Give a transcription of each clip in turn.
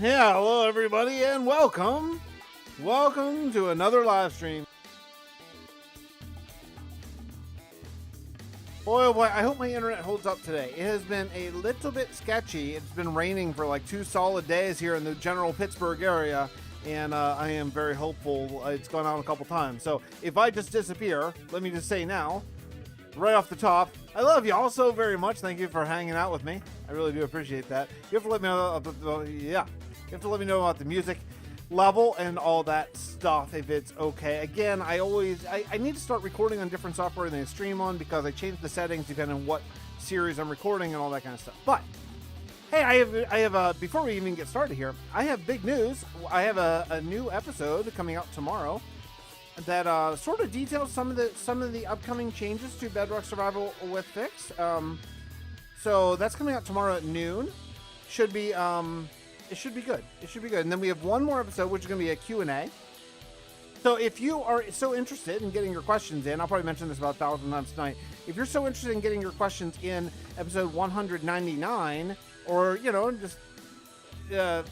Yeah, hello everybody and welcome. Welcome to another live stream. Boy, oh boy, I hope my internet holds up today. It has been a little bit sketchy. It's been raining for like 2 solid days here in the general Pittsburgh area, and I am very hopeful. It's gone on a couple times. So if I just disappear, let me just say now, right off the top, I love you all so very much. Thank you for hanging out with me. I really do appreciate that. You have to let me know, you have to let me know about the music level and all that stuff if it's okay. Again, I need to start recording on different software than I stream on because I change the settings depending on what series I'm recording and all that kind of stuff. But hey, I have before we even get started here, I have big news. I have a new episode coming out tomorrow that sort of details some of the upcoming changes to Bedrock Survival with Fix. So that's coming out tomorrow at noon. Should be it should be good. It should be good. And then we have one more episode, which is going to be a Q&A. So if you are so interested in getting your questions in, I'll probably mention this about 1,000 times tonight. If you're so interested in getting your questions in episode 199, or, you know, just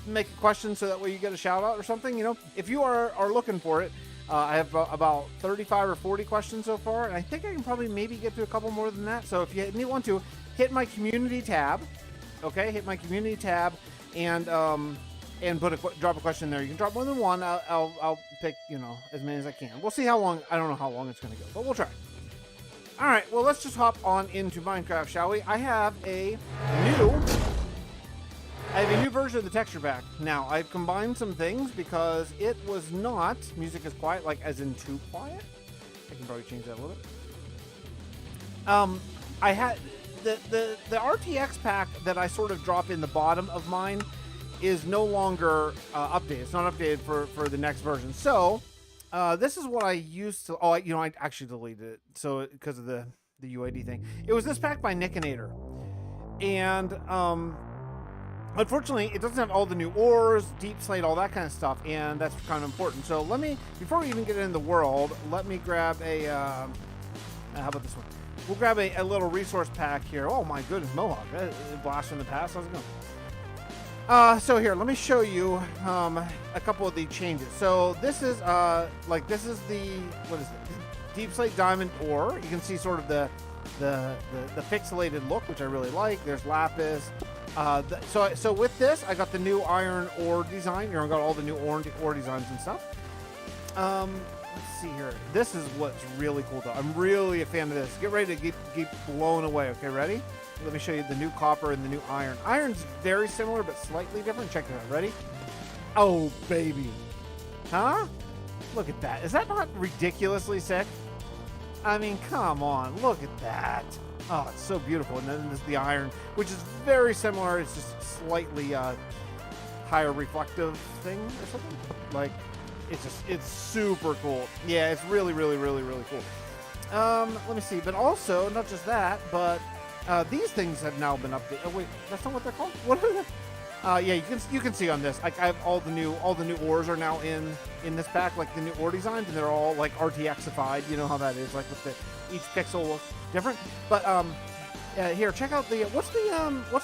make a question so that way you get a shout out or something, you know, if you are looking for it, I have about 35 or 40 questions so far, and I think I can probably maybe get to a couple more than that. So if you want to, hit my community tab, okay? Hit my community tab and drop a question there. You can drop more than one. I'll pick, you know, as many as I can. We'll see how long. I don't know how long it's going to go, but we'll try. All right. Well, let's just hop on into Minecraft, shall we? I have a new version of the texture pack. Now, I've combined some things because it was not, music is quiet, like as in too quiet. I can probably change that a little bit. I had the RTX pack that I sort of drop in the bottom of mine is no longer updated. It's not updated for the next version. So this is what I used to. Oh, I actually deleted it. So because of the UID thing, it was this pack by Nickinator, and unfortunately, it doesn't have all the new ores, deep slate, all that kind of stuff, and that's kind of important. So before we even get into the world, let me grab a. How about this one? We'll grab a little resource pack here. Oh my goodness, Mohawk. Blast from the past. How's it going? So here, let me show you a couple of the changes. So this is this is the, what is it? Deep slate diamond ore. You can see sort of the pixelated look, which I really like. There's lapis. So with this, I got the new iron ore design. I got all the new ore designs and stuff. Let's see here. This is what's really cool though. I'm really a fan of this. Get ready to get blown away. Okay, ready? Let me show you the new copper and the new iron. Iron's very similar but slightly different. Check it out. Ready? Oh baby. Huh? Look at that. Is that not ridiculously sick? I mean, come on. Look at that. Oh, it's so beautiful. And then there's the iron, which is very similar. It's just slightly higher reflective thing or something. Like, it's super cool. Yeah, it's really, really, really, really cool. Let me see. But also, not just that, but these things have now been updated. Oh wait, that's not what they're called. What are they? Yeah, you can see on this. Like, I have all the new ores are now in this pack, like the new ore designs, and they're all like RTXified. You know how that is, like with each pixel looks different. But here, check out the what's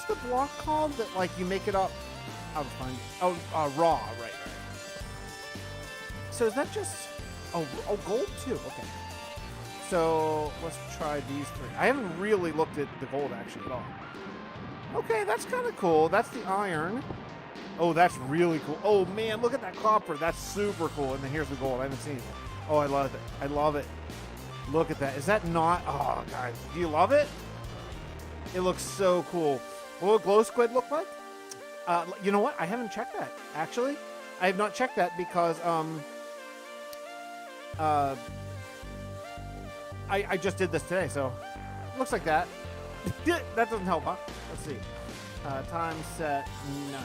the block called that like you make it up? I'll find it. Oh, raw, right. So is that just gold too? Okay. So let's try these three. I haven't really looked at the gold actually at all. Okay, that's kind of cool. That's the iron. Oh, that's really cool. Oh man, look at that copper. That's super cool. And then here's the gold. I haven't seen it. Oh, I love it. I love it. Look at that. Is that not? Oh, guys, do you love it? It looks so cool. What will glow squid look like? You know what? I haven't checked that actually. I have not checked that because I just did this today, so it looks like that. That doesn't help, huh? Let's see. Time set night.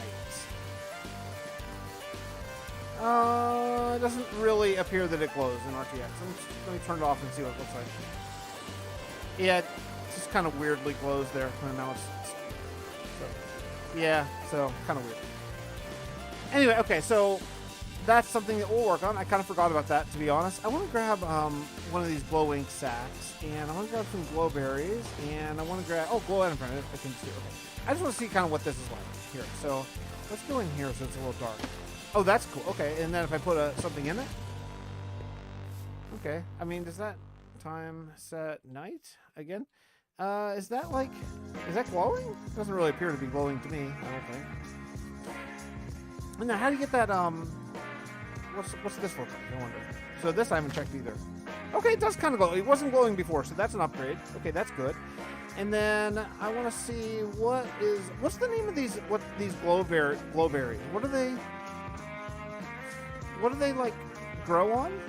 It doesn't really appear that it glows in RTX. Let me turn it off and see what it looks like. Yeah, it just kind of weirdly glows there. And now it's so, yeah, so kind of weird. Anyway, okay, so that's something that we'll work on. I kind of forgot about that, to be honest. I want to grab one of these glow ink sacks, and I want to grab some glow berries, and I want to grab glow enderpearl. I can see. Okay, I just want to see kind of what this is like here. So Let's go in here so it's a little dark. Oh, that's cool. Okay, and then if I put something in it? Okay. I mean, does that time set night again? Is that glowing? It doesn't really appear to be glowing to me, I don't think. And now, how do you get that, what's this look like? I wonder. So this I haven't checked either. Okay, it does kind of glow. It wasn't glowing before, so that's an upgrade. Okay, that's good. And then I want to see what's the name of these glowberries? What do they like grow on?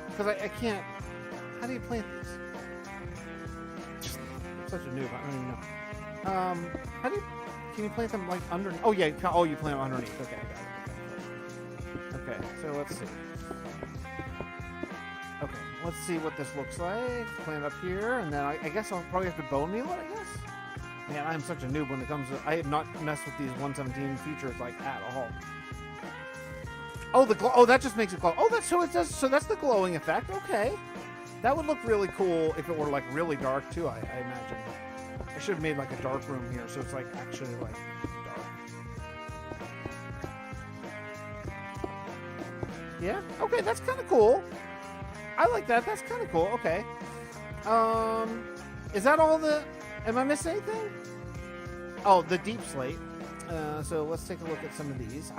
Because I can't. How do you plant these? I'm such a noob. I don't even know. Can you plant them like underneath? Oh yeah. Oh, you plant them underneath. Okay, I got it. Okay, so let's see. Okay, let's see what this looks like. Plant up here, and then I guess I'll probably have to bone meal it, I guess. Man, I'm such a noob when it comes to... I have not messed with these 117 features, like, at all. Oh, the glow... Oh, that just makes it glow. Oh, so that's the glowing effect. Okay. That would look really cool if it were, like, really dark, too, I imagine. I should have made, like, a dark room here, so it's, like, actually, like, dark. Yeah? Okay, that's kind of cool. I like that. That's kind of cool. Okay. Is that all the... Am I missing anything? Oh, the deep slate. So let's take a look at some of these.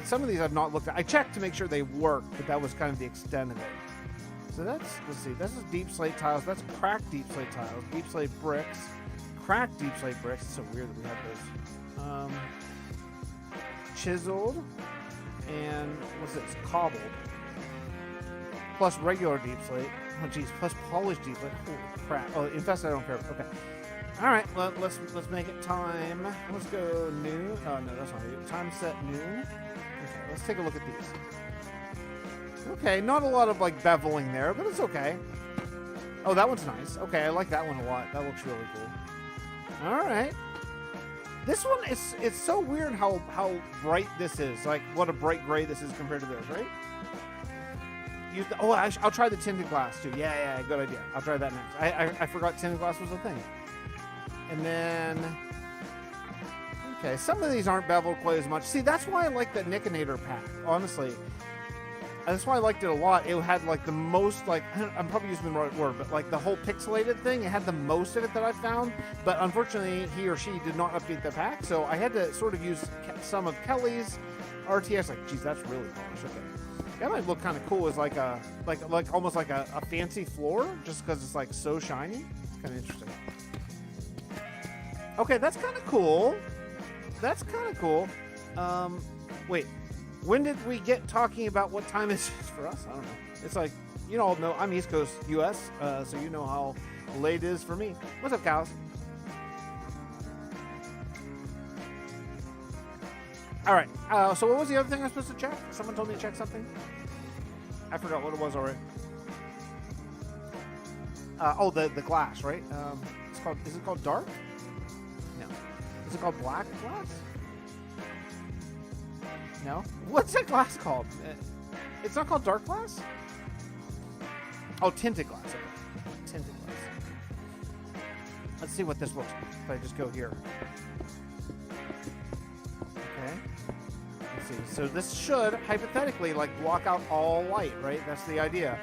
Some of these I've not looked at. I checked to make sure they work, but that was kind of the extent of it. So let's see. This is deep slate tiles. That's cracked deep slate tiles. Deep slate bricks. Cracked deep slate bricks. It's so weird that we have those. Chiseled. And what's this? Cobbled. Plus regular deep slate. Oh, geez. Plus polished deep slate. Holy crap. Oh, infested, I don't care. Okay. All right. Well, let's make it time. Let's go noon. Oh, no, that's not it. Time set noon. Okay, let's take a look at these. Okay, not a lot of, like, beveling there, but it's okay. Oh, that one's nice. Okay, I like that one a lot. That looks really cool. All right. This one, it's so weird how bright this is. Like, what a bright gray this is compared to those, right? I'll try the tinted glass too. Yeah, good idea. I'll try that next. I forgot tinted glass was a thing. And then, okay, some of these aren't beveled quite as much. See, that's why I like the Nickinator pack, honestly. That's why I liked it a lot. It had like the most, like, I'm probably using the right word, but like the whole pixelated thing, it had the most of it that I found. But unfortunately, he or she did not update the pack, so I had to sort of use some of Kelly's RTX. Like, geez, that's really polished. Okay. That might look kind of cool as like a almost like a fancy floor, just because it's like so shiny. It's kind of interesting. Okay, that's kind of cool. That's kind of cool. Wait, when did we get talking about what time it is for us? I don't know. It's like, you all know I'm East Coast U.S., so you know how late it is for me. What's up, cows? All right. So what was the other thing I was supposed to check? Someone told me to check something. I forgot what it was already. Oh, the glass, right? It's called. Is it called dark? No. Is it called black glass? No. What's that glass called? It's not called dark glass. Oh, tinted glass. Okay. Tinted glass. Let's see what this looks like. If I just go here. Okay. Let's see. So this should hypothetically like block out all light, right? That's the idea.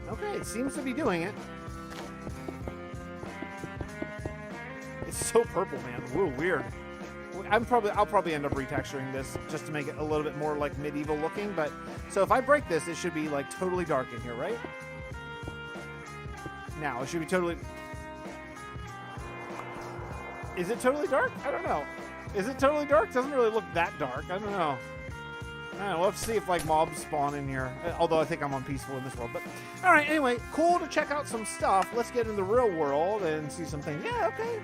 Okay, it seems to be doing it. It's so purple, man. Whoa, weird. I'll probably end up retexturing this just to make it a little bit more like medieval looking. But so if I break this, it should be like totally dark in here, right? Now it should be totally. Is it totally dark? I don't know. Is it totally dark? Doesn't really look that dark. I don't know. We'll have to see if like mobs spawn in here. Although I think I'm on peaceful in this world. But all right. Anyway, cool to check out some stuff. Let's get in the real world and see some things. Yeah. Okay.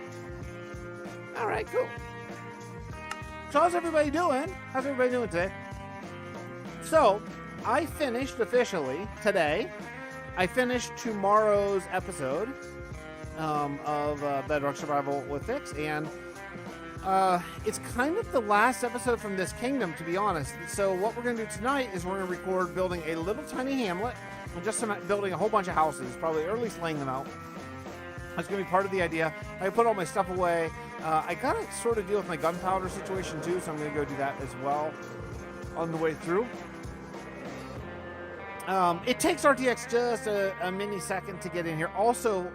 All right. Cool. So how's everybody doing? How's everybody doing today? So I finished officially today. I finished tomorrow's episode of Bedrock Survival with Fix, and it's kind of the last episode from this kingdom, to be honest. So what we're going to do tonight is we're going to record building a little tiny hamlet, and just building a whole bunch of houses, probably, or at least laying them out. That's going to be part of the idea. I put all my stuff away. I got to sort of deal with my gunpowder situation too, so I'm going to go do that as well on the way through. It takes RTX just a mini second to get in here. Also,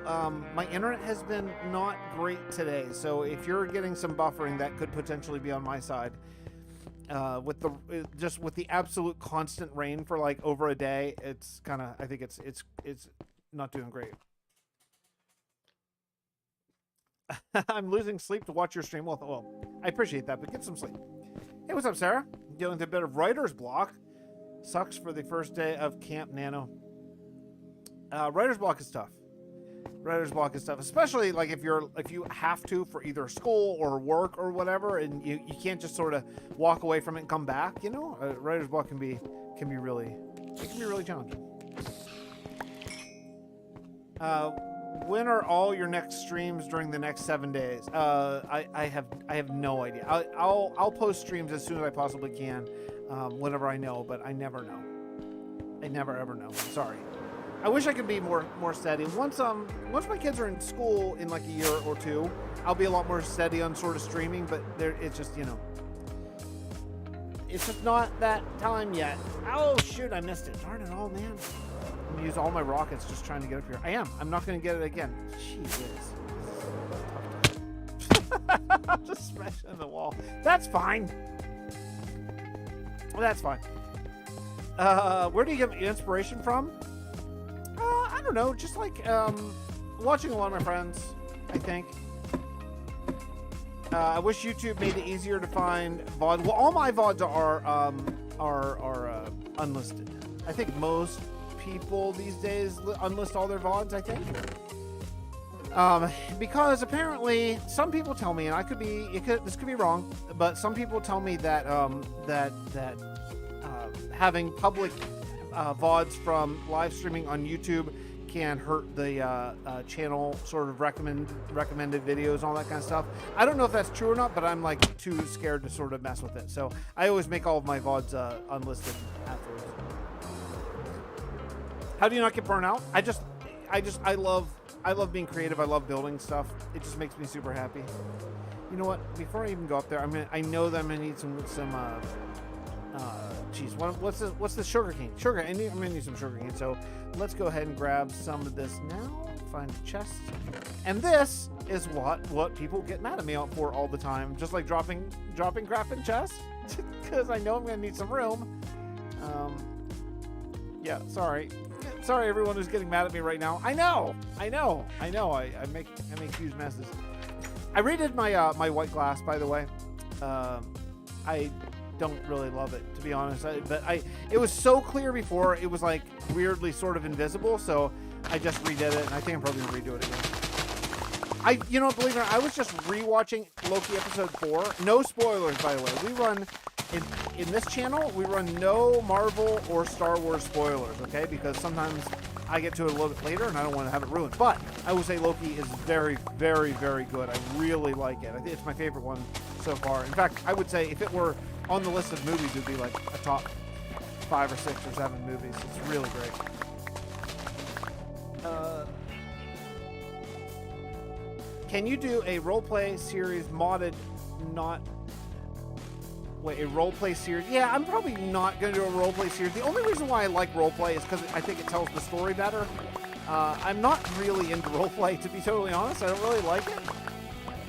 my internet has been not great today, so if you're getting some buffering, that could potentially be on my side. With the absolute constant rain for like over a day, it's kind of, I think it's not doing great. I'm losing sleep to watch your stream. Well, I appreciate that, but get some sleep. Hey, what's up, Sarah? Dealing with a bit of writer's block. Sucks for the first day of Camp Nano. Writer's block is tough. Writer's block is tough, especially like if you have to for either school or work or whatever, and you can't just sort of walk away from it and come back. You know, writer's block can be really challenging. When are all your next streams during the next 7 days? I have no idea. I'll post streams as soon as I possibly can, whenever I know, but I never know. I never ever know. I'm sorry. I wish I could be more steady. Once my kids are in school in like a year or two, I'll be a lot more steady on sort of streaming. But it's just, you know, it's just not that time yet. Oh shoot, I missed it. Darn it all, man. I'm gonna use all my rockets just trying to get up here. I'm not gonna get it again. Jeez. I'm just smashing in the wall. That's fine. Well, that's fine. Where do you get inspiration from? I don't know. Just like watching a lot of my friends, I think. I wish YouTube made it easier to find VOD. Well, all my VODs are unlisted. I think most people these days unlist all their VODs, I think. Because apparently some people tell me, and this could be wrong, but some people tell me that having public VODs from live streaming on YouTube can hurt the channel sort of recommended videos and all that kind of stuff. I don't know if that's true or not, but I'm like too scared to sort of mess with it. So I always make all of my VODs unlisted afterwards. How do you not get burnt out? I love being creative. I love building stuff. It just makes me super happy. You know what? Before I even go up there, I know that I'm gonna need some geez, what's this sugar cane? I'm gonna need some sugar cane. So let's go ahead and grab some of this now. Find a chest. And this is what people get mad at me for all the time. Just like dropping crap in chests, because I know I'm gonna need some room. Yeah, sorry everyone who's getting mad at me right now. I know. I make huge messes. I redid my white glass, by the way. I don't really love it, to be honest. It was so clear before, it was like weirdly sort of invisible, so I just redid it, and I think I'm probably gonna redo it again. Believe it or not, I was just rewatching Loki episode 4. No spoilers, by the way. We run in this channel, we run no Marvel or Star Wars spoilers, okay? Because sometimes I get to it a little bit later and I don't want to have it ruined. But I would say Loki is very, very, very good. I really like it. I think it's my favorite one so far. In fact, I would say if it were on the list of movies, it would be like a top 5 or 6 or 7 movies. It's really great. Can you do a roleplay series modded, a roleplay series? Yeah, I'm probably not going to do a roleplay series. The only reason why I like roleplay is because I think it tells the story better. I'm not really into roleplay, to be totally honest. I don't really like it,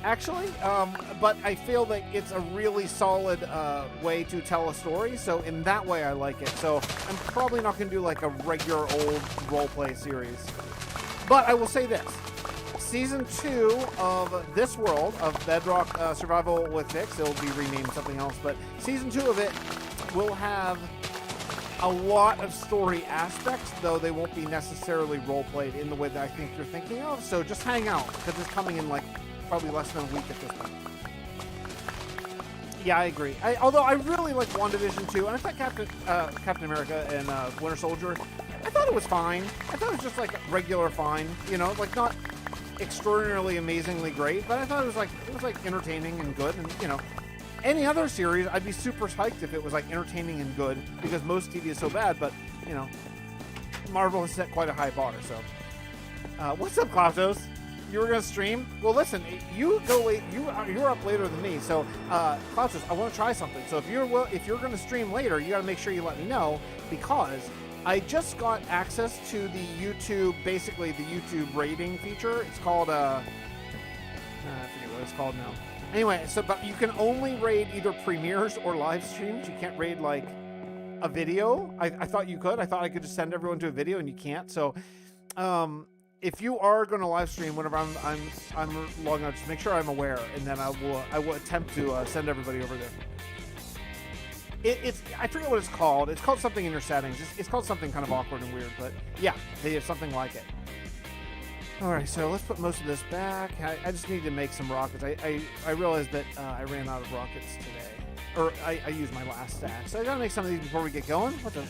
actually. But I feel that it's a really solid way to tell a story. So in that way, I like it. So I'm probably not going to do like a regular old roleplay series. But I will say this. Season 2 of this world of Bedrock Survival with Fix, it'll be renamed something else, but Season 2 of it will have a lot of story aspects, though they won't be necessarily role-played in the way that I think you're thinking of, so just hang out, because it's coming in like probably less than a week at this point. Yeah, I agree. Although I really like WandaVision 2, and I thought Captain America and Winter Soldier, I thought it was fine. I thought it was just like regular fine, you know, like not extraordinarily amazingly great, but I thought it was like entertaining and good. And you know, any other series I'd be super psyched if it was like entertaining and good, because most TV is so bad. But you know, Marvel has set quite a high bar. So what's up, Klautos? You were gonna stream? Well, listen, you go late. You're up later than me. So, Clouches, I want to try something. So if you're gonna stream later, you got to make sure you let me know, because I just got access to the YouTube, basically the YouTube rating feature. It's called I forget what it's called now. Anyway, so but you can only raid either premieres or live streams. You can't raid like a video. I thought you could. I thought I could just send everyone to a video, and you can't. So, if you are going to live stream whenever I'm logging out, just make sure I'm aware, and then I will attempt to send everybody over there. It's I forget what it's called. It's called something in your settings. It's called something kind of awkward and weird, but yeah, they have something like it. All right, so let's put most of this back. I just need to make some rockets. I realized that I ran out of rockets today, or I used my last stack, so I gotta make some of these before we get going. What the?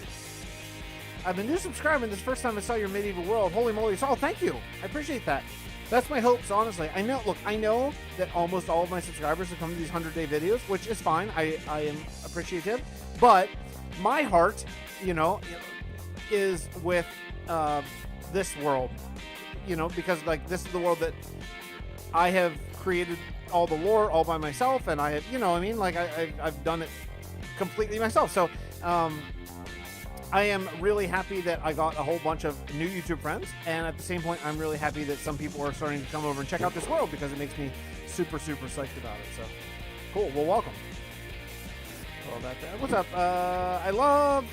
I've been new subscribing this first time I saw your medieval world. Holy moly! Oh, thank you. I appreciate that. That's my hopes, honestly. I know. Look, I know that almost all of my subscribers have come to these 100-day videos, which is fine. I am appreciative, but my heart, is with this world. Because like this is the world that I have created all the lore all by myself, and I have, like I've done it completely myself. So I am really happy that I got a whole bunch of new YouTube friends, and at the same point, I'm really happy that some people are starting to come over and check out this world, because it makes me super, super psyched about it. So cool. Well, welcome. All that there. What's up? I love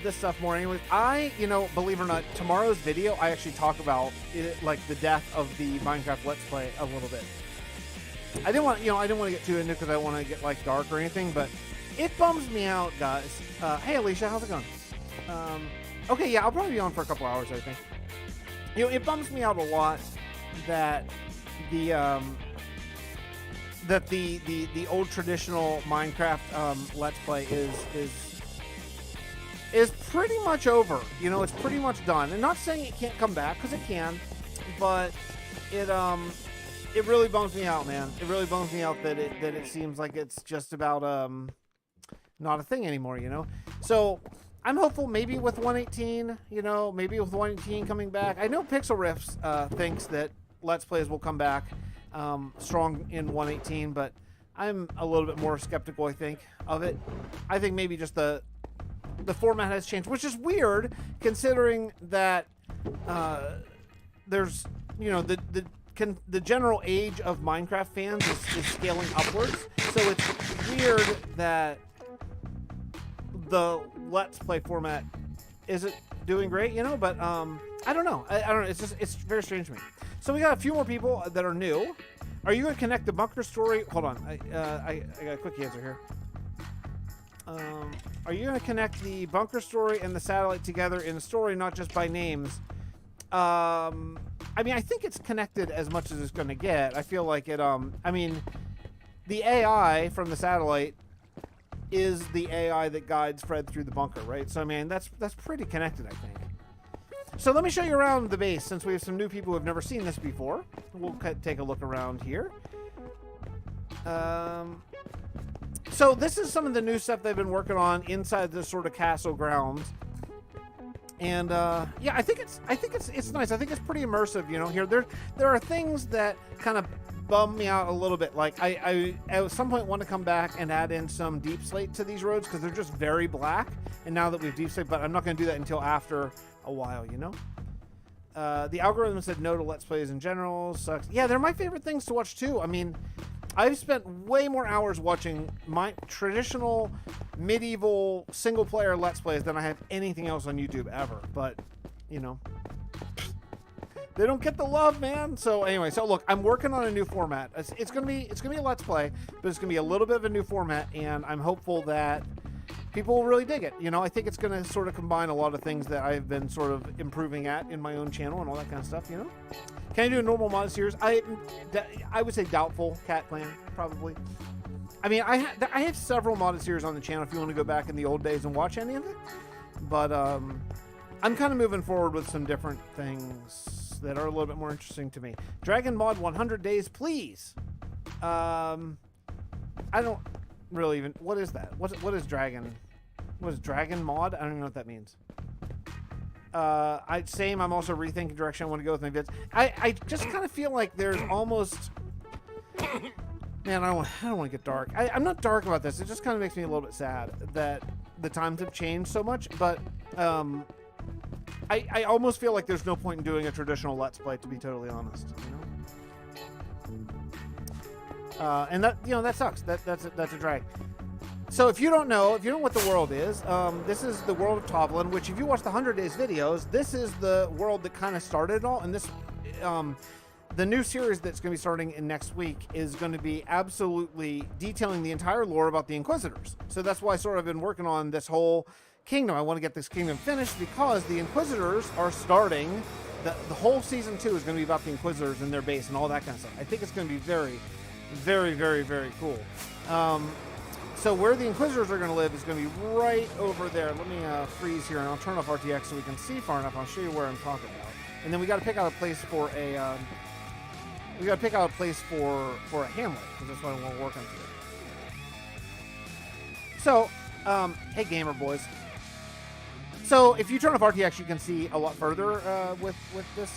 this stuff more. Anyways, believe it or not, tomorrow's video I actually talk about like the death of the Minecraft Let's Play a little bit. I didn't want to get too into it because I don't want to get like dark or anything, but it bums me out, guys. Hey, Alicia, how's it going? Okay, yeah, I'll probably be on for a couple hours, I think. It bums me out a lot that the old traditional Minecraft Let's Play is pretty much over. It's pretty much done. And not saying it can't come back, because it can, but it really bums me out, man. It really bums me out that it seems like it's just about not a thing anymore, So I'm hopeful maybe with 118, maybe with 118 coming back. I know Pixel Riffs thinks that Let's Plays will come back strong in 118, but I'm a little bit more skeptical, I think, of it. I think maybe just the format has changed, which is weird considering that there's the general age of Minecraft fans is scaling upwards, so it's weird that the Let's Play format isn't doing great, but I don't know. I don't know. It's very strange to me. So we got a few more people that are new. Are you going to connect the bunker story? Hold on. I got a quick answer here. Are you going to connect the bunker story and the satellite together in a story, not just by names? I think it's connected as much as it's going to get. I feel like it, the AI from the satellite is the AI that guides Fred through the bunker, right? So, that's pretty connected, I think. So let me show you around the base, since we have some new people who have never seen this before. We'll take a look around here. So this is some of the new stuff they've been working on inside this sort of castle grounds. And yeah, I think it's nice. I think it's pretty immersive, here. There are things that kind of bum me out a little bit. Like I at some point want to come back and add in some deep slate to these roads, because they're just very black. And now that we've deep slate, but I'm not going to do that until after a while, The algorithm said no to Let's Plays in general. Sucks. Yeah, they're my favorite things to watch too. I've spent way more hours watching my traditional medieval single player Let's Plays than I have anything else on YouTube ever. But, they don't get the love, man. So anyway, look, I'm working on a new format. It's gonna be a Let's Play, but it's gonna be a little bit of a new format, and I'm hopeful that people will really dig it. I think it's going to sort of combine a lot of things that I've been sort of improving at in my own channel and all that kind of stuff, Can I do a normal mod series? I would say doubtful. Cat Clan, probably. I have several modded series on the channel if you want to go back in the old days and watch any of it. But I'm kind of moving forward with some different things that are a little bit more interesting to me. Dragon mod 100 days, please. I don't really even... What is that? What is dragon? What is dragon mod? I don't even know what that means. I'm also rethinking direction I want to go with my vids. I just kind of feel like there's almost... Man, I don't want to get dark. I'm not dark about this. It just kind of makes me a little bit sad that the times have changed so much. But I almost feel like there's no point in doing a traditional Let's Play, to be totally honest. And that that sucks. That's a drag. So if you don't know what the world is, this is the world of Tovlin, which if you watch the 100 Days videos, this is the world that kind of started it all. And this, the new series that's going to be starting in next week is going to be absolutely detailing the entire lore about the Inquisitors. So that's why I've been working on this whole kingdom. I want to get this kingdom finished because the Inquisitors are starting. The whole season 2 is going to be about the Inquisitors and their base and all that kind of stuff. I think it's going to be very, very, very, very cool. So where the Inquisitors are going to live is going to be right over there. Let me freeze here, and I'll turn off RTX so we can see far enough. I'll show you where I'm talking about. And then we got to pick out a place for a hamlet, because that's what I want to work on today. So, hey gamer boys. So if you turn off RTX, you can see a lot further with this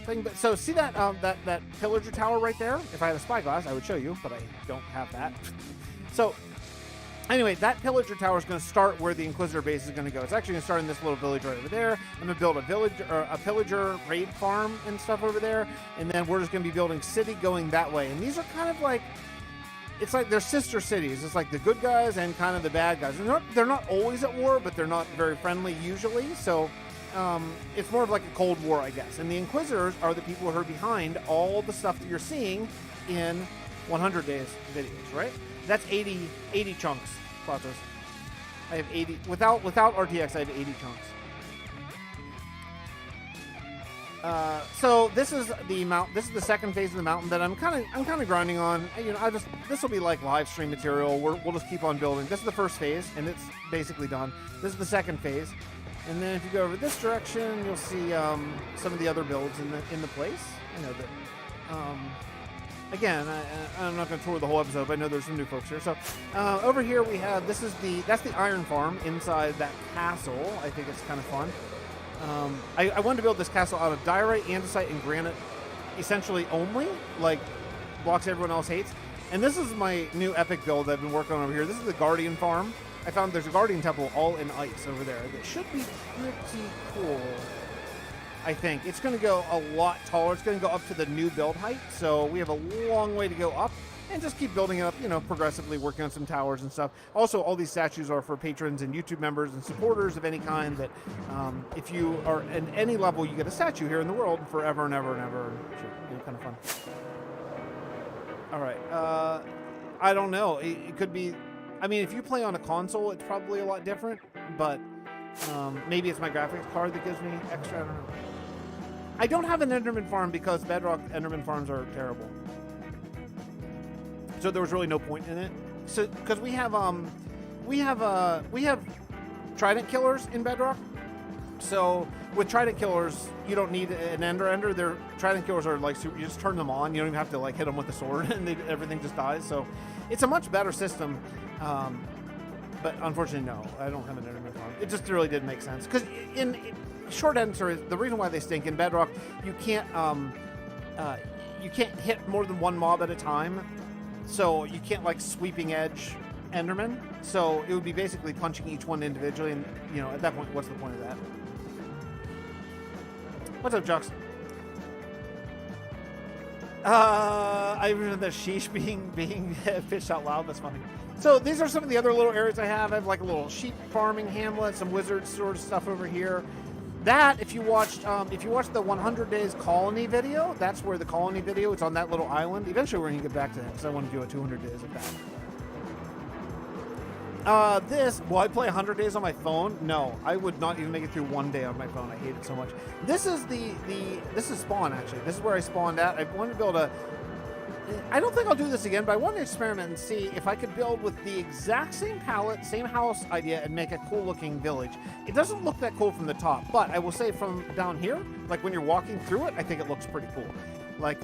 thing. But so see that that pillager tower right there? If I had a spyglass, I would show you, but I don't have that. So anyway, that pillager tower is going to start where the Inquisitor base is going to go. It's actually going to start in this little village right over there. I'm going to build a village or a pillager raid farm and stuff over there, and then we're just going to be building city going that way. And these are kind of like, it's like they're sister cities. It's like the good guys and kind of the bad guys. They're not always at war, but they're not very friendly usually. So it's more of like a Cold War, I guess. And the Inquisitors are the people who are behind all the stuff that you're seeing in 100 Days videos, right? That's 80 chunks, Platos. I have 80 without RTX. I have 80 chunks. So this is the mount. This is the second phase of the mountain that I'm kind of grinding on. This will be like live stream material. We'll just keep on building. This is the first phase, and it's basically done. This is the second phase, and then if you go over this direction, you'll see some of the other builds in the place. I know that. Again, I'm not going to tour the whole episode, but I know there's some new folks here. So over here we have that's the iron farm inside that castle. I think it's kind of fun. I wanted to build this castle out of diorite, andesite, and granite, essentially only, like blocks everyone else hates. And this is my new epic build I've been working on over here. This is the Guardian farm. I found there's a Guardian temple all in ice over there that should be pretty cool. I think it's going to go a lot taller. It's going to go up to the new build height, so we have a long way to go up. And just keep building it up, progressively working on some towers and stuff. Also, all these statues are for patrons and YouTube members and supporters of any kind that if you are at any level, you get a statue here in the world forever and ever and ever. Sure, kind of fun. All right. I don't know. It could be... I mean, if you play on a console, it's probably a lot different. But maybe it's my graphics card that gives me extra. I don't know. I don't have an Enderman farm because Bedrock Enderman farms are terrible. So there was really no point in it. So because we have trident killers in Bedrock. So with trident killers, you don't need an ender. Their trident killers are like super, you just turn them on. You don't even have to like hit them with the sword, and everything just dies. So it's a much better system. But unfortunately, no, I don't have an Enderman farm. It just really didn't make sense because short answer is the reason why they stink in Bedrock. You can't hit more than one mob at a time. So you can't like sweeping edge Enderman. So it would be basically punching each one individually, and at that point, what's the point of that? What's up, Jux? I remember the sheesh being fished out loud. That's funny. So these are some of the other little areas I have. I have like a little sheep farming hamlet, some wizard sort of stuff over here. That, if you watched the 100 Days Colony video, that's where the colony video, it's on that little island. Eventually we're going to get back to that because I want to do a 200 days of that. Will I play 100 days on my phone? No, I would not even make it through one day on my phone. I hate it so much. This is this is spawn, actually. This is where I spawned at. I wanted to build I don't think I'll do this again, but I want to experiment and see if I could build with the exact same palette, same house idea, and make a cool-looking village. It doesn't look that cool from the top, but I will say from down here, like when you're walking through it, I think it looks pretty cool. Like,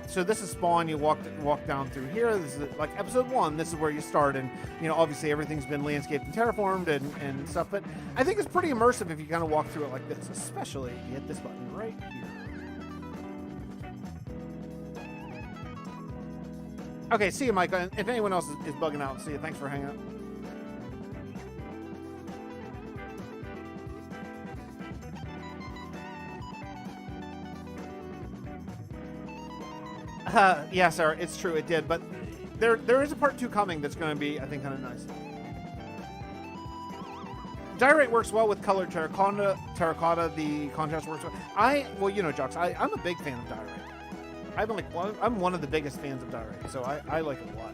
so this is spawn. You walk down through here. This is like episode 1. This is where you start, and obviously everything's been landscaped and terraformed and stuff. But I think it's pretty immersive if you kind of walk through it like this, especially if you hit this button right here. Okay, see you, Mike. If anyone else is bugging out, see you. Thanks for hanging out. Yeah, Sarah, it's true, it did, but there is a part 2 coming that's going to be, I think, kind of nice. Diorite works well with colored terracotta. The contrast works well. Well, Jocks, I'm a big fan of diorite. I'm one of the biggest fans of diorite, so I like it a lot.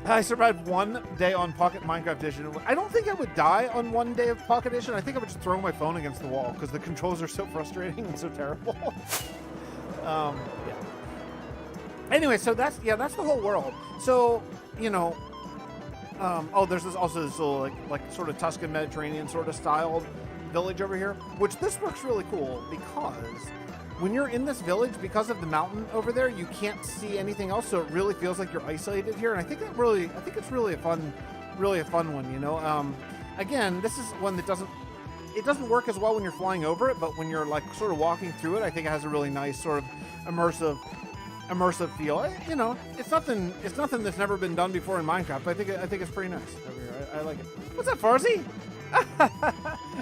I survived 1 day on Pocket Minecraft Edition. I don't think I would die on 1 day of Pocket Edition. I think I would just throw my phone against the wall because the controls are so frustrating and so terrible. Yeah. Anyway, so that's the whole world. So, there's also this little like sort of Tuscan Mediterranean sort of styled village over here, which this works really cool because when you're in this village, because of the mountain over there, you can't see anything else, so it really feels like you're isolated here. And I think it's really a fun one. Again, this is one that doesn't work as well when you're flying over it, but when you're like sort of walking through it, I think it has a really nice sort of immersive feel. It's nothing that's never been done before in Minecraft. But I think it's pretty nice over here. I like it. What's up, Farsi?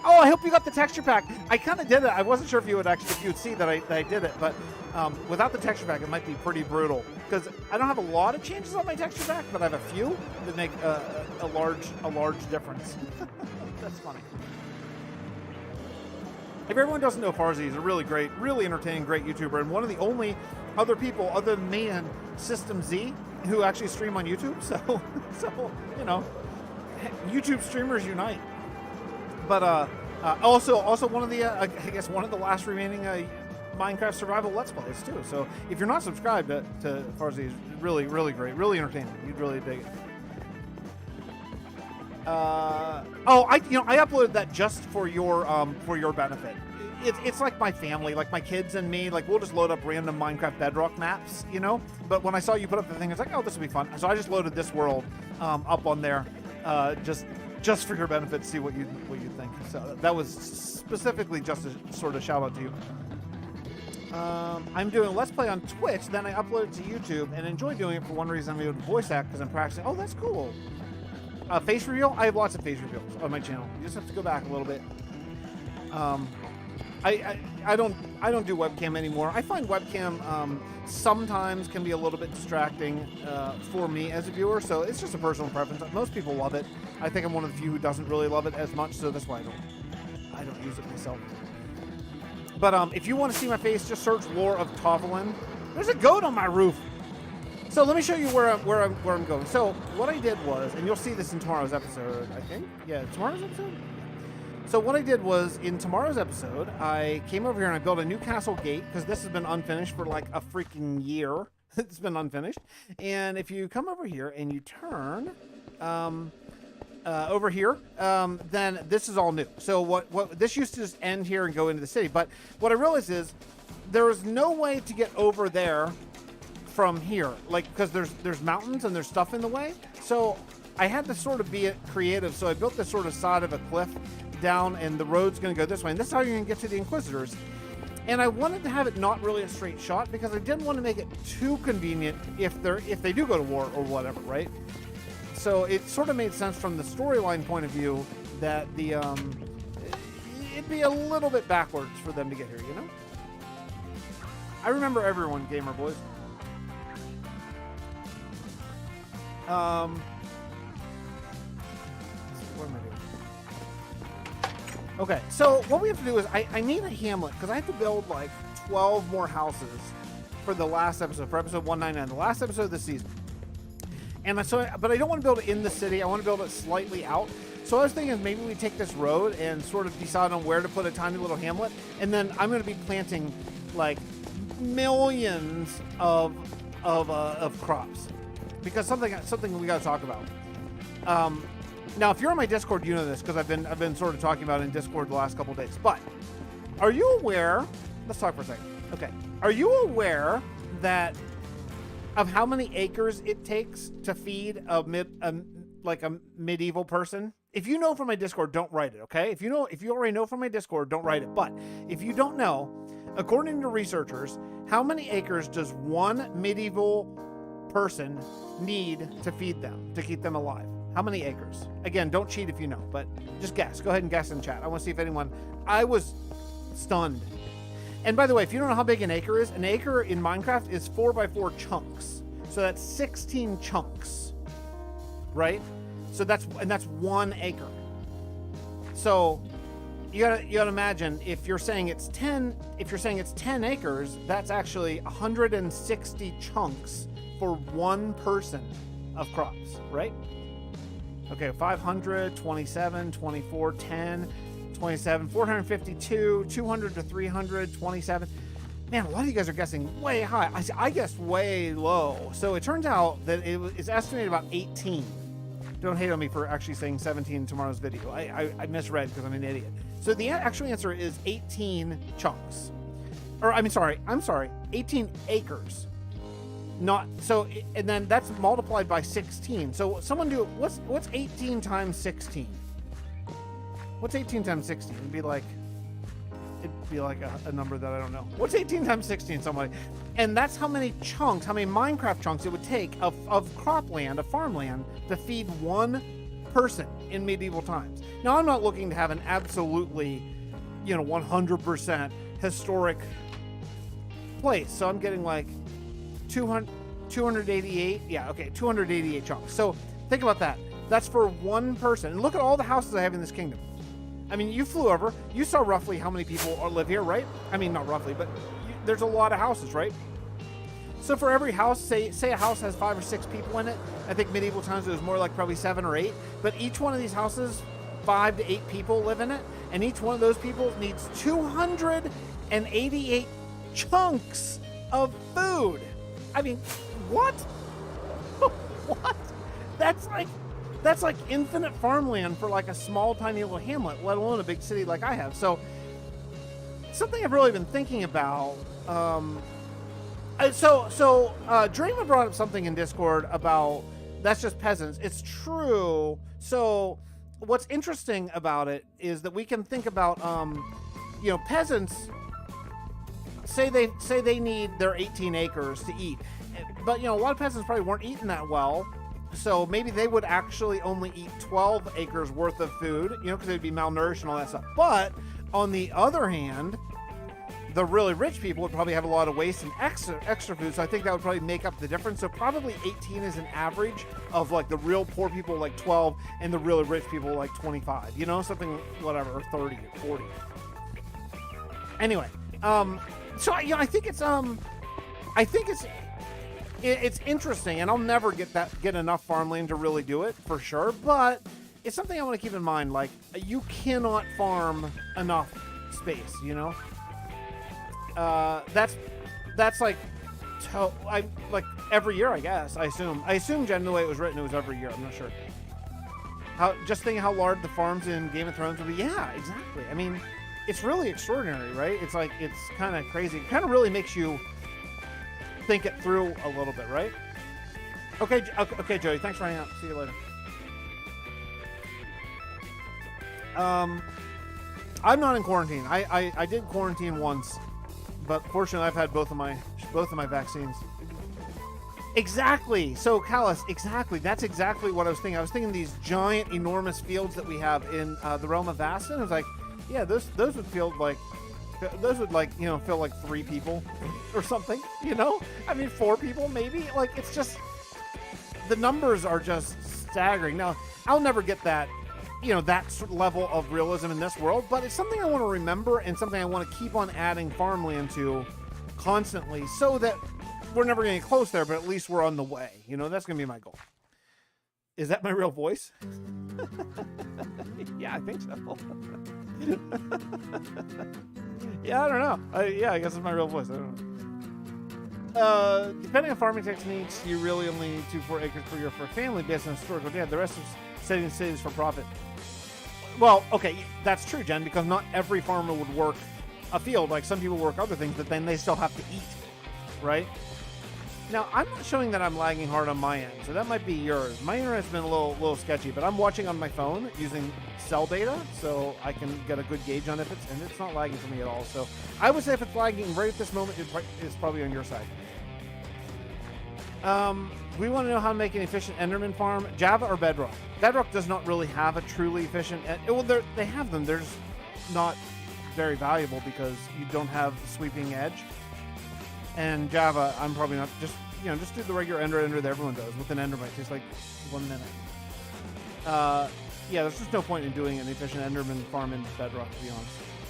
Oh, I hope you got the texture pack. I kind of did it. I wasn't sure if you would see that I did it, but without the texture pack, it might be pretty brutal because I don't have a lot of changes on my texture pack, but I have a few that make a large difference. That's funny. If everyone doesn't know, Farsi is a really great, really entertaining, great YouTuber, and one of the only other people other than me and System Z who actually stream on YouTube. So YouTube streamers unite. But also one of the I guess one of the last remaining Minecraft Survival Let's Plays too. So if you're not subscribed to Farsi, is really great, really entertaining. You'd really dig it. I uploaded that just for your benefit. It's like my family, like my kids and me, like we'll just load up random Minecraft Bedrock maps, But when I saw you put up the thing, it's like, oh, this will be fun. So I just loaded this world up on there, just for your benefit, to see what you think. So that was specifically just a sort of shout out to you. I'm doing a Let's Play on Twitch, then I upload it to YouTube, and enjoy doing it for one reason. I'm able to voice act because I'm practicing. Oh, that's cool. Face reveal? I have lots of face reveals on my channel. You just have to go back a little bit. I don't do webcam anymore. I find webcam sometimes can be a little bit distracting for me as a viewer, so it's just a personal preference. Most people love it. I think I'm one of the few who doesn't really love it as much, so that's why I don't use it myself. But if you want to see my face, just search Lore of Tovelin. There's a goat on my roof. So let me show you where I'm going. So what I did was, and you'll see this in tomorrow's episode, I think. Yeah, tomorrow's episode. So what I did was, in tomorrow's episode, I came over here and I built a new castle gate because this has been unfinished for like a freaking year. It's been unfinished. And if you come over here and you turn over here, then this is all new. So what this used to just end here and go into the city. But what I realized is there is no way to get over there from here, like, because there's mountains and there's stuff in the way. So I had to sort of be creative. So I built this sort of side of a cliff down, and the road's going to go this way, and this is how you're going to get to the Inquisitors. And I wanted to have it not really a straight shot because I didn't want to make it too convenient if they do go to war or whatever, right? So it sort of made sense from the storyline point of view that the it'd be a little bit backwards for them to get here, I remember everyone, gamer boys. What am I doing? Okay, so what we have to do is I need a hamlet because I have to build like 12 more houses for the last episode, for episode 199, the last episode of the season. And but I don't want to build it in the city. I want to build it slightly out. So I was thinking maybe we take this road and sort of decide on where to put a tiny little hamlet, and then I'm going to be planting like millions of crops because something we got to talk about. Now, if you're on my Discord, you know this because I've been sort of talking about it in Discord the last couple of days. But are you aware? Let's talk for a second. Okay. Are you aware of how many acres it takes to feed a medieval person. If you know from my Discord, don't write it, okay? If you already know from my Discord, don't write it. But if you don't know, according to researchers, how many acres does one medieval person need to feed them, to keep them alive? How many acres? Again, don't cheat if you know, but just guess. Go ahead and guess in chat. I want to see if anyone... I was stunned. And by the way, if you don't know how big an acre is, an acre in Minecraft is 4x4 chunks. So that's 16 chunks, right? So that's 1 acre. So you gotta imagine, if you're saying it's 10 acres, that's actually 160 chunks for one person of crops, right? Okay, 500, 27, 24, 10, 27, 452, 200 to 300, 27. Man, a lot of you guys are guessing way high. I guessed way low. So it turns out that it's estimated about 18. Don't hate on me for actually saying 17 in tomorrow's video. I misread because I'm an idiot. So the actual answer is 18 chunks. Or I'm sorry, 18 acres. Not so, and then that's multiplied by 16. So someone do what's 18 times 16? What's 18 times 16? It'd be like a number that I don't know. What's 18 times 16, somebody? And that's how many chunks, how many Minecraft chunks it would take of cropland, of farmland, to feed one person in medieval times. Now, I'm not looking to have an absolutely, 100% historic place. So I'm getting like 288. Yeah, okay, 288 chunks. So think about that. That's for one person. And look at all the houses I have in this kingdom. I mean, you flew over. You saw roughly how many people live here, right? I mean, not roughly, but there's a lot of houses, right? So for every house, say a house has 5 or 6 people in it. I think medieval times it was more like probably 7 or 8. But each one of these houses, 5 to 8 people live in it. And each one of those people needs 288 chunks of food. I mean, what? What? That's like infinite farmland for like a small, tiny little hamlet, let alone a big city like I have. So something I've really been thinking about. Dreamer brought up something in Discord about that's just peasants. It's true. So what's interesting about it is that we can think about, peasants say they need their 18 acres to eat, but a lot of peasants probably weren't eating that well. So maybe they would actually only eat 12 acres worth of food, because they'd be malnourished and all that stuff. But on the other hand, the really rich people would probably have a lot of waste and extra food. So I think that would probably make up the difference. So probably 18 is an average of like the real poor people like 12 and the really rich people like 25, something whatever, or 30 or 40. Anyway, so I think it's interesting, and I'll never get enough farmland to really do it for sure, but it's something I want to keep in mind. Like, you cannot farm enough space, that's like every year, I guess. I assume Jen, the way it was written, it was every year. I'm not sure. Just think how large the farms in Game of Thrones would be. Yeah, exactly. I mean, it's really extraordinary, right? It's kind of crazy. It kind of really makes you think it through a little bit, right? Okay, Joey, thanks for hanging out. See you later. I'm not in quarantine. I did quarantine once, but fortunately I've had both of my vaccines. Exactly. So Callus, exactly. That's exactly what I was thinking. I was thinking these giant, enormous fields that we have in the Realm of Vasten. I was like, yeah, those would feel like. Those would feel like 3 people or something, I mean, 4 people maybe. Like, it's just, the numbers are just staggering. Now, I'll never get that, that level of realism in this world, but it's something I want to remember and something I want to keep on adding farmland to constantly so that we're never going to get close there, but at least we're on the way. That's going to be my goal. Is that my real voice? Yeah, I think so. Yeah, I don't know. I guess it's my real voice. I don't know. Depending on farming techniques, you really only need 2-4 acres per year for a family based on historical data. The rest is setting cities for profit. Well, okay, that's true, Jen, because not every farmer would work a field. Like, some people work other things, but then they still have to eat, right? Now, I'm not showing that I'm lagging hard on my end, so that might be yours. My internet's been a little sketchy, but I'm watching on my phone using cell data, so I can get a good gauge on if it's not lagging for me at all. So I would say if it's lagging right at this moment, it's probably on your side. We want to know how to make an efficient Enderman farm, Java or Bedrock. Bedrock does not really have a truly efficient, well, they have them, they're just not very valuable because you don't have the sweeping edge. And Java, I'm probably not, just do the regular ender that everyone does with an endermite. It takes like 1 minute. Yeah, there's just no point in doing an efficient enderman farm in Bedrock, to be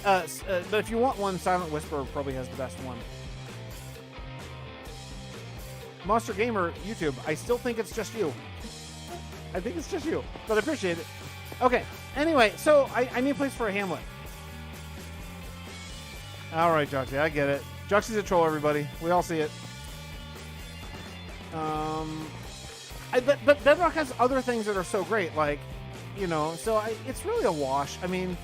honest. But if you want one, Silent Whisper probably has the best one. Monster Gamer YouTube, I still think it's just you. I think it's just you, but I appreciate it. Okay, anyway, so I need a place for a hamlet. All right, Joxy, I get it. Joxy's a troll, everybody. We all see it. But Bedrock has other things that are so great, like, so it's really a wash. I mean,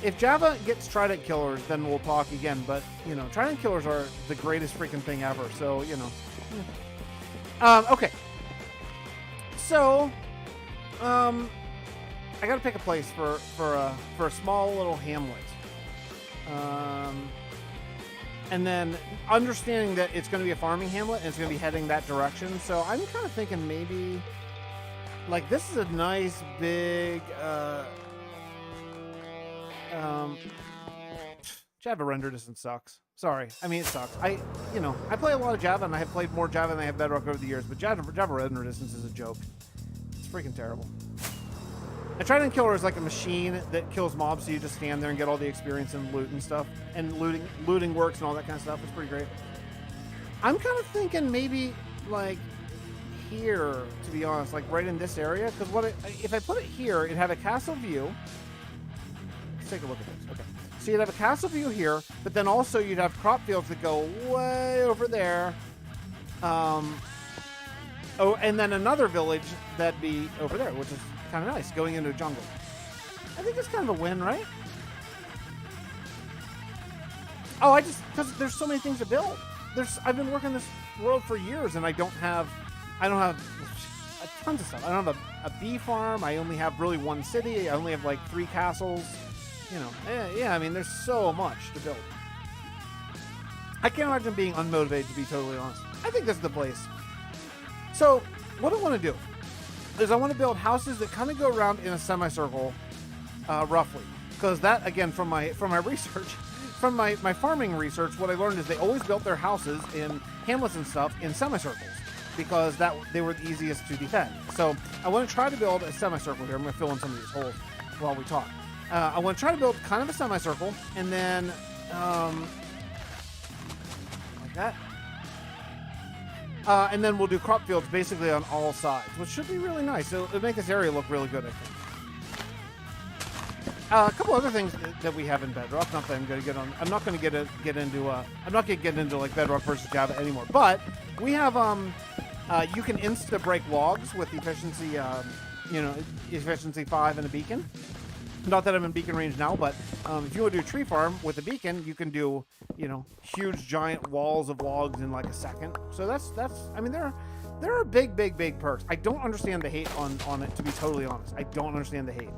if Java gets Trident Killers, then we'll talk again, but, Trident Killers are the greatest freaking thing ever, so, okay. So, I gotta pick a place for a small little hamlet. And then understanding that it's going to be a farming hamlet and it's going to be heading that direction. So I'm kind of thinking maybe like this is a nice big Java render distance sucks. Sorry. I mean, it sucks. I play a lot of Java and I have played more Java than I have Bedrock over the years, but Java render distance is a joke. It's freaking terrible. A Trident Killer is like a machine that kills mobs, so you just stand there and get all the experience and loot and stuff. And looting works and all that kind of stuff. It's pretty great. I'm kind of thinking maybe like here, to be honest, like right in this area. Because if I put it here, it'd have a castle view. Let's take a look at this. Okay. So you'd have a castle view here, but then also you'd have crop fields that go way over there. Oh, and then another village that'd be over there, which is kind of nice, going into a jungle. I think it's kind of a win, right? Oh, because there's so many things to build. I've been working this world for years, and I don't have tons of stuff. I don't have a bee farm. I only have really one city. I only have like 3 castles. Yeah. I mean, there's so much to build. I can't imagine being unmotivated, to be totally honest. I think this is the place. So, what I want to do is I want to build houses that kind of go around in a semicircle, roughly. Because that, again, from my research, from my farming research, what I learned is they always built their houses in hamlets and stuff in semicircles because they were the easiest to defend. So I want to try to build a semicircle here. I'm going to fill in some of these holes while we talk. I want to try to build kind of a semicircle, and then like that. And then we'll do crop fields basically on all sides, which should be really nice. It'll make this area look really good, I think. A couple other things that we have in Bedrock. Not that I'm going to get on. I'm not going to get into like Bedrock versus Java anymore. But we have you can insta break logs with efficiency, efficiency 5 and a beacon. Not that I'm in beacon range now, but if you want to do a tree farm with a beacon, you can do, huge giant walls of logs in like a second. So that's. I mean, there are big perks. I don't understand the hate on it, to be totally honest. I don't understand the hate.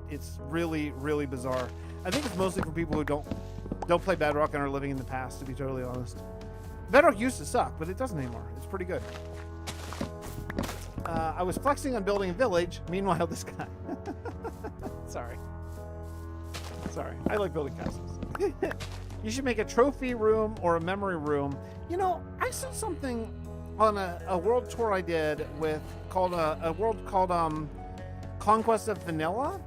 It's really, really bizarre. I think it's mostly for people who don't play Bedrock and are living in the past, to be totally honest. Bedrock used to suck, but it doesn't anymore. It's pretty good. I was flexing on building a village. Meanwhile, this guy. Sorry. I like building castles. You should make a trophy room or a memory room. I saw something on a world tour I did called Conquest of Vanilla.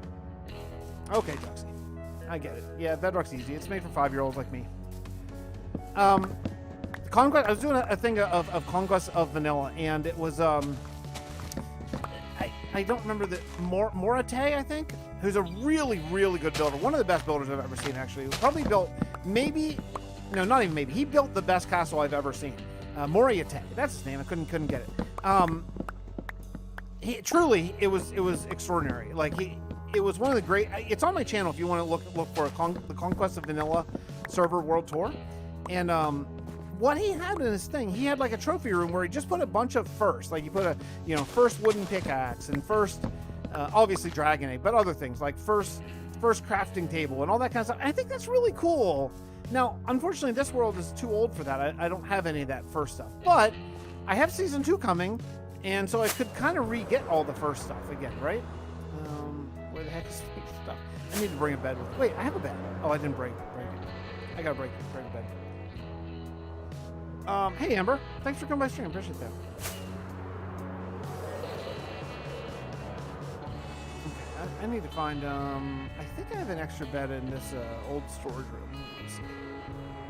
Okay, Joxy. I get it. Yeah, Bedrock's easy. It's made for 5-year-olds like me. Conquest. I was doing a thing of Conquest of Vanilla, and it was I don't remember Morate, I think, who's a really, really good builder. One of the best builders I've ever seen, actually. Probably built, not even maybe. He built the best castle I've ever seen. Moriate, that's his name. I couldn't get it. It was extraordinary. Like it was one of the great. It's on my channel if you want to look for the Conquest of Vanilla server world tour, and what he had in his thing, he had like a trophy room where he just put a bunch of first, like you put a, you know, first wooden pickaxe and first, obviously dragon egg, but other things like first crafting table and all that kind of stuff. I think that's really cool. Now, unfortunately, this world is too old for that. I don't have any of that first stuff, but I have season 2 coming, and so I could kind of re-get all the first stuff again, right? Where the heck is the stuff? I need to bring a bed with. Wait, I have a bed. Oh, I didn't break it. I gotta break a bed. Hey Amber, thanks for coming by stream. Appreciate that. Okay, I need to find. I think I have an extra bed in this old storage room.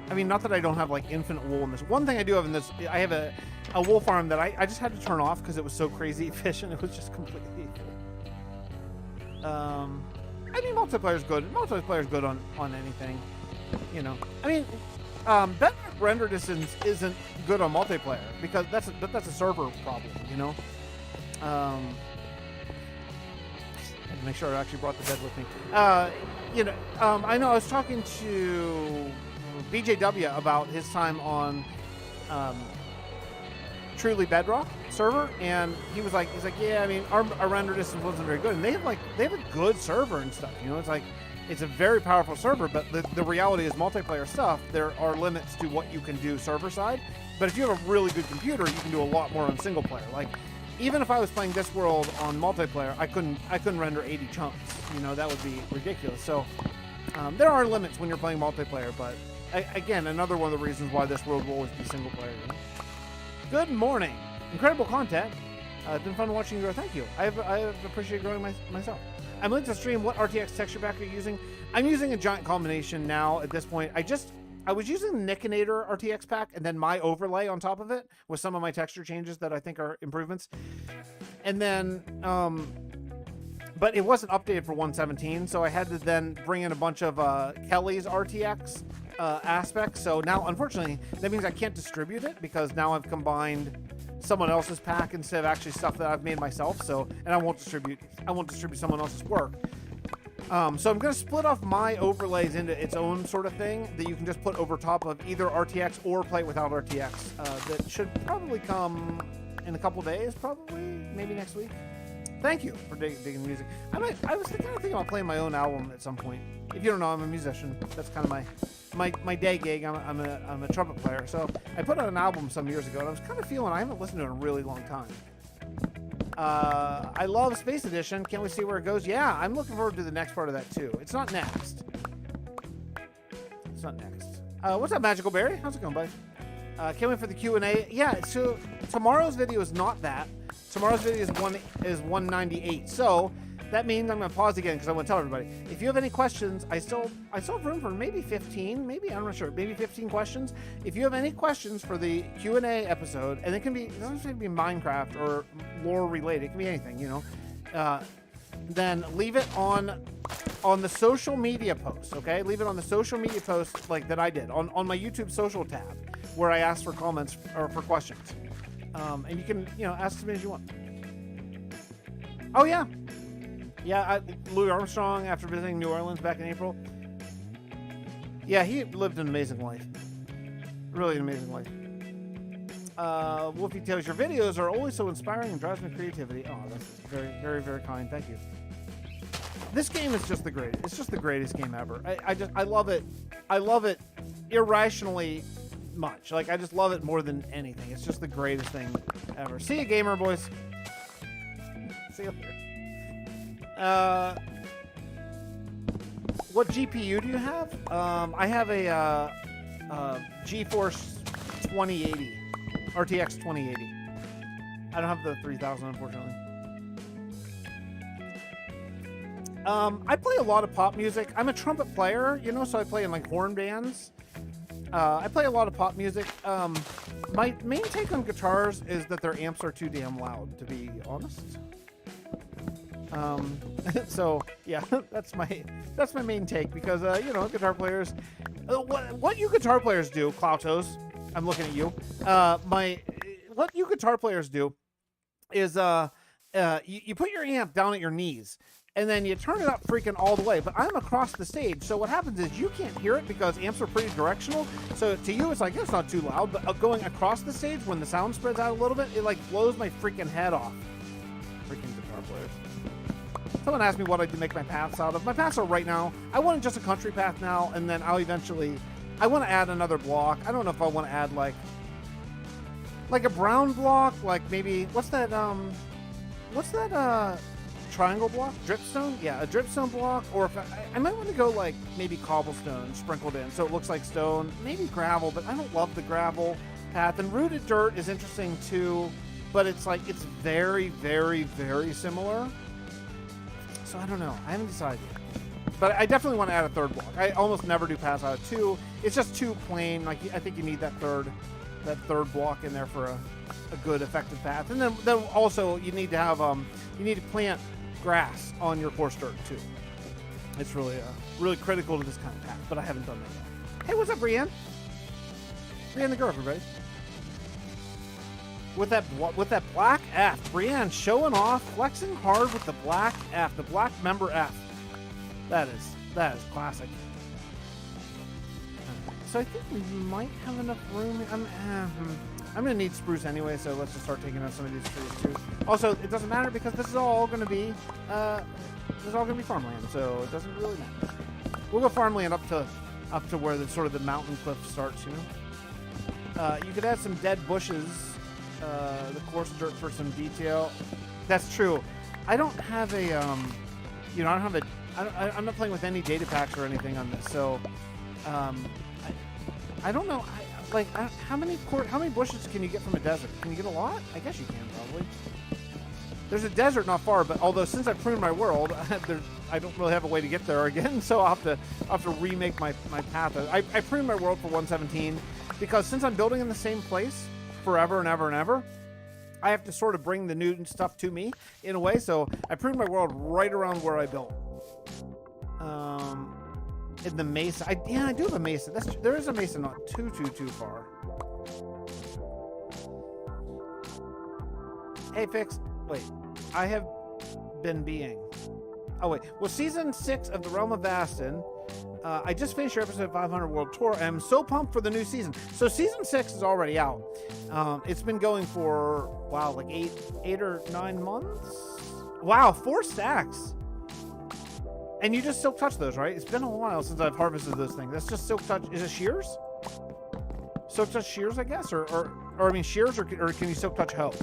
I mean, not that I don't have like infinite wool in this. One thing I do have in this, I have a wool farm that I just had to turn off because it was so crazy efficient. It was just completely full. I mean, multiplayer's good. Multiplayer's good on anything, you know. I mean, Bedrock render distance isn't good on multiplayer because that's a server problem, you know. I had to make sure I actually brought the bed with me. You know, I know I was talking to BJW about his time on Truly Bedrock server, and he's like, yeah, I mean, our render distance wasn't very good, and they have a good server and stuff, you know. It's like, it's a very powerful server, but the reality is multiplayer stuff, there are limits to what you can do server side. But if you have a really good computer, you can do a lot more on single player. Like, even if I was playing this world on multiplayer, I couldn't render 80 chunks, you know. That would be ridiculous. So there are limits when you're playing multiplayer, but again, another one of the reasons why this world will always be single player, you know? Good morning. Incredible content. It's been fun watching you grow. Thank you. I have appreciated growing myself. I'm linked to stream. What RTX texture pack are you using? I'm using a giant combination now at this point. I was using the Nickinator RTX pack and then my overlay on top of it with some of my texture changes that I think are improvements. And then, but it wasn't updated for 1.17, so I had to then bring in a bunch of Kelly's RTX aspects. So now, unfortunately, that means I can't distribute it because now I've combined someone else's pack instead of actually stuff that I've made myself. So, and I won't distribute someone else's work. So I'm going to split off my overlays into its own sort of thing that you can just put over top of either RTX or play without RTX. That should probably come in a couple days, probably, maybe next week. Thank you for digging music. I was kind of thinking about playing my own album at some point. If you don't know, I'm a musician. That's kind of my day gig. I'm a trumpet player. So I put out an album some years ago, and I was kind of feeling I haven't listened to it in a really long time. I love Space Edition. Can't we see where it goes? Yeah, I'm looking forward to the next part of that too. It's not next. What's up, Magical Berry? How's it going, buddy? Can't wait for the Q&A. Yeah, so tomorrow's video is not that. Tomorrow's video is 198. So that means I'm going to pause again because I want to tell everybody. If you have any questions, I still have room for maybe 15, I'm not sure, maybe 15 questions. If you have any questions for the Q&A episode, and it doesn't have to be Minecraft or lore related, it can be anything, you know, then leave it on the social media post, okay? Leave it on the social media post like that I did on my YouTube social tab where I asked for comments or for questions. And you can, you know, ask as many as you want. Oh, yeah. Yeah, Louis Armstrong, after visiting New Orleans back in April. Yeah, he lived an amazing life. Really an amazing life. Wolfie tells your videos are always so inspiring and drives my creativity. Oh, that's very, very, very kind. Thank you. This game is just the greatest. It's just the greatest game ever. I love it. I love it irrationally much. Like, I just love it more than anything. It's just the greatest thing ever. See you, gamer boys. See you later. What GPU do you have? I have a GeForce 2080, RTX 2080. I don't have the 3000, unfortunately. I play a lot of pop music. I'm a trumpet player, you know, so I play in like horn bands. I play a lot of pop music. My main take on guitars is that their amps are too damn loud, to be honest. So yeah, that's my main take because you know, guitar players. What you guitar players do, Klautos? I'm looking at you. What you guitar players do is you put your amp down at your knees, and then you turn it up freaking all the way. But I'm across the stage, so what happens is you can't hear it because amps are pretty directional. So to you, it's like, it's not too loud, but going across the stage when the sound spreads out a little bit, it like blows my freaking head off. Freaking guitar players. Someone asked me what I do make my paths out of. My paths are right now, I want just a country path now, and then I'll eventually, I want to add another block. I don't know if I want to add like a brown block, like maybe, what's that triangle block? Dripstone? Yeah, a dripstone block. Or if I might want to go like maybe cobblestone sprinkled in so it looks like stone. Maybe gravel, but I don't love the gravel path. And rooted dirt is interesting too, but it's like, it's very, very, very similar. So I don't know. I haven't decided yet. But I definitely want to add a third block. I almost never do pass out of 2. It's just too plain. Like, I think you need that third block in there for a good effective path. And then also you need to have you need to plant grass on your coarse dirt too. It's really really critical to this kind of path, but I haven't done that yet. Hey, what's up, Brienne? Brienne the girl, everybody. With that black F, Brienne showing off, flexing hard with the black F, the black member F. That is classic. So I think we might have enough room. I'm gonna need spruce anyway, so let's just start taking out some of these trees too. Also, it doesn't matter because this is all gonna be farmland, so it doesn't really matter. We'll go farmland up to where the sort of the mountain cliff starts. You know, you could add some dead bushes, the coarse dirt for some detail. That's true. I don't have a I'm not playing with any data packs or anything on this, so I don't know. How many bushes can you get from a desert? Can you get a lot? I guess you can probably. There's a desert not far, but although since I pruned my world, I don't really have a way to get there again. So I'll have to remake my path. I pruned my world for 117 because since I'm building in the same place forever and ever and ever, I have to sort of bring the new stuff to me in a way. So I pruned my world right around where I built. In the mesa, I do have a mesa. There is a mesa not too far. Hey, Fix. Wait, I have been being. Oh wait, well, season 6 of the Realm of Vasten. I just finished your episode 500 World Tour. And I'm so pumped for the new season. So season 6 is already out. It's been going for like 8 or 9 months. Wow, 4 stacks. And you just silk touch those, right? It's been a while since I've harvested those things. That's just silk touch. Is it shears? Silk touch shears, I guess, or I mean shears, or can you silk touch hoe?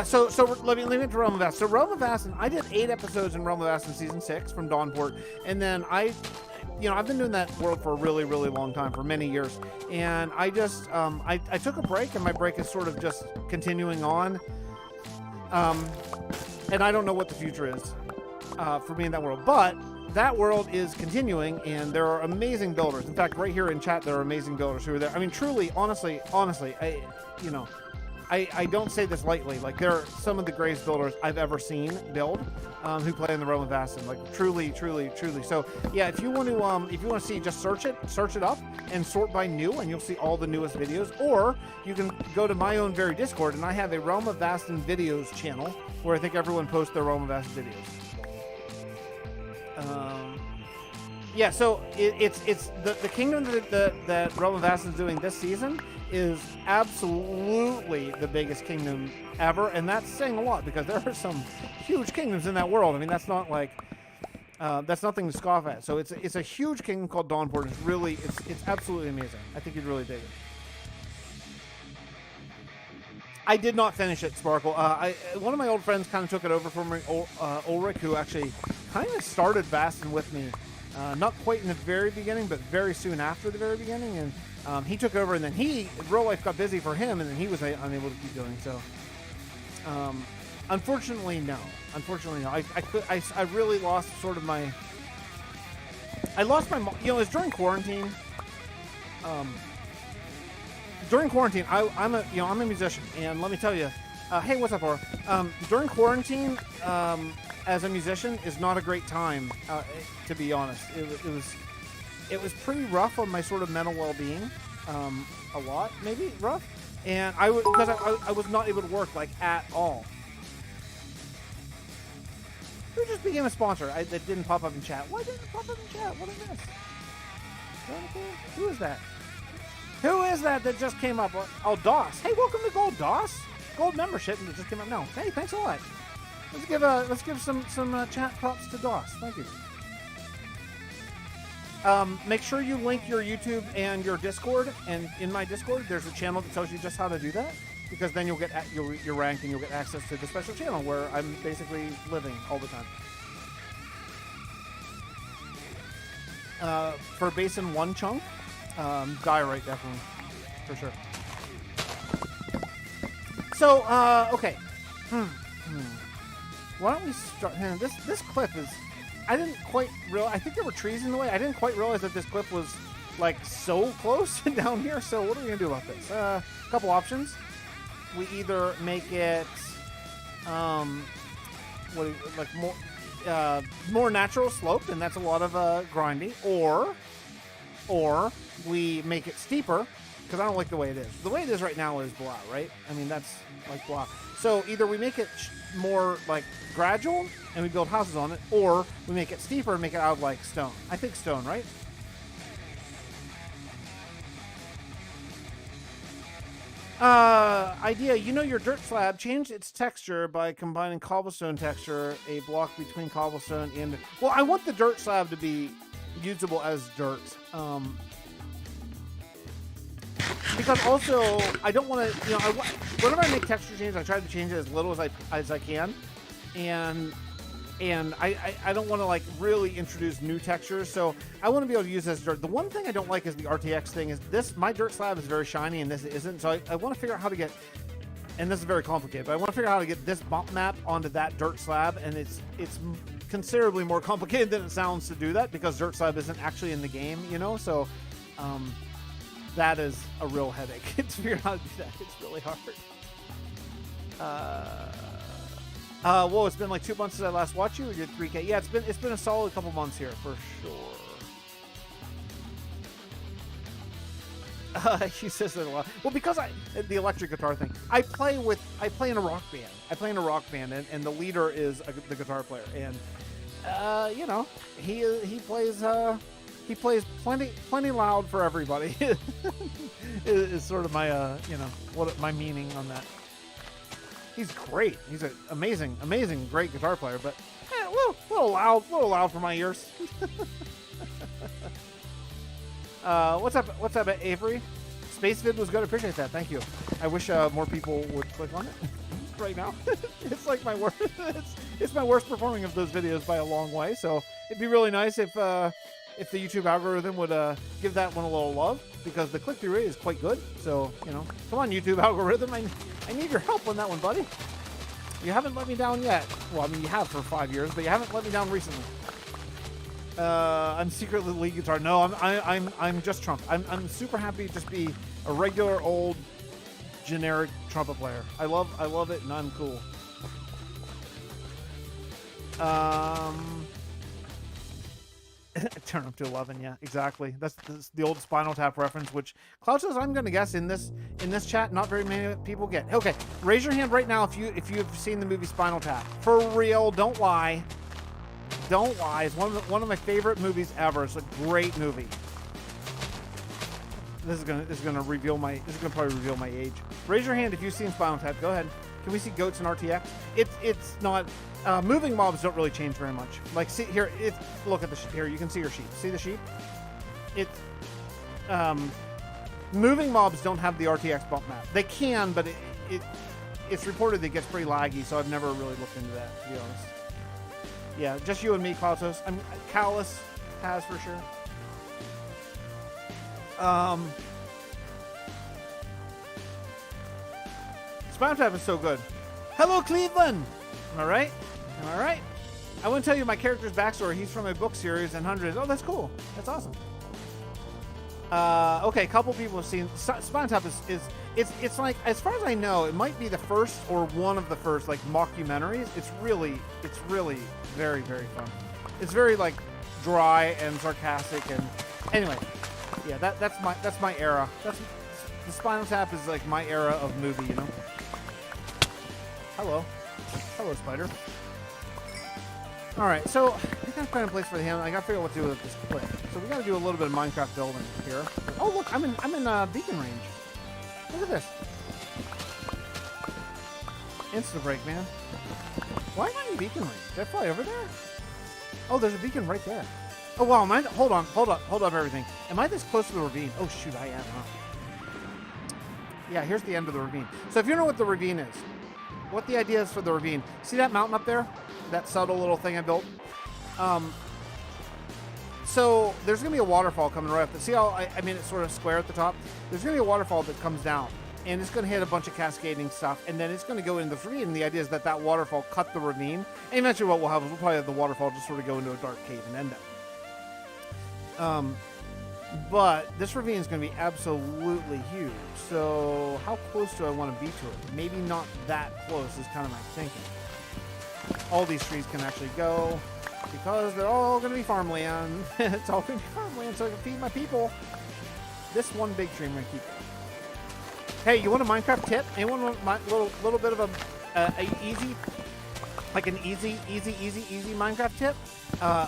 So let me get to Realm of Vasten. So Realm of Vasten, I did 8 episodes in Realm of Vasten season 6 from Dawnport, and then I've been doing that world for a really, really long time, for many years, and I just I took a break, and my break is sort of just continuing on. And I don't know what the future is for me in that world, but that world is continuing, and there are amazing builders. In fact, right here in chat, there are amazing builders who are there. I mean, truly, honestly, I don't say this lightly. Like, there are some of the greatest builders I've ever seen build who play in the Realm of Vasten. Like, truly. So yeah, if you want to see, just search it up and sort by new, and you'll see all the newest videos. Or you can go to my own very Discord, and I have a Realm of Vasten videos channel where I think everyone posts their Realm of Vasten videos. Yeah, so it's the kingdom that Realm of Vasten is doing this season is absolutely the biggest kingdom ever, and that's saying a lot because there are some huge kingdoms in that world. I mean, that's not like that's nothing to scoff at. So it's a huge kingdom called Dawnport. It's absolutely amazing. I think you'd really dig it. I did not finish it, Sparkle. One of my old friends kind of took it over for me, Ulrich, who actually kind of started Vasten with me. Not quite in the very beginning, but very soon after the very beginning, and he took over, and then real life got busy for him, and then he was unable to keep doing so. Unfortunately, no. I really lost sort of my. I lost my. It was during quarantine. During quarantine, I'm a musician, and let me tell you, hey, what's up, Aura? During quarantine, as a musician, is not a great time, to be honest. It was pretty rough on my sort of mental well-being, a lot, maybe rough, And because I was not able to work like at all. Who just became a sponsor? That didn't pop up in chat. Why didn't it pop up in chat? What is this? Who is that? Who is that just came up? Oh, DOS. Hey, welcome to Gold, DOS. Gold membership, and it just came up now. Hey, thanks a lot. Let's give some chat props to DOS. Thank you. Make sure you link your YouTube and your Discord, and in my Discord, there's a channel that tells you just how to do that, because then you'll get you're ranked and you'll get access to the special channel where I'm basically living all the time. For Basin 1 chunk, diorite definitely, for sure. So, okay. Why don't we start? This cliff is. I didn't quite realize. I think there were trees in the way. I didn't quite realize that this cliff was like so close down here. So what are we gonna do about this? A couple options. We either make it more natural slope, and that's a lot of grinding, or we make it steeper, because I don't like the way it is. The way it is right now is blah, right? I mean, that's like blah. So either we make it more like gradual and we build houses on it, or we make it steeper and make it out of like stone. I think stone, right? Idea, your dirt slab changed its texture by combining cobblestone texture, a block between cobblestone and... Well, I want the dirt slab to be usable as dirt. Because also, I don't want to, whenever I make texture changes, I try to change it as little as I can. And I don't want to like really introduce new textures, so I want to be able to use this dirt. The one thing I don't like is the RTX thing. My dirt slab is very shiny and this isn't, so I want to figure out how to get, and this is very complicated, but I want to figure out how to get this bump map onto that dirt slab, and it's considerably more complicated than it sounds to do that, because dirt slab isn't actually in the game, so that is a real headache to figure out how to do that. It's really hard. Whoa, it's been like 2 months since I last watched you. We did 3K. Yeah, it's been a solid couple months here for sure. He says that a lot. Well, because the electric guitar thing. I play in a rock band, and the leader is the guitar player, and he plays plenty loud for everybody. is sort of my what my meaning on that. He's great. He's an amazing, great guitar player, but a little loud for my ears. What's up, Avery? Space Vid was good. Appreciate that. Thank you. I wish more people would click on it right now. It's like my worst. It's my worst performing of those videos by a long way. So it'd be really nice if the YouTube algorithm would give that one a little love, because the click-through rate is quite good. So come on, YouTube algorithm. I need your help on that one, buddy. You haven't let me down yet. Well, I mean, you have for 5 years, but you haven't let me down recently. I'm secretly lead guitar. No, I'm just Trump. I'm super happy to just be a regular old generic trumpet player. I love it, and I'm cool. Turn up to 11, yeah, exactly. That's the old Spinal Tap reference, which Cloud says I'm gonna guess in this chat not very many people get. Okay, raise your hand right now if you've seen the movie Spinal Tap. For real, don't lie. Don't lie. It's one of my favorite movies ever. It's a great movie. This is gonna probably reveal my age. Raise your hand if you've seen Spinal Tap. Go ahead. Can we see goats in RTX? It's not. Moving mobs don't really change very much. Like, see here, look at the here. You can see your sheep. See the sheep? Moving mobs don't have the RTX bump map. They can, but it's reported that it gets pretty laggy. So I've never really looked into that, to be honest. Yeah, just you and me, Klausos. Callus has for sure. Spinal Tap is so good. Hello, Cleveland. Am I right? Am I right? I want to tell you my character's backstory. He's from a book series and hundreds. Oh, that's cool. That's awesome. Okay, a couple people have seen Spinal Tap it's like, as far as I know, it might be the first or one of the first like mockumentaries. It's really very, very fun. It's very like dry and sarcastic, and anyway, yeah, that's my era. The Spinal Tap is like my era of movie, you know? Hello. Hello, spider. Alright, so I gotta find a place for the hamlet. I gotta figure out what to do with this cliff. So we gotta do a little bit of Minecraft building here. Oh look, I'm in beacon range. Look at this. Insta break, man. Why am I in beacon range? Did I fly over there? Oh, there's a beacon right there. Oh wow, hold up everything. Am I this close to the ravine? Oh shoot, I am, huh? Yeah, here's the end of the ravine. So if you know what the ravine is, what the idea is for the ravine, see that mountain up there? That subtle little thing I built? So there's gonna be a waterfall coming right up there. See how, I mean, it's sort of square at the top? There's gonna be a waterfall that comes down, and it's gonna hit a bunch of cascading stuff, and then it's gonna go into the ravine, and the idea is that that waterfall cut the ravine, and eventually what we'll have is we'll probably have the waterfall just sort of go into a dark cave and end up. But this ravine is going to be absolutely huge. So how close do I want to be to it? Maybe not that close is kind of my thinking. All these trees can actually go because they're all going to be farmland. It's all going to be farmland so I can feed my people. This one big tree I'm going to keep. Hey, you want a Minecraft tip? Anyone want my little bit of a easy Minecraft tip?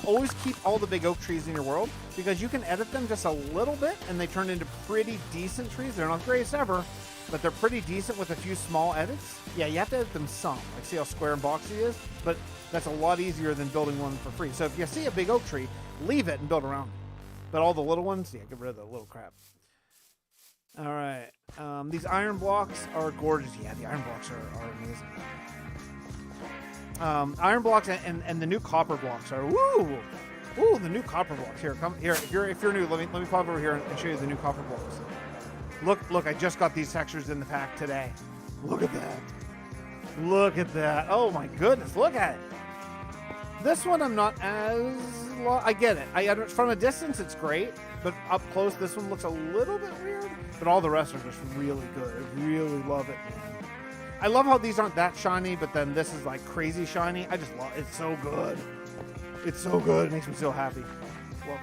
Always keep all the big oak trees in your world because you can edit them just a little bit and they turn into pretty decent trees. They're not the greatest ever, but they're pretty decent with a few small edits. Yeah, you have to edit them some. Like see how square and boxy it is? But that's a lot easier than building one for free. So if you see a big oak tree, leave it and build around it. But all the little ones, yeah, get rid of the little crap. All right. These iron blocks are gorgeous. Yeah, the iron blocks are amazing. Iron blocks and the new copper blocks are the new copper blocks. Here, come here. If you're new, let me pop over here and show you the new copper blocks. Look, I just got these textures in the pack today. Look at that. Oh my goodness, look at it. This one I'm not as I get it. From a distance it's great, but up close this one looks a little bit weird. But all the rest are just really good. I really love it, man. I love how these aren't that shiny, but then this is like crazy shiny. I just love it. It's so good. It's so good. It makes me so happy. Love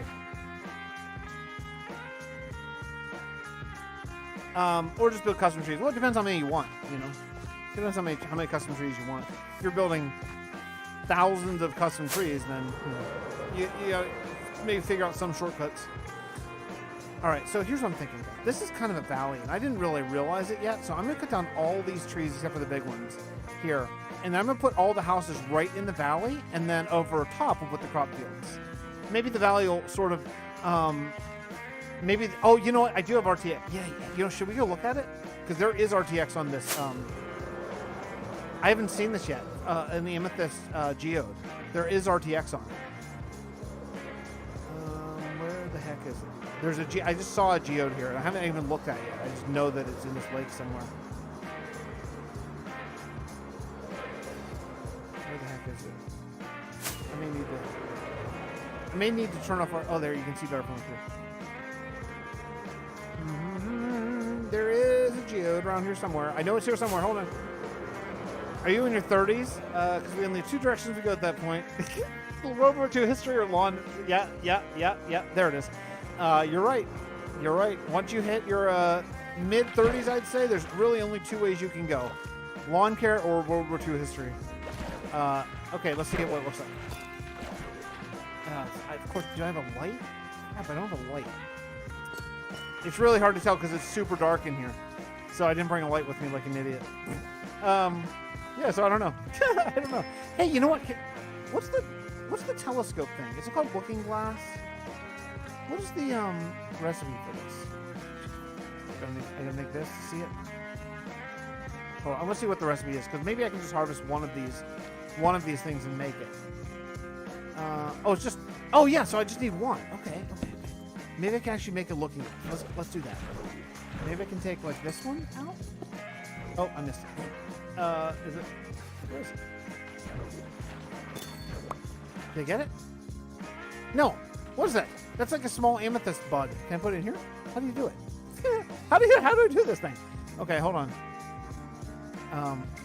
it. Or just build custom trees. Well, it depends how many you want, you know. It depends how many custom trees you want. If you're building thousands of custom trees, then you gotta maybe figure out some shortcuts. All right, so here's what I'm thinking. This is kind of a valley, and I didn't really realize it yet, so I'm going to cut down all these trees except for the big ones here. And then I'm going to put all the houses right in the valley, and then over top we'll put the crop fields. Maybe the valley will sort of, oh, you know what? I do have RTX. Yeah, you know, should we go look at it? Because there is RTX on this. I haven't seen this yet in the Amethyst Geode. There is RTX on it. Where the heck is it? I just saw a geode here, and I haven't even looked at it yet. I just know that it's in this lake somewhere. Where the heck is it? I may need to turn off our... Oh, there, you can see Dark One here. There is a geode around here somewhere. I know it's here somewhere. Hold on. Are you in your 30s? Because we only have two directions to go at that point. World War II history or lawn? Yeah. There it is. You're right. Once you hit your mid-30s, I'd say, there's really only two ways you can go. Lawn care or World War II history. Okay, let's see what it looks like. Of course, do I have a light? Yeah, but I don't have a light. It's really hard to tell because it's super dark in here. So I didn't bring a light with me like an idiot. Yeah, so I don't know. I don't know. Hey, you know what? What's the telescope thing? Is it called looking glass? What is the recipe for this? I gotta make this to see it. Oh, I want to see what the recipe is because maybe I can just harvest one of these things and make it. Oh, it's just. Oh yeah, so I just need one. Okay. Maybe I can actually make a looking glass. Let's do that. Maybe I can take like this one out. Oh, I missed it. Is it? Where is it? Did I get it? No. What is that? That's like a small amethyst bud. Can I put it in here? How do you do it? How do I do this thing? Okay, hold on.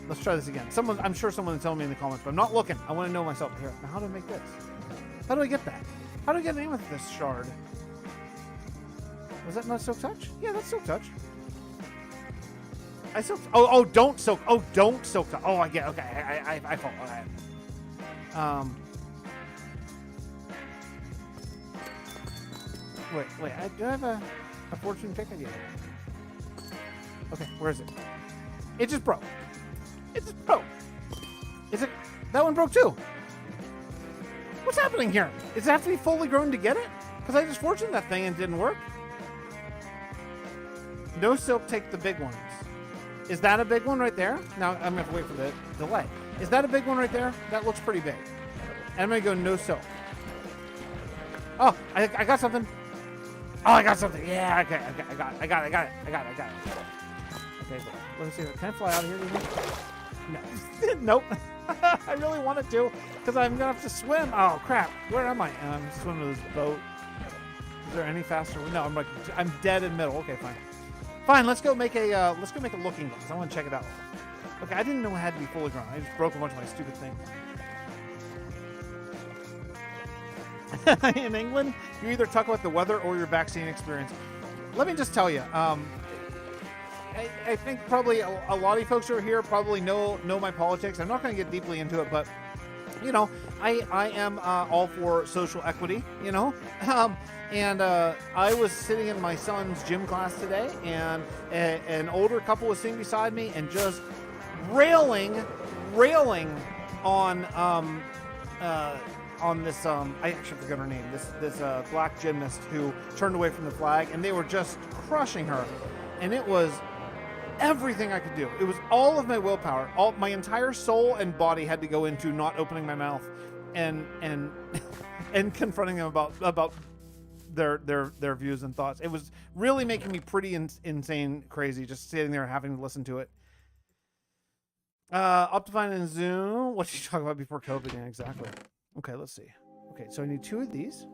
Let's try this again. I'm sure someone will tell me in the comments, but I'm not looking. I want to know myself. Here, now how do I make this? How do I get that? How do I get an amethyst shard? Was that not Silk Touch? Yeah, that's Silk Touch. I soaked. Oh, don't soak. Oh, don't soak. Oh, I get. Okay, I fall. Okay. Wait. Do I have a fortune pick? I do. Okay, where is it? It just broke. It just broke. Is it? That one broke too. What's happening here? Does it have to be fully grown to get it? Because I just fortuned that thing and it didn't work. No silk, take the big ones. Is that a big one right there? Now I'm gonna have to wait for the delay. Is that a big one right there? That looks pretty big. And I'm gonna go no silk. Oh, I got something. Oh, I got something. Yeah, okay, I got it. Okay, let me see. Can I fly out of here? Do you think? No. Nope. I really wanted to, because I'm gonna have to swim. Oh crap! Where am I? I'm swimming with this boat. Is there any faster? No, I'm dead in the middle. Okay, fine. Fine. Let's go make a looking glass. I want to check it out. Okay, I didn't know it had to be fully grown. I just broke a bunch of my stupid things. In England, you either talk about the weather or your vaccine experience. Let me just tell you. I think probably a lot of you folks who are here probably know my politics. I'm not going to get deeply into it, but you know, I am all for social equity. You know, and I was sitting in my son's gym class today, and an older couple was sitting beside me and just railing on this I actually forgot her name. This black gymnast who turned away from the flag, and they were just crushing her, and it was everything I could do. It was all of my willpower. All my entire soul and body had to go into not opening my mouth and and confronting them about their views and thoughts. It was really making me pretty insane crazy just sitting there having to listen to it. Optifine and Zoom. What did you talk about before COVID? Yeah, exactly. Okay, let's see. Okay, so I need 2 of these,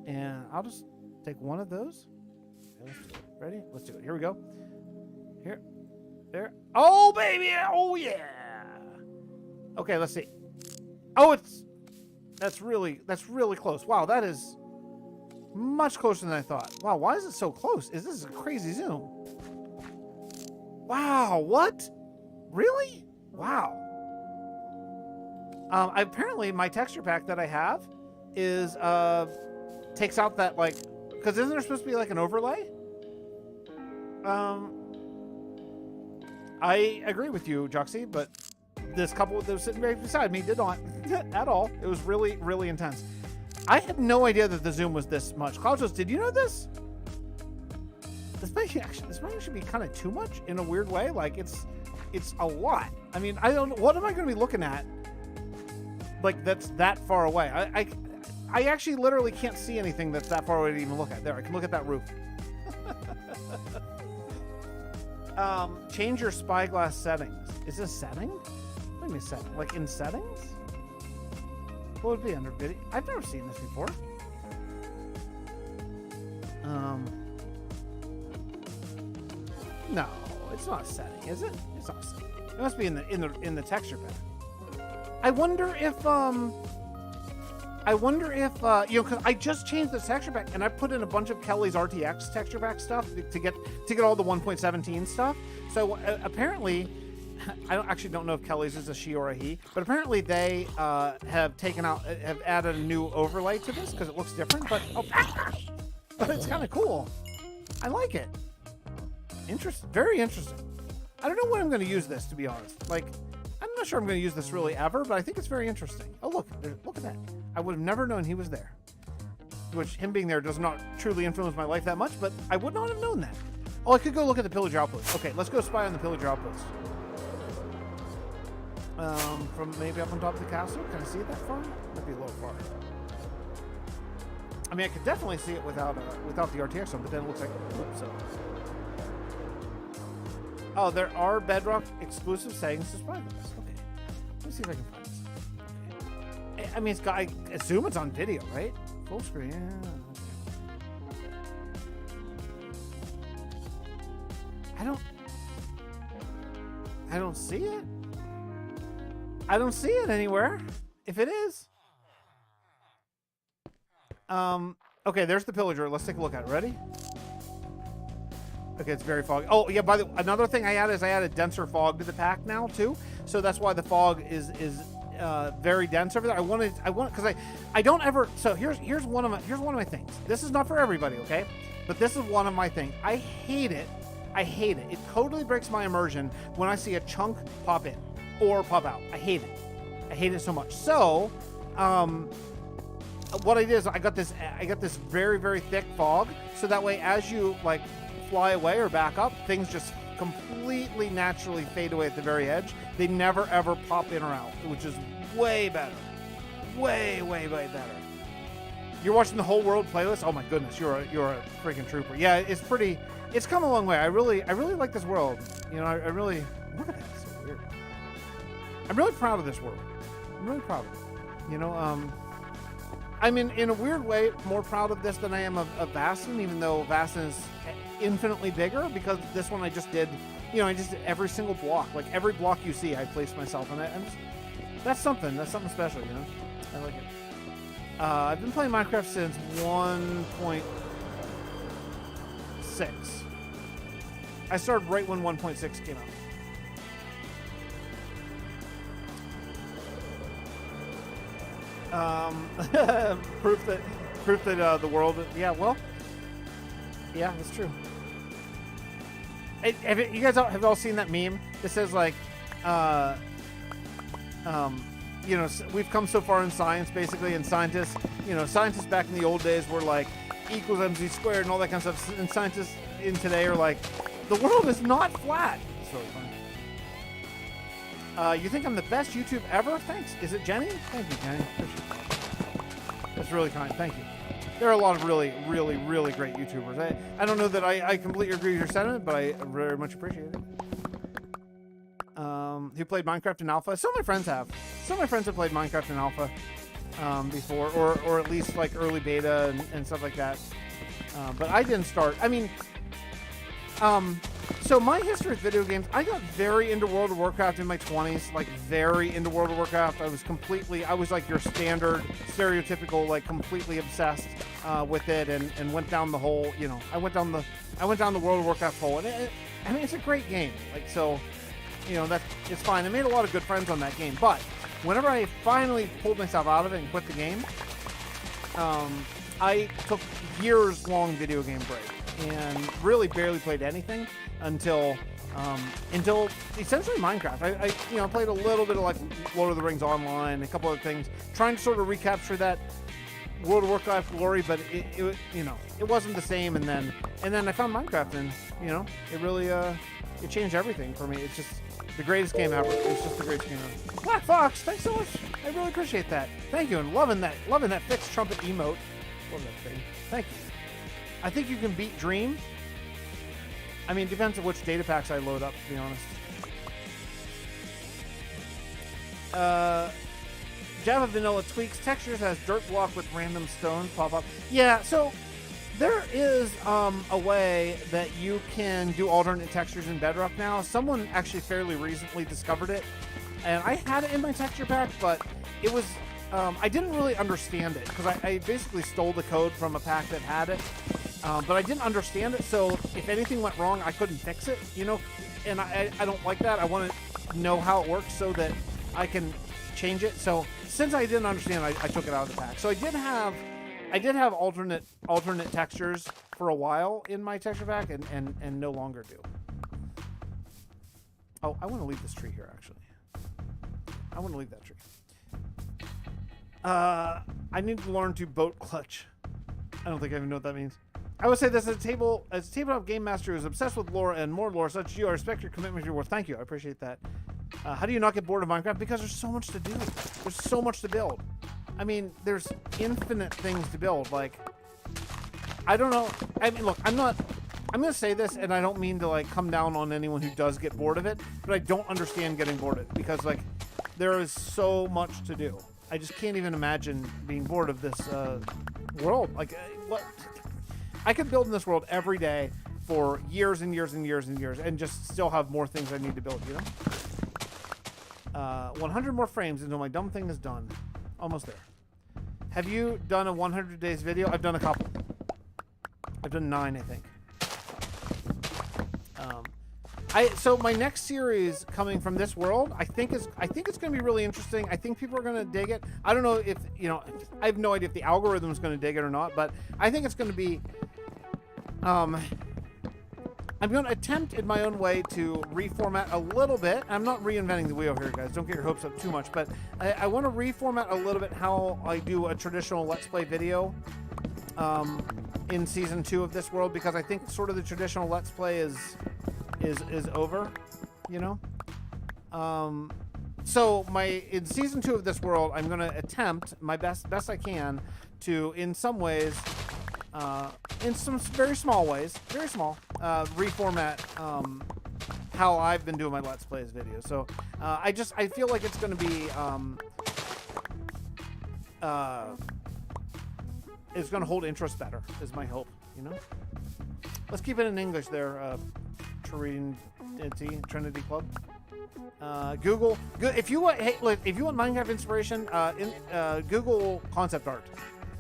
and I'll just take 1 of those. Okay, let's do it. Ready? Let's do it. Here we go. Here. There. Oh, baby. Oh, yeah. Okay, let's see. Oh, that's really close. Wow, that is much closer than I thought. Wow, why is it so close? This is a crazy zoom. Wow, what? Really? Wow. Apparently my texture pack that I have is takes out that, like, because isn't there supposed to be like an overlay? I agree with you, Joxy, but this couple that was sitting right beside me did not at all. It was really, really intense. I had no idea that the zoom was this much. Claudius, did you know this? This might actually be kind of too much in a weird way. Like it's a lot. I mean, I don't. What am I going to be looking at? Like that's that far away. I actually literally can't see anything that's that far away to even look at. There, I can look at that roof. Change your spyglass settings. Is this setting? What do you mean setting? Like in settings? What would be under video? I've never seen this before. No, it's not setting, is it? It's not setting. It must be in the texture pack. I wonder if you know, because I just changed the texture pack and I put in a bunch of Kelly's RTX texture pack stuff to get all the 1.17 stuff. So apparently, I don't know if Kelly's is a she or a he, but apparently they have added a new overlay to this because it looks different. But but it's kind of cool. I like it. Interesting, very interesting. I don't know when I'm going to use this, to be honest. Like, I'm not sure I'm going to use this really ever, but I think it's very interesting. Oh, look at that. I would have never known he was there. Which, him being there does not truly influence my life that much, but I would not have known that. Oh, I could go look at the pillager outpost. Okay, let's go spy on the pillager outpost. From maybe up on top of the castle. Can I see it that far? Might be a little far. I mean, I could definitely see it without the RTX on, but then it looks like so. Oh, there are Bedrock exclusive settings to spy this. Okay, let me see if I can find this. Okay. I mean, it's got. I assume it's on video, right? Full screen. Yeah. I don't see it. I don't see it anywhere. If it is. Okay, there's the pillager. Let's take a look at it. Ready? Okay, it's very foggy. Oh yeah, by the another thing I added is I added denser fog to the pack now too. So that's why the fog is very dense over there. I want because I don't ever. So here's one of my things. This is not for everybody, okay? But this is one of my things. I hate it. I hate it. It totally breaks my immersion when I see a chunk pop in or pop out. I hate it. I hate it so much. So, what I did is I got this very, very thick fog, so that way as you like fly away or back up, things just completely naturally fade away at the very edge. They never ever pop in or out, which is way better. Way, way, way better. You're watching the whole world playlist? Oh my goodness, you're a freaking trooper. Yeah, it's come a long way. I really like this world. You know, I really look at that. It's so weird. I'm really proud of this world. I'm really proud of it. You know, I'm in a weird way more proud of this than I am of Vasten, even though Vasten is infinitely bigger, because this one I just did, you know, I just did every single block. Like every block you see, I placed myself in it. And that's something special, you know? I like it. I've been playing Minecraft since 1.6. I started right when 1.6 came out. Proof that the world, yeah, well, yeah, that's true. You guys have all seen that meme that says like, you know, we've come so far in science, basically, and scientists back in the old days were like equals mc squared and all that kind of stuff, and scientists in today are like, the world is not flat. It's really funny. You think I'm the best YouTube ever? Thanks. Is it Jenny? Thank you, Jenny. That's really kind. Thank you. There are a lot of really, really, really great YouTubers. I don't know that I completely agree with your sentiment, but I very much appreciate it. Who played Minecraft in Alpha? Some of my friends have. Some of my friends have played Minecraft in Alpha before, or at least like early beta and stuff like that. But I didn't start. I mean, so my history with video games, I got very into World of Warcraft in my 20s, like very into World of Warcraft. I was like your standard, stereotypical, like completely obsessed with it, and went down the whole, you know, I went down the World of Warcraft hole, and I mean, it's a great game. Like, so, you know, it's fine. I made a lot of good friends on that game, but whenever I finally pulled myself out of it and quit the game, I took years-long video game break and really barely played anything until essentially Minecraft. I you know, played a little bit of like Lord of the Rings Online, a couple other things, trying to sort of recapture that World of Warcraft glory, but it you know, it wasn't the same. And then I found Minecraft, and you know, it really it changed everything for me. It's just the greatest game ever. It's just the greatest game ever. Black Fox, thanks so much. I really appreciate that. Thank you, and loving that fixed trumpet emote. Love that thing. Thank you. I think you can beat Dream. I mean, it depends on which data packs I load up, to be honest. Java Vanilla tweaks textures as dirt block with random stones pop up. Yeah, so there is a way that you can do alternate textures in Bedrock now. Someone actually fairly recently discovered it, and I had it in my texture pack, but it was I didn't really understand it, because I basically stole the code from a pack that had it, but I didn't understand it, so if anything went wrong, I couldn't fix it, you know, and I don't like that. I want to know how it works so that I can change it. So since I didn't understand, I took it out of the pack. So I did have alternate textures for a while in my texture pack, and no longer do. Oh, I want to leave this tree here, actually. I want to leave that tree. I need to learn to boat clutch. I don't think I even know what that means. I would say this as a tabletop game master who is obsessed with lore and more lore, such as you. I respect your commitment to your work. Thank you. I appreciate that. How do you not get bored of Minecraft? Because there's so much to do. There's so much to build. I mean, there's infinite things to build. Like, I don't know. I mean, look, I'm going to say this, and I don't mean to, like, come down on anyone who does get bored of it, but I don't understand getting bored of it, because, like, there is so much to do. I just can't even imagine being bored of this world. Like, what? I could build in this world every day for years and years and years and years, and just still have more things I need to build, you know? 100 more frames until my dumb thing is done. Almost there. Have you done a 100 days video? I've done a couple. I've done 9, I think. So my next series coming from this world, I think it's going to be really interesting. I think people are going to dig it. I don't know if, you know, I have no idea if the algorithm is going to dig it or not, but I think it's going to be, I'm going to attempt in my own way to reformat a little bit. I'm not reinventing the wheel here, guys. Don't get your hopes up too much, but I want to reformat a little bit how I do a traditional Let's Play video in season 2 of this world, because I think sort of the traditional Let's Play is over, you know. So in season 2 of this world, I'm going to attempt my best I can to, in some ways, in some very small ways, reformat how I've been doing my Let's Plays videos. So I feel like it's going to be it's going to hold interest better, is my hope, you know. Let's keep it in English there, Trinity Club. Google, if you want, hey, look, if you want Minecraft inspiration, Google concept art.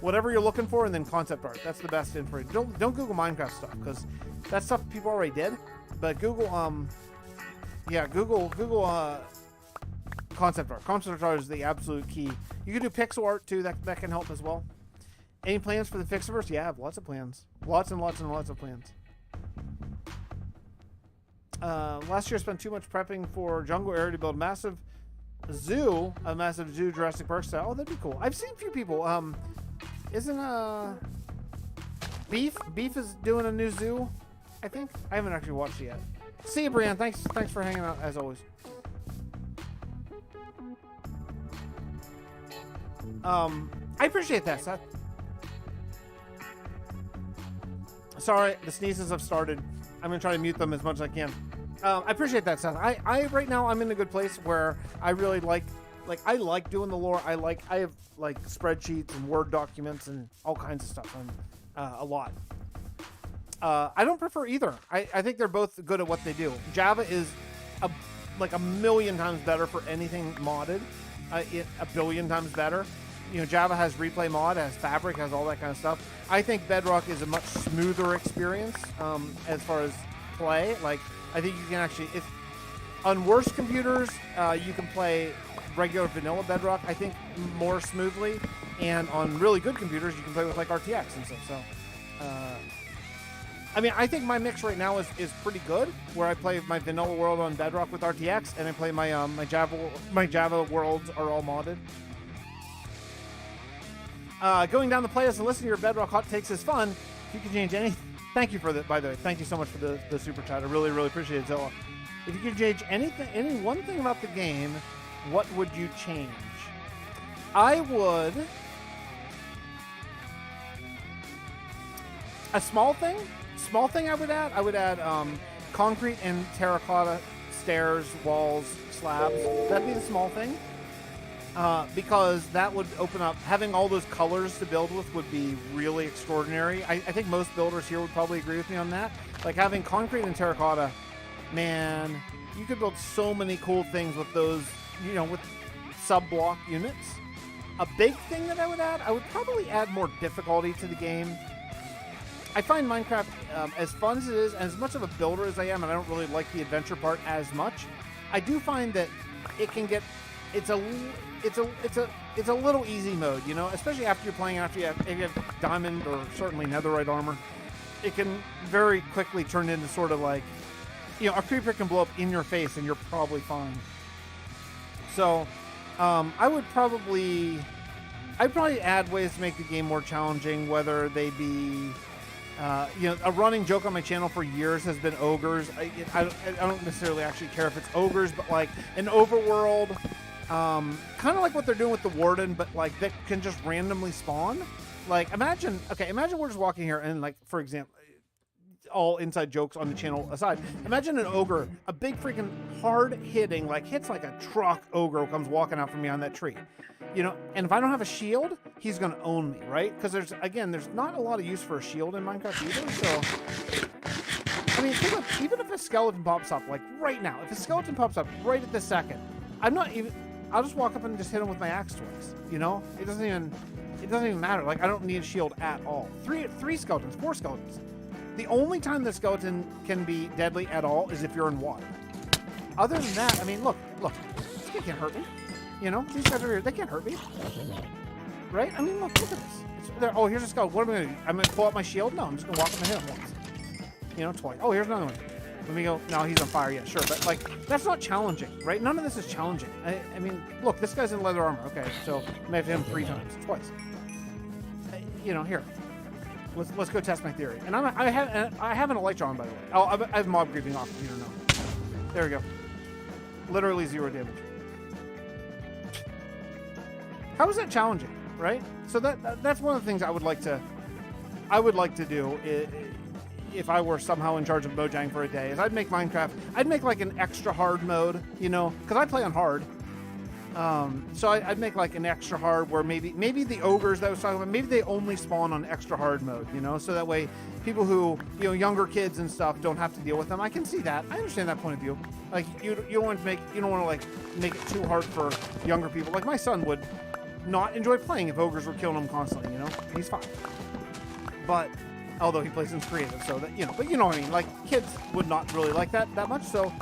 Whatever you're looking for, and then concept art. That's the best inspiration. Don't Google Minecraft stuff, because that stuff people already did. But Google, Google concept art. Concept art is the absolute key. You can do pixel art too. That can help as well. Any plans for the Fixxitt412? Yeah, I have lots of plans. Lots and lots and lots of plans. Last year I spent too much prepping for jungle area to build a massive zoo Jurassic Park style. Oh, that'd be cool. I've seen a few people. Isn't Beef is doing a new zoo, I think. I haven't actually watched it yet. See you, Brian. Thanks for hanging out as always. I appreciate that, Seth. Sorry, the sneezes have started. I'm gonna try to mute them as much as I can. I appreciate that, Seth. I right now I'm in a good place where I really like I like doing the lore. I have like spreadsheets and Word documents and all kinds of stuff, and a lot. I don't prefer either. I think they're both good at what they do. Java is like a million times better for anything modded. A billion times better. You know, Java has replay mod, has fabric, has all that kind of stuff. I think Bedrock is a much smoother experience as far as play. Like, I think you can actually, if on worse computers, you can play regular vanilla Bedrock, I think, more smoothly. And on really good computers, you can play with like RTX and stuff. So, I mean, I think my mix right now is pretty good, where I play my vanilla world on Bedrock with RTX, and I play my my Java worlds are all modded. Going down the playlist and listening to your Bedrock hot takes is fun. If you can change anything, thank you for that. By the way, thank you so much for the super chat. I really appreciate it, Zilla. If you could change any one thing about the game, what would you change? I would. A small thing I would add concrete and terracotta stairs, walls, slabs. That'd be the small thing. Because that would open up, having all those colors to build with would be really extraordinary. I think most builders here would probably agree with me on that. Like having concrete and terracotta, man, you could build so many cool things with those, you know, with sub-block units. A big thing that I would probably add more difficulty to the game. I find Minecraft, as fun as it is, and as much of a builder as I am, and I don't really like the adventure part as much, I do find that it can get, it's a little easy mode, you know, especially after you're playing, if you have diamond or certainly netherite armor, it can very quickly turn into sort of like, you know, a creeper can blow up in your face and you're probably fine. So, I'd probably add ways to make the game more challenging, whether they be, you know, a running joke on my channel for years has been ogres. I don't necessarily actually care if it's ogres, but like an overworld, kind of like what they're doing with the Warden, but like that can just randomly spawn. Like imagine we're just walking here and like, for example, all inside jokes on the channel aside, imagine an ogre, a big freaking hard hitting, like hits like a truck ogre comes walking out from behind that tree, you know, and if I don't have a shield, he's gonna own me, right? Because there's not a lot of use for a shield in Minecraft either. So I mean, think of, even if a skeleton pops up like right now, if a skeleton pops up right at this second, I'll just walk up and just hit him with my axe twice, you know? It doesn't even matter. Like I don't need a shield at all. Three skeletons, 4 skeletons. The only time the skeleton can be deadly at all is if you're in water. Other than that, I mean, look, this guy can't hurt me. You know, these guys are here, they can't hurt me. Right? I mean, look at this. Oh, here's a skeleton. What am I going to do? I'm going to pull out my shield? No, I'm just going to walk up and hit him once. You know, twice. Oh, here's another one. Let me go. No, he's on fire. Yeah, sure. But, like, that's not challenging, right? None of this is challenging. I mean, look, this guy's in leather armor. Okay, so I may have to hit him 3 times. Twice. You know, here. Let's go test my theory. And I have an elytra on, by the way. Oh, I have mob creeping off, if you don't know. There we go. Literally 0 damage. How is that challenging, right? So that's one of the things I would like to do if I were somehow in charge of Mojang for a day. Is I'd make Minecraft. I'd make like an extra hard mode, you know, because I play on hard. So I'd make like an extra hard where maybe the ogres that I was talking about, maybe they only spawn on extra hard mode, you know, so that way people who, you know, younger kids and stuff don't have to deal with them. I can see that. I understand that point of view. Like you don't want to like make it too hard for younger people. Like my son would not enjoy playing if ogres were killing him constantly, you know. He's fine. But although he plays in creative, so that, you know, but you know what I mean. Like kids would not really like that much. So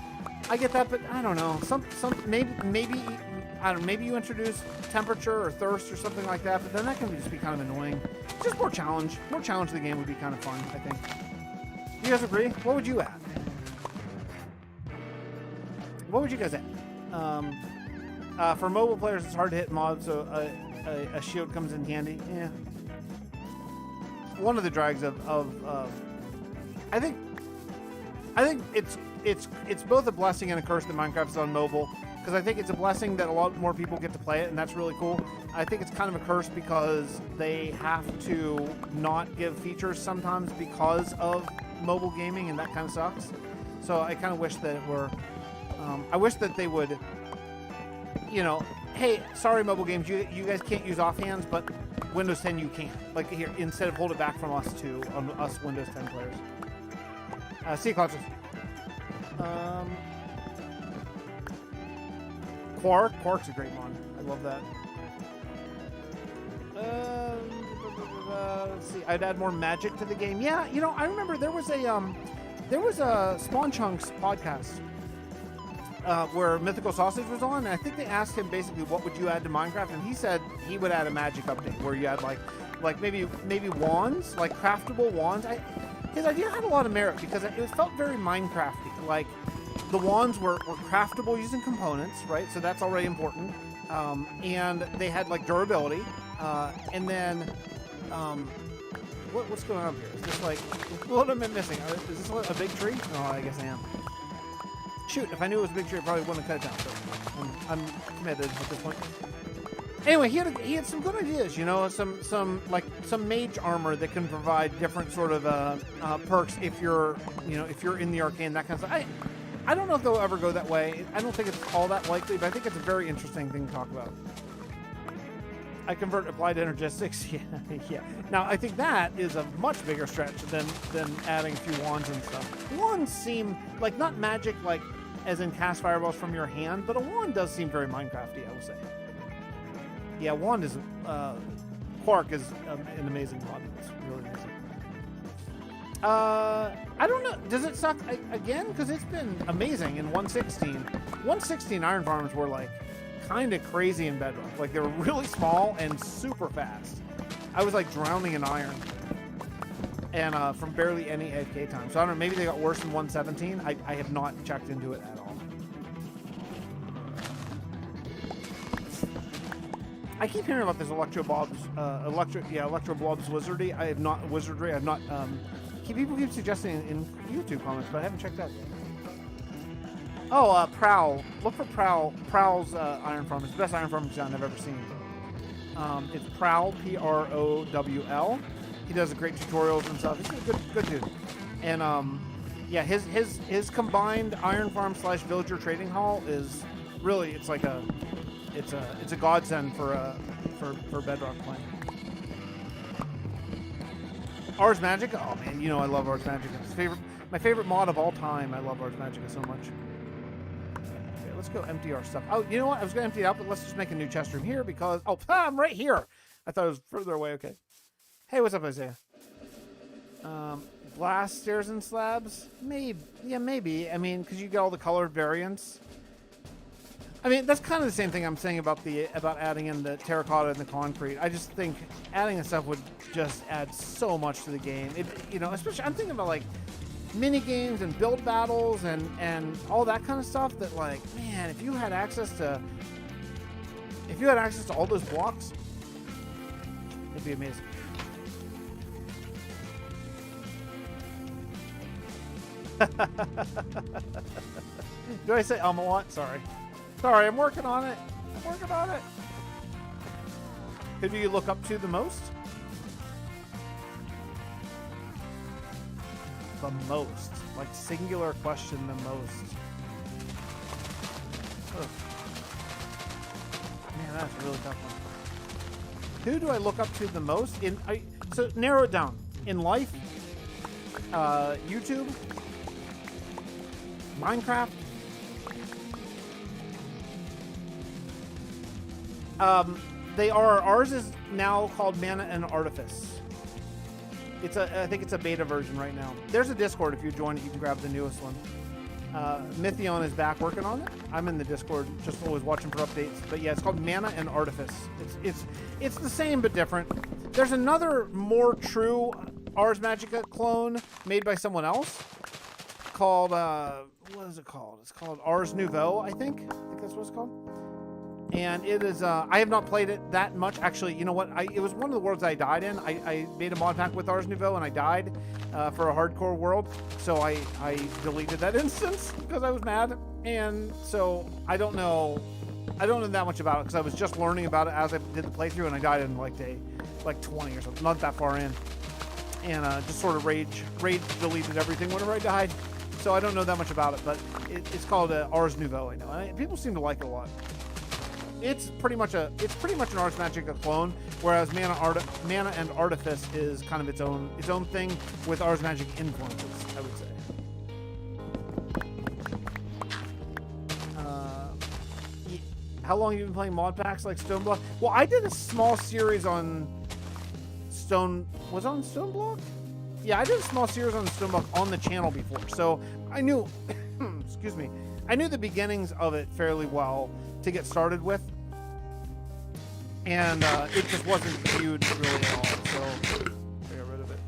I get that, but I don't know. Maybe I don't know, maybe you introduce temperature or thirst or something like that, but then that can just be kind of annoying. Just more challenge. More challenge to the game would be kind of fun, I think. You guys agree? What would you add? What would you guys add? For mobile players, it's hard to hit mobs, so a shield comes in handy. Yeah. One of the drags of I think it's both a blessing and a curse that Minecraft's on mobile. Because I think it's a blessing that a lot more people get to play it, and that's really cool. I think it's kind of a curse because they have to not give features sometimes because of mobile gaming, and that kind of sucks. So I kind of wish that it were... I wish that they would, you know, hey, sorry mobile games, you guys can't use offhands, but Windows 10 you can. Like here, instead of hold it back from us to us Windows 10 players. Sea clutches. Quark's a great mod. I love that. Let's see. I'd add more magic to the game. Yeah, you know, I remember there was a Spawn Chunks podcast where Mythical Sausage was on, and I think they asked him basically what would you add to Minecraft, and he said he would add a magic update where you add like maybe wands, like craftable wands. His idea had a lot of merit because it felt very Minecrafty. Like the wands were craftable using components, right? So that's already important. And they had like durability. And then, what's going on here? Is this like, what am I missing? Is this a big tree? Oh, I guess I am. Shoot, if I knew it was a big tree, I probably wouldn't have cut it down. So I'm committed at this point. Anyway, he had some good ideas, you know, some mage armor that can provide different sort of perks if you're in the arcane, that kind of stuff. I don't know if they'll ever go that way. I don't think it's all that likely, but I think it's a very interesting thing to talk about. I convert applied energistics. Yeah. Now, I think that is a much bigger stretch than adding a few wands and stuff. Wands seem like not magic, like as in cast fireballs from your hand, but a wand does seem very Minecrafty, I would say. Yeah, wand is Quark is an amazing mod. It's really amazing. I don't know. Does it suck again? Because it's been amazing in 1.16. 1.16 iron farms were like kind of crazy in Bedrock. Like they were really small and super fast. I was like drowning in iron, and from barely any AFK time. So I don't know. Maybe they got worse in 1.17. I have not checked into it at all. I keep hearing about this Electro Blobs wizardry. I have not. People keep suggesting in YouTube comments, but I haven't checked that yet. Oh, Prowl. Look for Prowl. Prowl's iron farm. It's the best iron farming sound I've ever seen. It's Prowl, Prowl. He does great tutorials and stuff. He's a good dude. And yeah, his combined iron farm / villager trading hall is really it's a godsend for Bedrock playing. Ars Magica, oh man, you know I love Ars Magica. It's my favorite mod of all time. I love Ars Magica so much. Okay, let's go empty our stuff. Oh, you know what? I was gonna empty it out, but let's just make a new chest room here because I'm right here. I thought it was further away. Okay. Hey, what's up, Isaiah? glass stairs and slabs? Maybe. Yeah, maybe. I mean, because you get all the color variants. I mean, that's kind of the same thing I'm saying about adding in the terracotta and the concrete. I just think adding this stuff would just add so much to the game. You know, especially I'm thinking about like mini games and build battles and all that kind of stuff. That like, man, if you had access to all those blocks, it'd be amazing. Do I say a lot? Sorry, I'm working on it. Who do you look up to the most? The most. Like singular question, the most. Ugh. Man, that's a really tough one. Who do I look up to the most? So narrow it down. In life, YouTube, Minecraft. Ours is now called Mana and Artifice. I think it's a beta version right now. There's a Discord. If you join it, you can grab the newest one. Mythion is back working on it. I'm in the Discord, just always watching for updates. But yeah, it's called Mana and Artifice. It's the same but different. There's another more true Ars Magica clone made by someone else called what is it called? It's called Ars Nouveau, I think that's what it's called. And it is, I have not played it that much. Actually, you know what? It was one of the worlds I died in. I made a mod pack with Ars Nouveau and I died for a hardcore world. So I deleted that instance because I was mad. And so I don't know that much about it because I was just learning about it as I did the playthrough and I died in like day 20 or something, not that far in. And just sort of rage deleted everything whenever I died. So I don't know that much about it, but it's called Ars Nouveau, I know. And people seem to like it a lot. It's pretty much an Ars Magica clone, whereas Mana and Artifice is kind of its own thing with Ars Magic influences, I would say. How long have you been playing mod packs like Stoneblock? Well, I did a small series on Stoneblock? Yeah, I did a small series on Stoneblock on the channel before, so I knew, excuse me, I knew the beginnings of it fairly well to get started with, and it just wasn't huge really at all, so I got rid of it.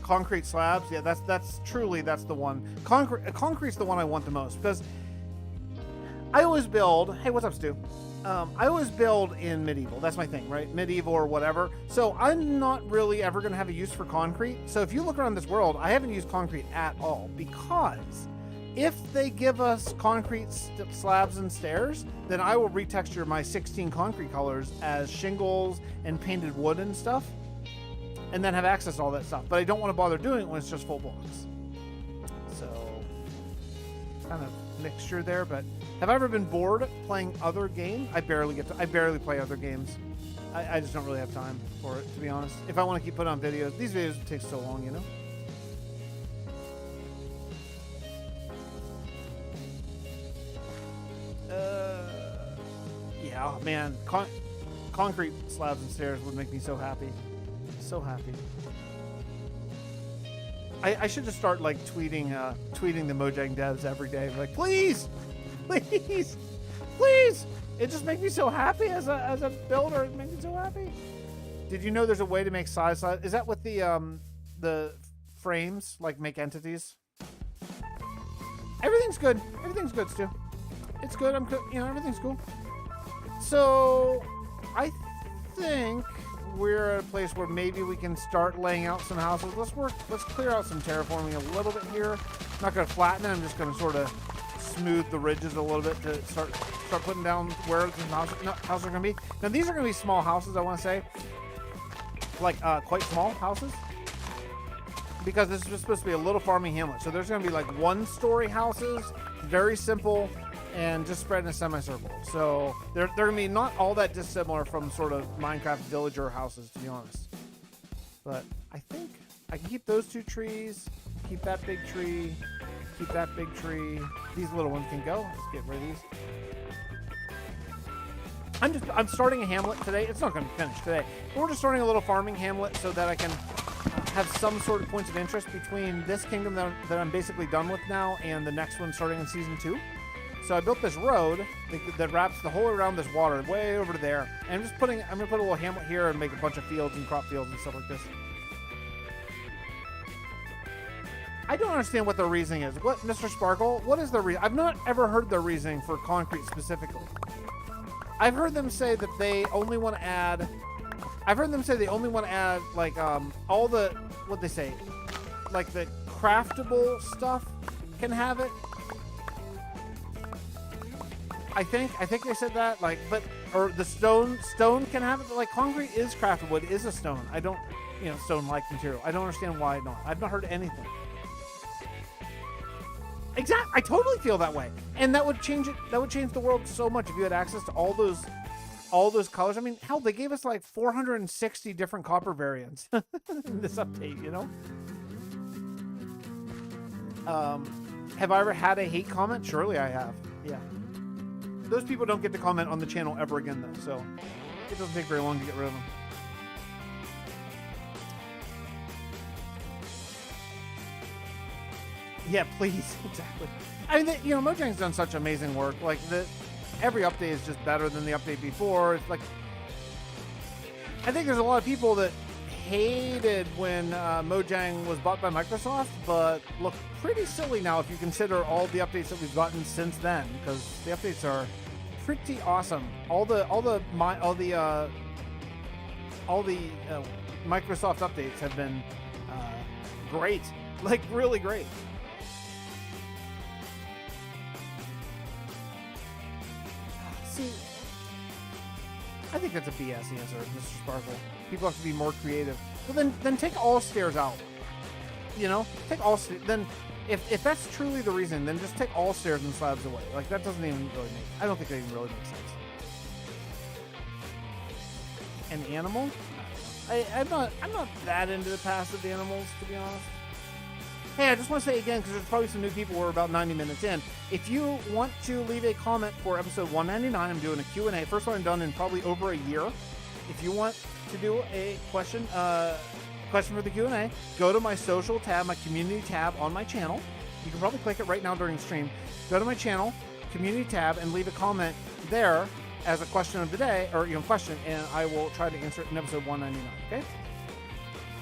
Concrete slabs, yeah, that's the one. Concrete's the one I want the most, because I always build, hey, what's up, Stu? I always build in medieval. That's my thing, right? Medieval or whatever. So I'm not really ever going to have a use for concrete. So if you look around this world, I haven't used concrete at all, because if they give us concrete slabs and stairs, then I will retexture my 16 concrete colors as shingles and painted wood and stuff, and then have access to all that stuff. But I don't want to bother doing it when it's just full blocks. So kind of mixture there. But have I ever been bored playing other games? I barely play other games. I just don't really have time for it, to be honest. If I want to keep putting on videos, these videos take so long, you know? Yeah, man, concrete slabs and stairs would make me so happy. So happy. I should just start like tweeting the Mojang devs every day, like, please, please, please. It just makes me so happy as a builder. It makes me so happy. Did you know there's a way to make size? Is that what the frames like make entities? Everything's good. Everything's good, Stu. It's good. I'm good. You know, everything's cool. So I think we're at a place where maybe we can start laying out some houses. Let's clear out some terraforming a little bit here. I'm not going to flatten it. I'm just going to sort of smooth the ridges a little bit to start putting down where the houses are going to be. Now these are going to be small houses, I want to say, like quite small houses, because this is just supposed to be a little farming hamlet. So there's going to be like 1-story houses, very simple, and just spread in a semicircle. So they're going to be not all that dissimilar from sort of Minecraft villager houses, to be honest. But I think I can keep those 2 trees, keep that big tree, keep that big tree. These little ones can go. Let's get rid of these. I'm starting a hamlet today. It's not going to be finished today. But we're just starting a little farming hamlet so that I can have some sort of points of interest between this kingdom that I'm basically done with now and the next one starting in season 2. So I built this road that wraps the whole way around this water, way over to there. And I'm gonna put a little hamlet here and make a bunch of fields and crop fields and stuff like this. I don't understand what the reasoning is. What, Mr. Sparkle? What is the reason? I've not ever heard the reasoning for concrete specifically. I've heard them say that they only want to add. Like all the what they say, like the craftable stuff can have it. I think they said that, like, but or the stone can have it. But like concrete is craftable. It is a stone. I don't, stone-like material. I don't understand why not. I've not heard anything. Exactly. I totally feel that way, and that would change it. That would change the world so much if you had access to all those colors. I mean, hell, they gave us like 460 different copper variants in this update. Have I ever had a hate comment? Surely I have. Yeah. Those people don't get to comment on the channel ever again, though, so it doesn't take very long to get rid of them. Yeah, please. Exactly. I mean, Mojang's done such amazing work. Like, every update is just better than the update before. It's like, I think there's a lot of people that hated when Mojang was bought by Microsoft, but look pretty silly now if you consider all the updates that we've gotten since then, because the updates are pretty awesome. All the Microsoft updates have been great, like really great. See, I think that's a BS answer, Mr. Sparkle. People have to be more creative. Well, then take all stairs out. Take all stairs. Then, if that's truly the reason, then just take all stairs and slabs away. Like, that doesn't even really make. I don't think that even really makes sense. An animal? I'm not that into the passive animals, to be honest. Hey, I just want to say again, because there's probably some new people. We're about 90 minutes in. If you want to leave a comment for episode 199, I'm doing a Q&A. First one I've done in probably over a year. If you want to do a question for the Q&A, go to my social tab, my community tab on my channel. You can probably click it right now during the stream. Go to my channel, community tab, and leave a comment there as a question of the day, or question, and I will try to answer it in episode 199. Okay?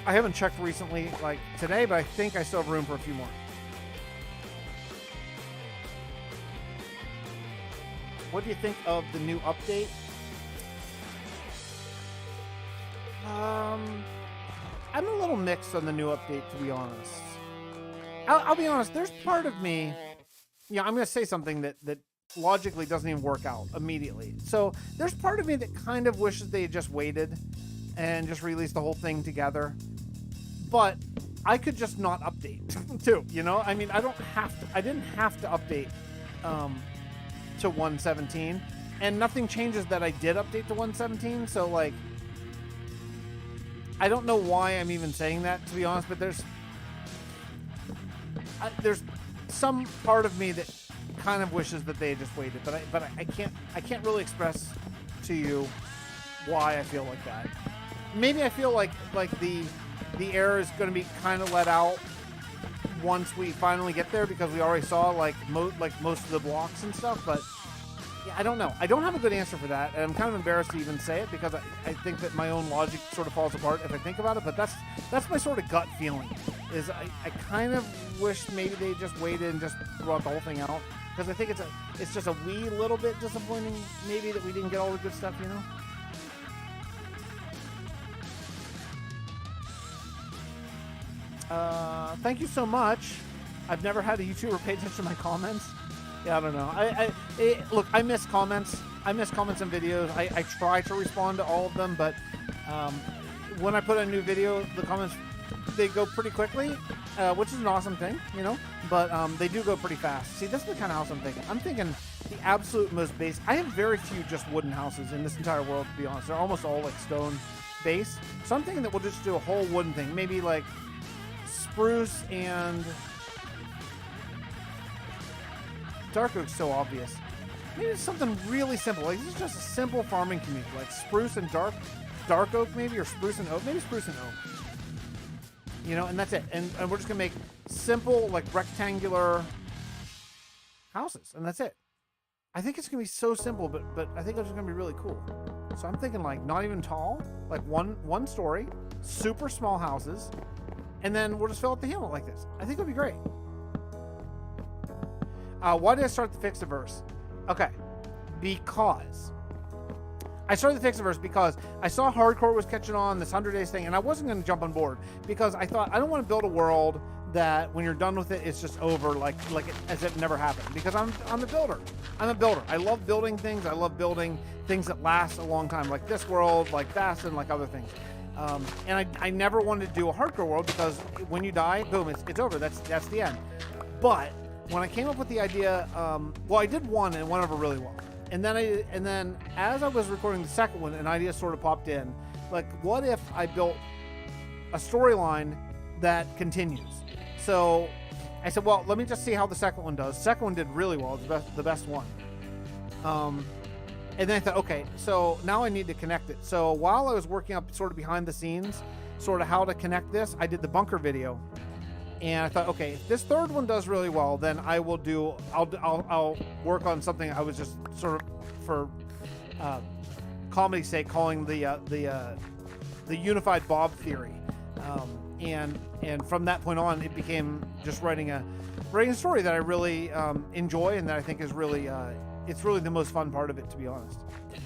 I haven't checked recently, like today, but I think I still have room for a few more. What do you think of the new update? I'm a little mixed on the new update, to be honest. I'll be honest, there's part of me, I'm going to say something that logically doesn't even work out immediately. So there's part of me that kind of wishes they had just waited and just released the whole thing together. But I could just not update too, I mean, I didn't have to update to 1.17, and nothing changes that I did update to 1.17. So like, I don't know why I'm even saying that, to be honest, but there's some part of me that kind of wishes that they had just waited, but I can't really express to you why I feel like that. Maybe I feel like the air is going to be kind of let out once we finally get there, because we already saw most of the blocks and stuff. But yeah, I don't know. I don't have a good answer for that, and I'm kind of embarrassed to even say it, because I think that my own logic sort of falls apart if I think about it. But that's my sort of gut feeling. Is I kind of wish maybe they just waited and just brought the whole thing out, because I think it's just a wee little bit disappointing maybe that we didn't get all the good stuff, Thank you so much. I've never had a YouTuber pay attention to my comments. Yeah, I don't know. Look, I miss comments. I miss comments and videos. I try to respond to all of them, but when I put a new video, the comments, they go pretty quickly, which is an awesome thing, but they do go pretty fast. See, this is the kind of house I'm thinking. I'm thinking the absolute most base. I have very few just wooden houses in this entire world, to be honest. They're almost all like stone base. So I'm thinking that we'll just do a whole wooden thing. Maybe like spruce and dark oak's so obvious. Maybe it's something really simple. Like, this is just a simple farming community, like spruce and dark oak maybe, or spruce and oak. Maybe spruce and oak. you know, and that's it. And we're just gonna make simple, like rectangular houses, and that's it. I think it's gonna be so simple, but I think it's gonna be really cool. So I'm thinking like not even tall, like one story, super small houses, and then we'll just fill up the hamlet like this. I think it'll be great. Why did I start the Fixxitt412? Okay, because I started the Fixxitt412 because I saw hardcore was catching on, this 100 days thing, and I wasn't going to jump on board because I thought I don't want to build a world that when you're done with it, it's just over, like as if it never happened. Because I'm a builder. I'm a builder. I love building things. I love building things that last a long time, like this world, like Vasten, like other things. And I never wanted to do a hardcore world because when you die, boom, it's over. That's the end. But when I came up with the idea, well, I did one and it went over really well. And then as I was recording the second one, an idea sort of popped in. Like, what if I built a storyline that continues? So I said, well, let me just see how the second one does. Second one did really well. It's the best one. And then I thought, okay, so now I need to connect it. So while I was working up sort of behind the scenes, sort of how to connect this, I did the bunker video. And I thought, okay, if this third one does really well, then I'll work on something I was just sort of for comedy's sake calling the unified Bob theory. And from that point on, it became just writing a story that I really enjoy and that I think is really it's really the most fun part of it, to be honest. Okay,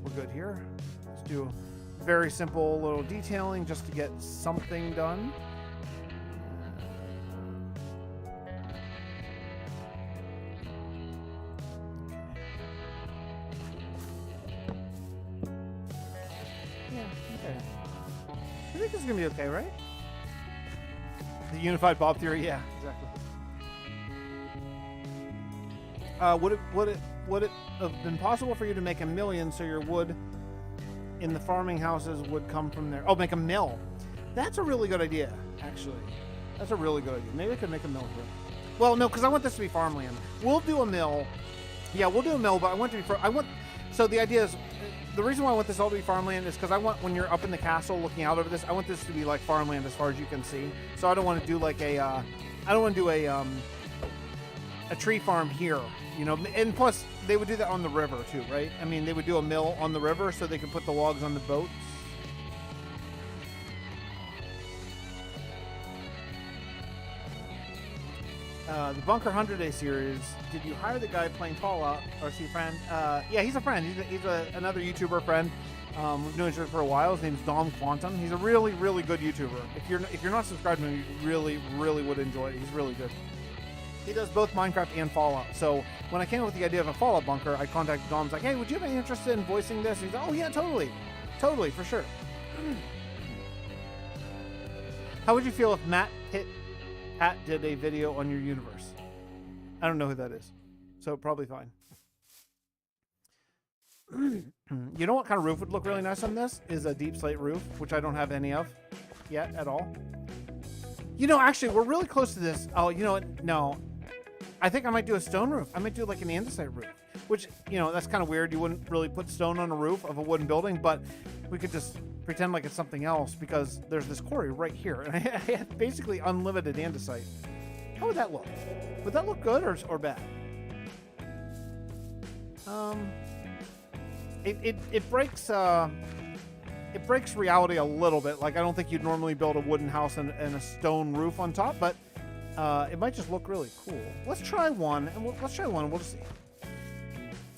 we're good here. Let's do a very simple little detailing just to get something done. I think this is gonna be okay, right? The unified Bob theory, yeah, exactly. Would it have been possible for you to make a million so your wood in the farming houses would come from there? Oh, make a mill. That's a really good idea, actually. That's a really good idea. Maybe I could make a mill here. Well, no, because I want this to be farmland. We'll do a mill. Yeah, we'll do a mill, but I want it to be so the idea is, the reason why I want this all to be farmland is because I want, when you're up in the castle looking out over this, I want this to be like farmland as far as you can see. So I don't want to do like a tree farm here, you know. And plus, they would do that on the river too, right? I mean, they would do a mill on the river so they could put the logs on the boats. The Bunker 100-Day series. Did you hire the guy playing Fallout, or is he a friend? Yeah, he's a friend. He's another YouTuber friend. We've known each other for a while. His name's Dom Quantum. He's a really, really good YouTuber. If you're not subscribed to him, you really, really would enjoy it. He's really good. He does both Minecraft and Fallout. So when I came up with the idea of a Fallout bunker, I contacted Dom. I was like, hey, would you have any interest in voicing this? He's like, oh yeah, totally, for sure. How would you feel if Pat did a video on your universe? I don't know who that is, so probably fine. You know what kind of roof would look really nice on this? Is a deep slate roof, which I don't have any of yet at all. You know, actually, we're really close to this. Oh, you know what? No. I think I might do a stone roof. I might do like an andesite roof, which, you know, that's kind of weird. You wouldn't really put stone on a roof of a wooden building, but we could just pretend like it's something else because there's this quarry right here. And I have basically unlimited andesite. How would that look? Would that look good or bad? It breaks reality a little bit. Like, I don't think you'd normally build a wooden house and a stone roof on top, but it might just look really cool. Let's try one, and we'll just see.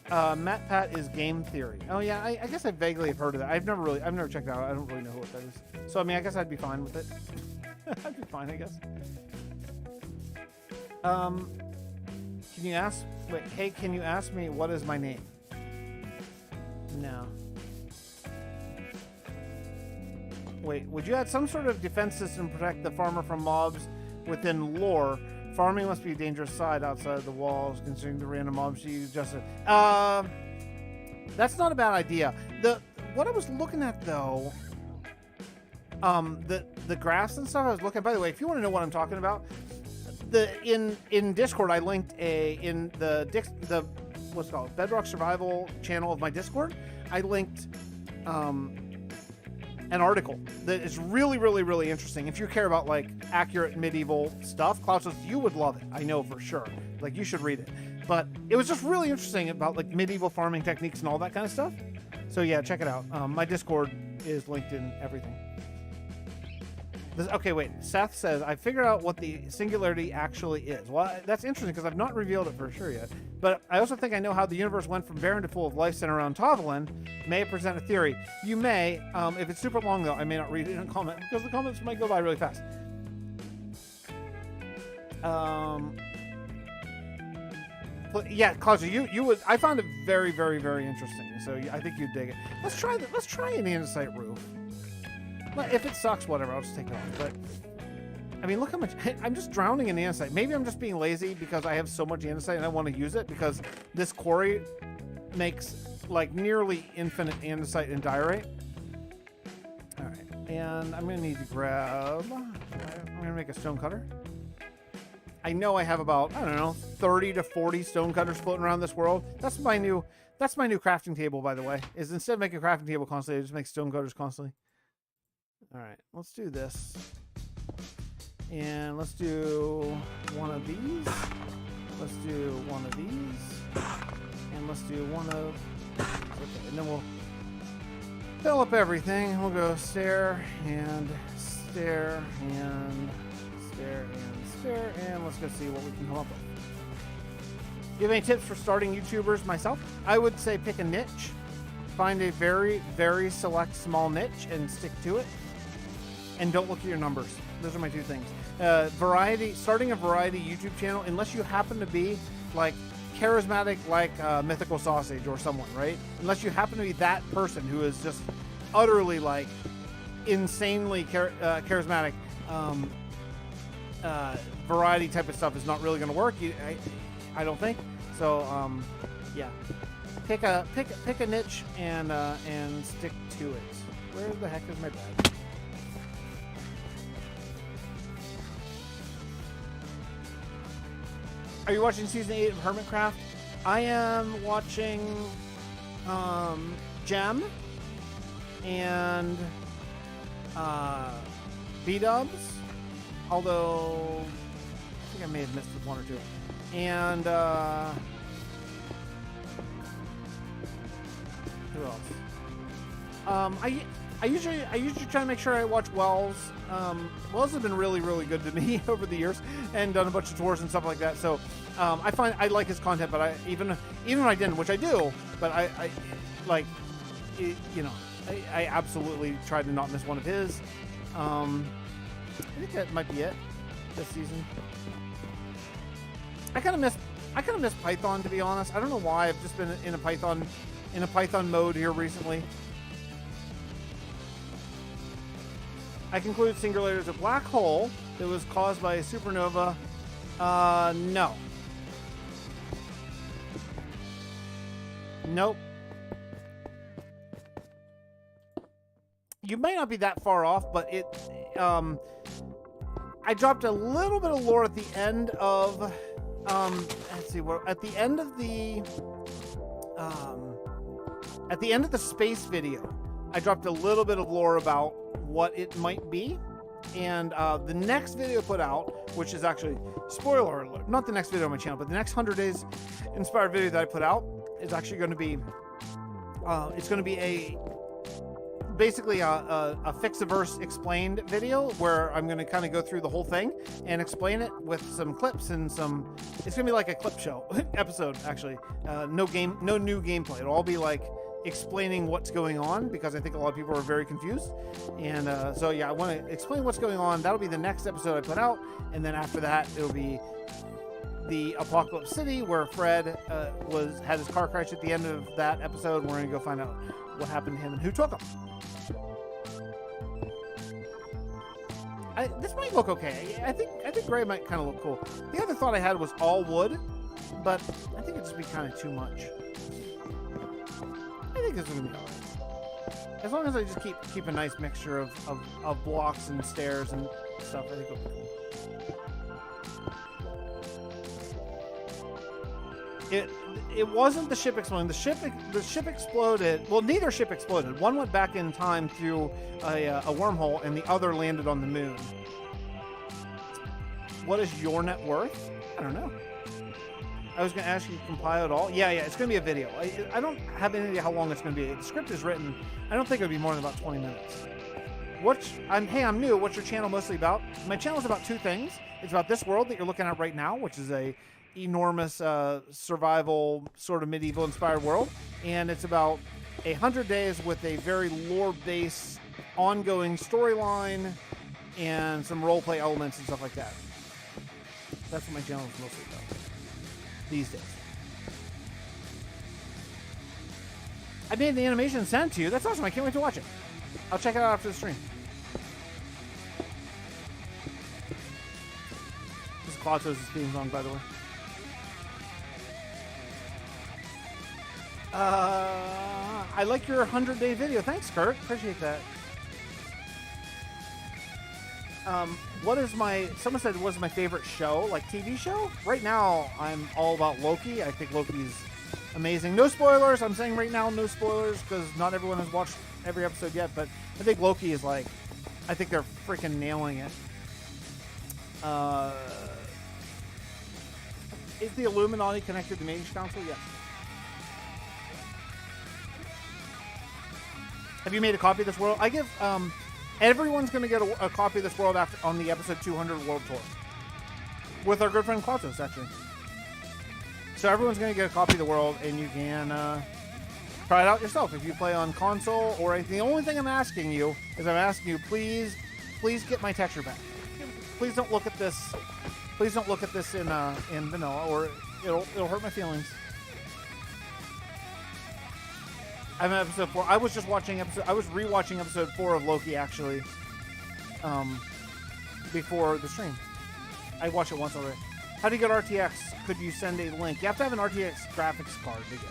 Matt Pat is game theory. Oh yeah, I guess I vaguely have heard of that. I've never checked it out. I don't really know what that is. So I mean, I guess I'd be fine with it. I'd be fine, I guess. Can you ask? Wait, hey, can you ask me what is my name? No. Wait, would you add some sort of defense system to protect the farmer from mobs within lore? Farming must be a dangerous side outside of the walls, considering the random mobs you just said. That's not a bad idea. What I was looking at though, the graphs and stuff I was looking at. By the way, if you want to know what I'm talking about, in Discord I linked in the what's it called, Bedrock Survival channel of my Discord. I linked an article that is really, really, really interesting. If you care about like accurate medieval stuff, Klaus, you would love it. I know for sure. Like, you should read it. But it was just really interesting about like medieval farming techniques and all that kind of stuff. So yeah, check it out. My Discord is linked in everything. Okay, wait. Seth says, I figured out what the singularity actually is. Well, that's interesting because I've not revealed it for sure yet. But I also think I know how the universe went from barren to full of life centered around Tovalin. May it present a theory? You may. If it's super long, though, I may not read it in a comment because the comments might go by really fast. Yeah, Claudia, you would. I found it very, very, very interesting. So I think you'd dig it. Let's try that. Let's try an andesite roof. If it sucks, whatever, I'll just take it off. But, I mean, look how much... I'm just drowning in andesite. Maybe I'm just being lazy because I have so much andesite and I want to use it because this quarry makes, like, nearly infinite andesite and diorite. All right. And I'm going to need to grab... I'm going to make a stone cutter. I know I have about, I don't know, 30 to 40 stone cutters floating around this world. That's my new crafting table, by the way, is instead of making a crafting table constantly, I just make stone cutters constantly. All right, let's do this. And let's do one of these. Let's do one of these. And let's do one of... Okay, and then we'll fill up everything. We'll go stair and stair and stair and stair. And let's go see what we can come up with. Do you have any tips for starting YouTubers? Myself, I would say pick a niche. Find a very, very select small niche and stick to it. And don't look at your numbers. Those are my two things. Starting a variety YouTube channel, unless you happen to be like charismatic, like Mythical Sausage or someone, right? Unless you happen to be that person who is just utterly like insanely charismatic, variety type of stuff is not really going to work. I don't think so. Yeah, pick a niche and stick to it. Where the heck is my bed? Are you watching season 8 of Hermitcraft? I am watching Gem and B-Dubs, although I think I may have missed one or two. And who else? I usually try to make sure I watch Wells. Wells has been really, really good to me over the years and done a bunch of tours and stuff like that. So I find I like his content, but even when I didn't, which I do, but I like, you know, I absolutely try to not miss one of his. I think that might be it this season. I kind of miss Python, to be honest. I don't know why. I've just been in a Python mode here recently. I conclude Singularity is a black hole that was caused by a supernova. No. Nope. You may not be that far off, but it, I dropped a little bit of lore at the end of, let's see, at the end of the space video, I dropped a little bit of lore about what it might be. And the next video put out, which is actually, spoiler alert, not the next video on my channel, but the next 100 days inspired video that I put out is actually going to be, it's going to be basically a Fixxitt412 explained video where I'm going to kind of go through the whole thing and explain it with some clips and some, it's going to be like a clip show episode, actually. No new gameplay. It'll all be like explaining what's going on, because I think a lot of people are very confused. And so yeah, I want to explain what's going on. That'll be the next episode I put out, and then after that it'll be the Apocalypse City, where Fred had his car crash at the end of that episode. We're gonna go find out what happened to him and who took him. This might look okay. I think gray might kind of look cool. The other thought I had was all wood, but I think it'd just be kind of too much. I think this is gonna be alright. As long as I just keep a nice mixture of blocks and stairs and stuff, I think it'll be cool. it wasn't the ship exploding. The ship exploded. Well, neither ship exploded. One went back in time through a wormhole, and the other landed on the moon. What is your net worth? I don't know. I was going to ask you to compile it all. Yeah, it's going to be a video. I don't have any idea how long it's going to be. The script is written. I don't think it would be more than about 20 minutes. Hey, I'm new. What's your channel mostly about? My channel is about two things. It's about this world that you're looking at right now, which is a enormous survival, sort of medieval-inspired world. And it's about 100 days with a very lore-based, ongoing storyline and some roleplay elements and stuff like that. That's what my channel is mostly about these days. I made the animation and sent it to you. That's awesome. I can't wait to watch it. I'll check it out after the stream. This is Claude's theme song, by the way. I like your 100-day video. Thanks, Kurt. Appreciate that. Someone said, what is my favorite show? Like TV show? Right now, I'm all about Loki. I think Loki's amazing. No spoilers. I'm saying right now, no spoilers, because not everyone has watched every episode yet, but I think Loki is I think they're freaking nailing it. Is the Illuminati connected to the Mage Council? Yes. Have you made a copy of this world? I give, everyone's going to get a copy of this world on the episode 200 World Tour. With our good friend Claudius, actually. So everyone's going to get a copy of the world, and you can try it out yourself if you play on console or anything. The only thing I'm asking you is please get my texture back. Please don't look at this. Please don't look at this in vanilla, or it'll hurt my feelings. I'm at episode 4. I was rewatching episode 4 of Loki, actually, before the stream. I watched it once already. How do you get RTX? Could you send a link? You have to have an RTX graphics card to get it.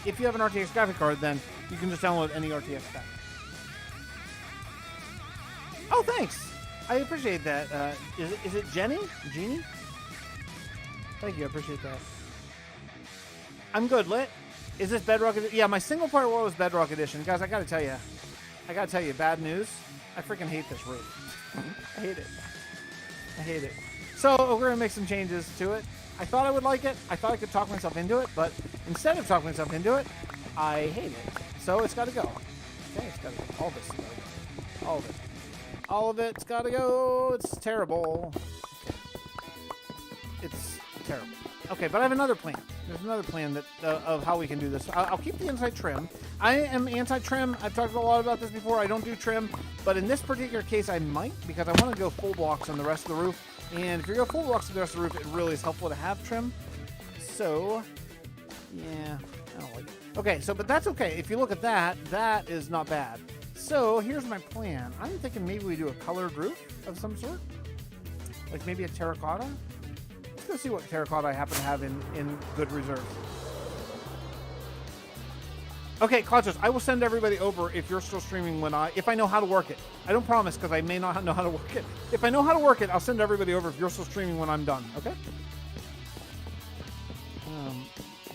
If you have an RTX graphic card, then you can just download any RTX pack. Oh, thanks. I appreciate that. Is it Jenny? Jeannie? Thank you. I appreciate that. I'm good, Lit. Is this Bedrock Edition? Yeah, my single player world is Bedrock Edition. Guys, I gotta tell you, bad news. I freaking hate this route. I hate it. So, we're gonna make some changes to it. I thought I would like it. I thought I could talk myself into it, but instead of talking myself into it, I hate it. So, it's gotta go. Okay, it's gotta go. All this gotta go. All of it. All of it's gotta go. It's terrible. It's terrible. Okay, but I have another plan. There's another plan that of how we can do this. I'll keep the inside trim. I am anti-trim. I've talked a lot about this before. I don't do trim, but in this particular case, I might, because I want to go full blocks on the rest of the roof. And if you go full blocks on the rest of the roof, it really is helpful to have trim. So, yeah, I don't like it. Okay, but that's okay. If you look at that, that is not bad. So here's my plan. I'm thinking maybe we do a colored roof of some sort, like maybe a terracotta. Let's see what terracotta I happen to have in good reserve. Okay, Claudius, I will send everybody over if you're still streaming if I know how to work it. I don't promise, because I may not know how to work it. If I know how to work it, I'll send everybody over if you're still streaming when I'm done. Okay?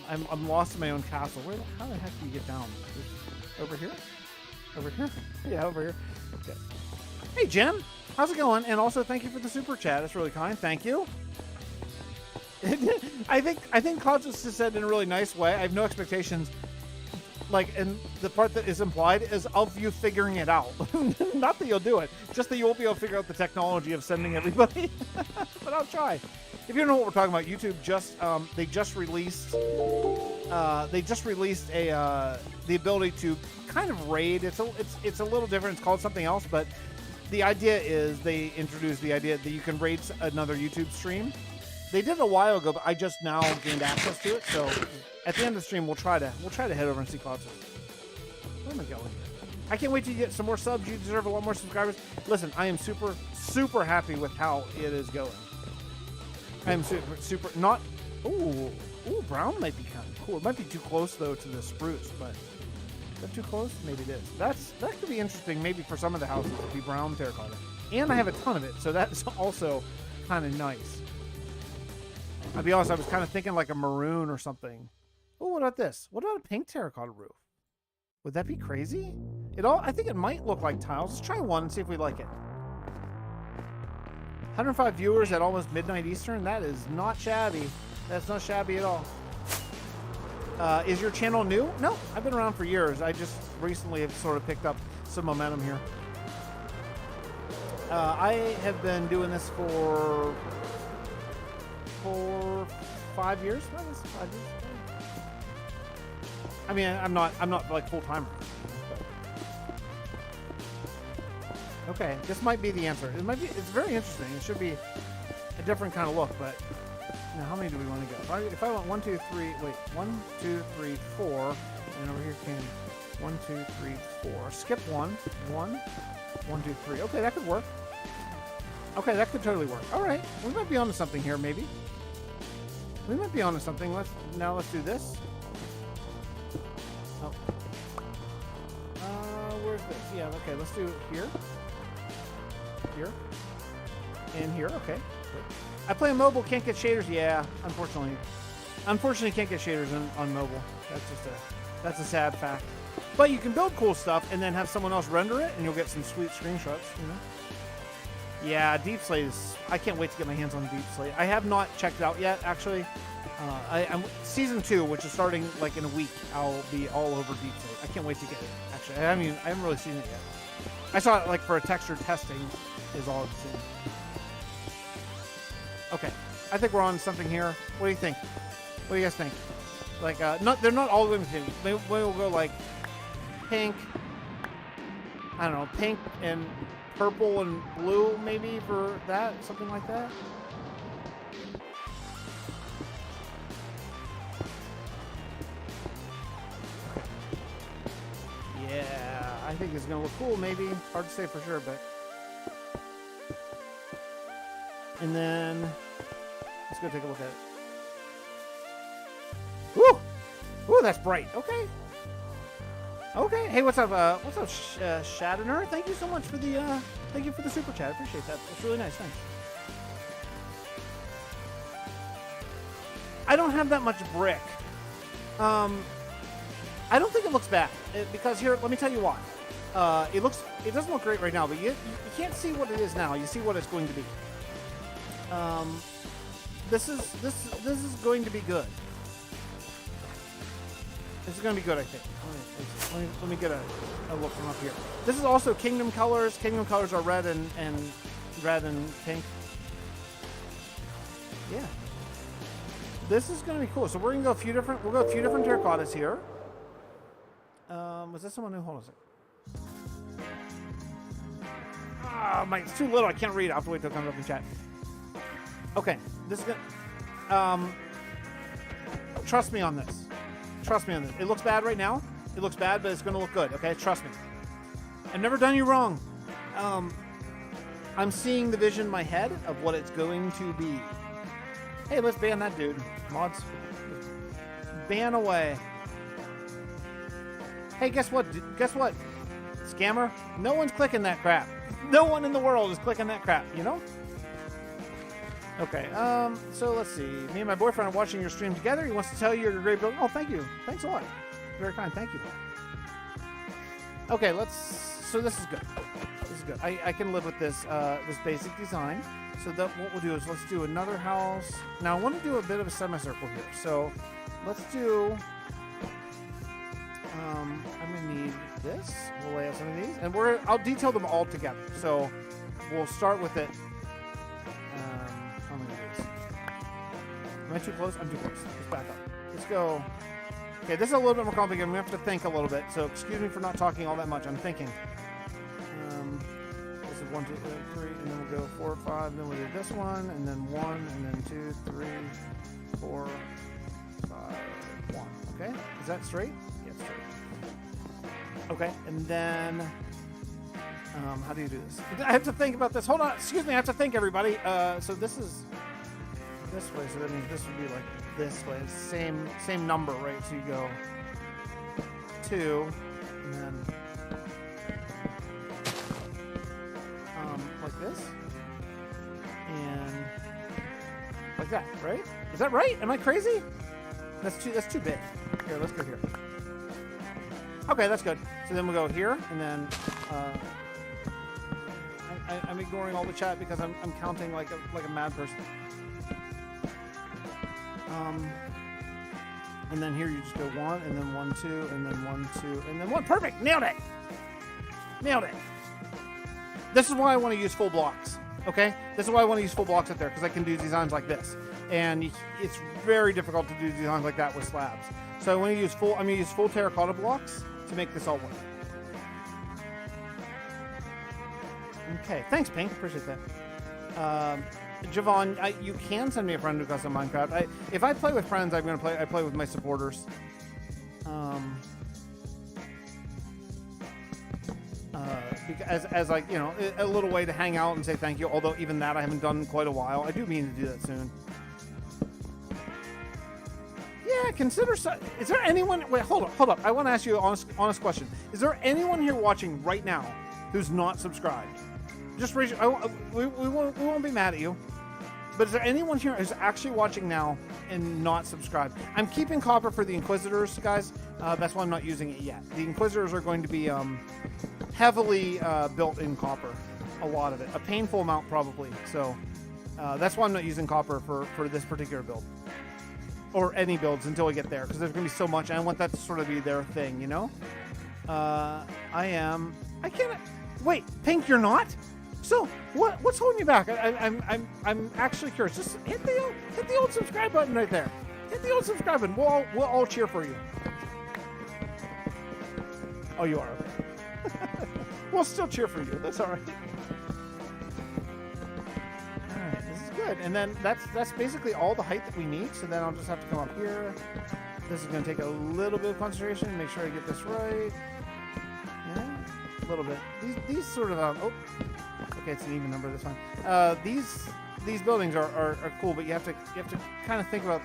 I'm lost in my own castle. How the heck do you get down? Over here? Over here? Yeah, over here. Okay. Hey, Jim. How's it going? And also, thank you for the super chat. That's really kind. Thank you. I think Claudius just said in a really nice way. I have no expectations. And the part that is implied is of you figuring it out. Not that you'll do it, just that you won't be able to figure out the technology of sending everybody. But I'll try. If you don't know what we're talking about, YouTube they just released the ability to kind of raid. It's a little different. It's called something else, but the idea is they introduced the idea that you can raid another YouTube stream. They did it a while ago, but I just now gained access to it. So at the end of the stream, we'll try to head over and see Claudius. Where am I going? I can't wait to get some more subs. You deserve a lot more subscribers. Listen, I am super, super happy with how it is going. I am super not. Ooh, brown might be kind of cool. It might be too close though to the spruce, but is that too close? Maybe it is. That could be interesting. Maybe for some of the houses to be brown terracotta, and I have a ton of it, so that's also kind of nice. I'll be honest, I was kind of thinking like a maroon or something. Oh, what about this? What about a pink terracotta roof? Would that be crazy? I think it might look like tiles. Let's try one and see if we like it. 105 viewers at almost midnight Eastern. That is not shabby. That's not shabby at all. Is your channel new? No, I've been around for years. I just recently have sort of picked up some momentum here. I have been doing this for 5 years. What is 5 years? I mean, I'm not like full timer. Okay, this might be the answer. It might be. It's very interesting. It should be a different kind of look, but now how many do we want to go? If I want 1, 2, 3, wait, 1, 2, 3, 4, and over here came 1, 2, 3, 4. Skip 1, 1, 1, 2, 3. Okay, that could work. Okay, that could totally work. All right, we might be onto something here, maybe. We might be onto something. Let's do this. Oh. Where's this? Yeah, okay, let's do it here. Here. And here, okay. I play on mobile, can't get shaders. Yeah, unfortunately. Unfortunately, can't get shaders on mobile. That's a sad fact. But you can build cool stuff and then have someone else render it, and you'll get some sweet screenshots, you know? Yeah, Deep Slate is... I can't wait to get my hands on Deep Slate. I have not checked it out yet, actually. I'm Season 2, which is starting like in a week. I'll be all over Deep Slate. I can't wait to get it, actually. I haven't really seen it yet. I saw it like for a texture testing is all I've seen. Okay, I think we're on something here. What do you think? What do you guys think? Like, they're not all the way pink. Maybe we'll go like pink. I don't know, pink and purple and blue, maybe for that, something like that. Yeah, I think it's gonna look cool. Maybe hard to say for sure, but. And then let's go take a look at it. Woo! Woo, that's bright. Okay. Okay. Hey, what's up? What's up, Shattener? Thank you so much for the thank you for the super chat. I appreciate that. That's really nice. Thanks. I don't have that much brick. I don't think it looks bad because here, let me tell you why. It doesn't look great right now, but you can't see what it is now. You see what it's going to be. This is going to be good. This is going to be good, I think. Let me get a look from up here. This is also Kingdom colors. Kingdom colors are red and pink. Yeah. This is going to be cool. So we're going to go we'll go a few different terracottas here. Was this someone new? Hold on a second. It's too little. I can't read it. I'll have to wait till it comes up in chat. Okay, this is good. Trust me on this. Trust me on this. It looks bad right now. It looks bad, but it's going to look good. Okay, trust me. I've never done you wrong. I'm seeing the vision in my head of what it's going to be. Hey, let's ban that dude. Mods, ban away. Hey, guess what? Guess what? Scammer. No one's clicking that crap. No one in the world is clicking that crap. You know. Okay, so let's see. Me and my boyfriend are watching your stream together. He wants to tell you you're a great builder. Oh, thank you. Thanks a lot. Very kind. Thank you. Okay, so this is good. This is good. I can live with this this basic design. So that what we'll do is let's do another house. Now I want to do a bit of a semicircle here. So let's do. I'm gonna need this. We'll lay out some of these, and I'll detail them all together. So we'll start with it. Am I too close? I'm too close. Let's back up. Let's go. Okay, this is a little bit more complicated. We have to think a little bit. So excuse me for not talking all that much. I'm thinking. This is 1, 2, 3, and then we'll go 4, 5. Then we'll do this one, and then 1, and then 2, 3, 4, 5, 1. Okay? Is that straight? Yeah, straight. Okay, and then how do you do this? I have to think about this. Hold on. Excuse me. I have to think, everybody. So this is this way, so that means this would be like this way. It's same number, right? So you go 2, and then like this, and like that, right? Is that right? Am I crazy? That's too big. Here, let's go here. Okay, that's good. So then we'll go here, and then I'm ignoring all the chat because I'm counting like a mad person. And then here you just go 1, and then 1, 2, and then 1, 2, and then 1. Perfect! Nailed it! Nailed it. This is why I want to use full blocks, okay? This is why I want to use full blocks up there, because I can do designs like this. And it's very difficult to do designs like that with slabs. So I'm going to use full terracotta blocks to make this all work. Okay, thanks, Pink. Appreciate that. Javon, you can send me a friend request on Minecraft. If I play with friends, I play with my supporters. As like, you know, a little way to hang out and say thank you. Although even that I haven't done in quite a while. I do mean to do that soon. Yeah, consider. Is there anyone? Wait, hold up. I want to ask you an honest question. Is there anyone here watching right now who's not subscribed? Just raise your. We won't be mad at you. But is there anyone here who's actually watching now and not subscribed? I'm keeping copper for the Inquisitors, guys. That's why I'm not using it yet. The Inquisitors are going to be heavily built in copper. A lot of it. A painful amount, probably. So that's why I'm not using copper for this particular build. Or any builds until we get there. Because there's going to be so much. And I want that to sort of be their thing, you know? I can't... Wait, Pink, you're not? So what's holding you back? I'm actually curious. Just hit the old subscribe button right there. Hit the old subscribe button. We'll all cheer for you. Oh, you are. We'll still cheer for you. That's all right. All right, this is good. And then that's basically all the height that we need. So then I'll just have to come up here. This is going to take a little bit of concentration. Make sure I get this right. Yeah, a little bit. These sort of oh. Okay, it's an even number this time. These buildings are cool, but you have to kind of think about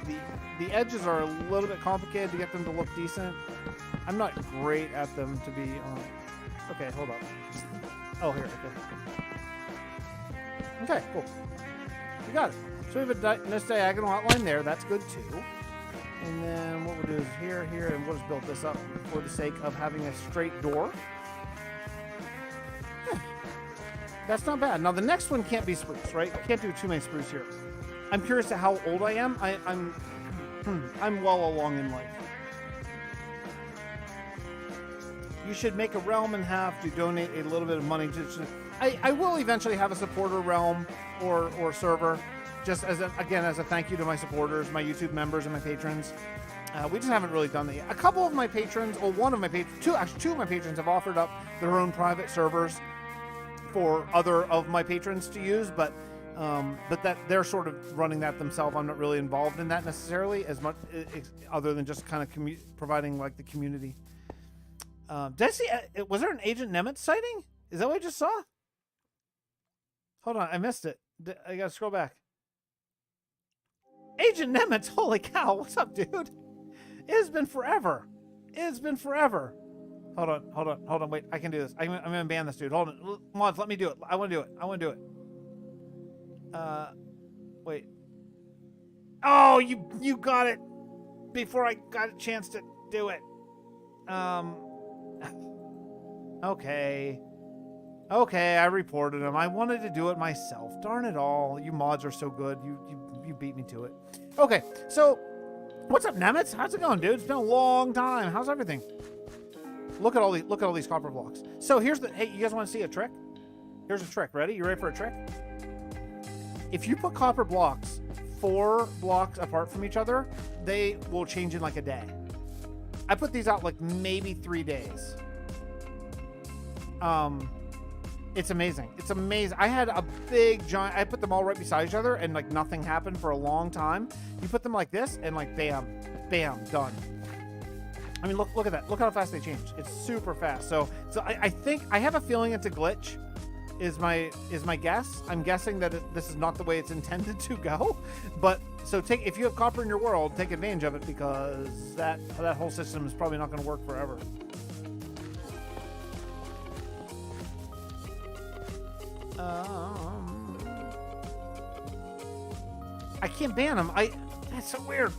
the edges are a little bit complicated to get them to look decent. I'm not great at them to be. Okay, hold up. Oh, here. Okay, cool. We got it. So we have a nice diagonal outline there. That's good too. And then what we'll do is here, and we'll just build this up for the sake of having a straight door. That's not bad. Now the next one can't be spruce, right? Can't do too many spruce here. I'm curious to how old I am. I'm well along in life. You should make a realm and have to donate a little bit of money to. I will eventually have a supporter realm or server, just as a thank you to my supporters, my YouTube members, and my patrons. We just haven't really done that yet. A couple of my patrons, or one of my patrons, two of my patrons have offered up their own private servers for other of my patrons to use, but that they're sort of running that themselves. I'm not really involved in that necessarily as much, other than just kind of providing like the community. Did I see? Was there an Agent Nemetz sighting? Is that what I just saw? Hold on, I missed it. I gotta scroll back. Agent Nemetz, holy cow! What's up, dude? It has been forever. It has been forever. Hold on. Wait, I can do this. I'm gonna ban this dude. Hold on, mods, let me do it. I want to do it. Wait. Oh, you got it before I got a chance to do it. Okay, I reported him. I wanted to do it myself. Darn it all! You mods are so good. You beat me to it. Okay, so what's up, Nemetz? How's it going, dude? It's been a long time. How's everything? Look at all these copper blocks. So here's hey, you guys want to see a trick? Here's a trick. Ready? You ready for a trick? If you put copper blocks 4 blocks apart from each other, they will change in like a day. I put these out like maybe 3 days. It's amazing. It's amazing. I had a big giant. I put them all right beside each other, and like nothing happened for a long time. You put them like this, and like bam, done. I mean, look at that. Look how fast they change. It's super fast. So I think I have a feeling it's a glitch. Is my guess. I'm guessing that this is not the way it's intended to go. But so if you have copper in your world, take advantage of it, because that whole system is probably not going to work forever. I can't ban them. That's so weird.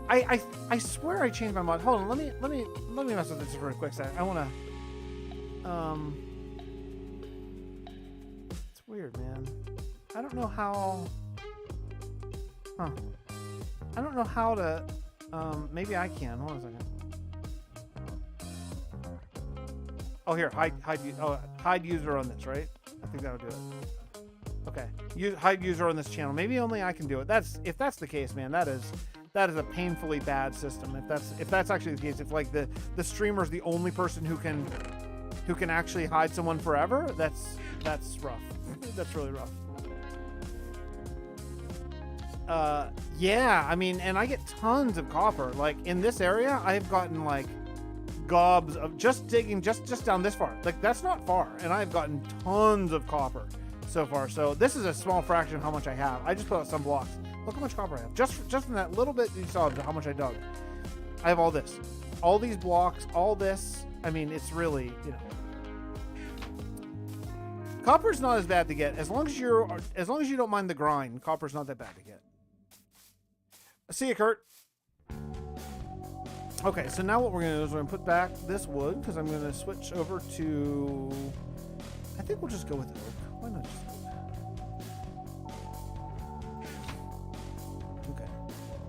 I swear I changed my mod. Hold on, let me mess with this for a quick second. I wanna it's weird, man. I don't know how I don't know how to maybe I can. Hold on a second. Oh, here, hide user on this, right? I think that'll do it. Okay, hide user on this channel. Maybe only I can do it. If that's the case, man, that is a painfully bad system. If that's actually the case, if like the streamer's the only person who can actually hide someone forever, that's rough. That's really rough. Yeah, I mean, and I get tons of copper. Like in this area, I've gotten like gobs of just digging just down this far. Like that's not far, and I've gotten tons of copper so far. So this is a small fraction of how much I have. I just put out some blocks. Look how much copper I have. Just from that little bit you saw of how much I dug. I have all this, all these blocks, all this. I mean, it's really, you know, copper's not as bad to get as long as you don't mind the grind. Copper's not that bad to get. See you, Kurt. Okay, so now what we're gonna do is we're gonna put back this wood because I'm gonna switch over to. I think we'll just go with oak. Why not just oak? Okay.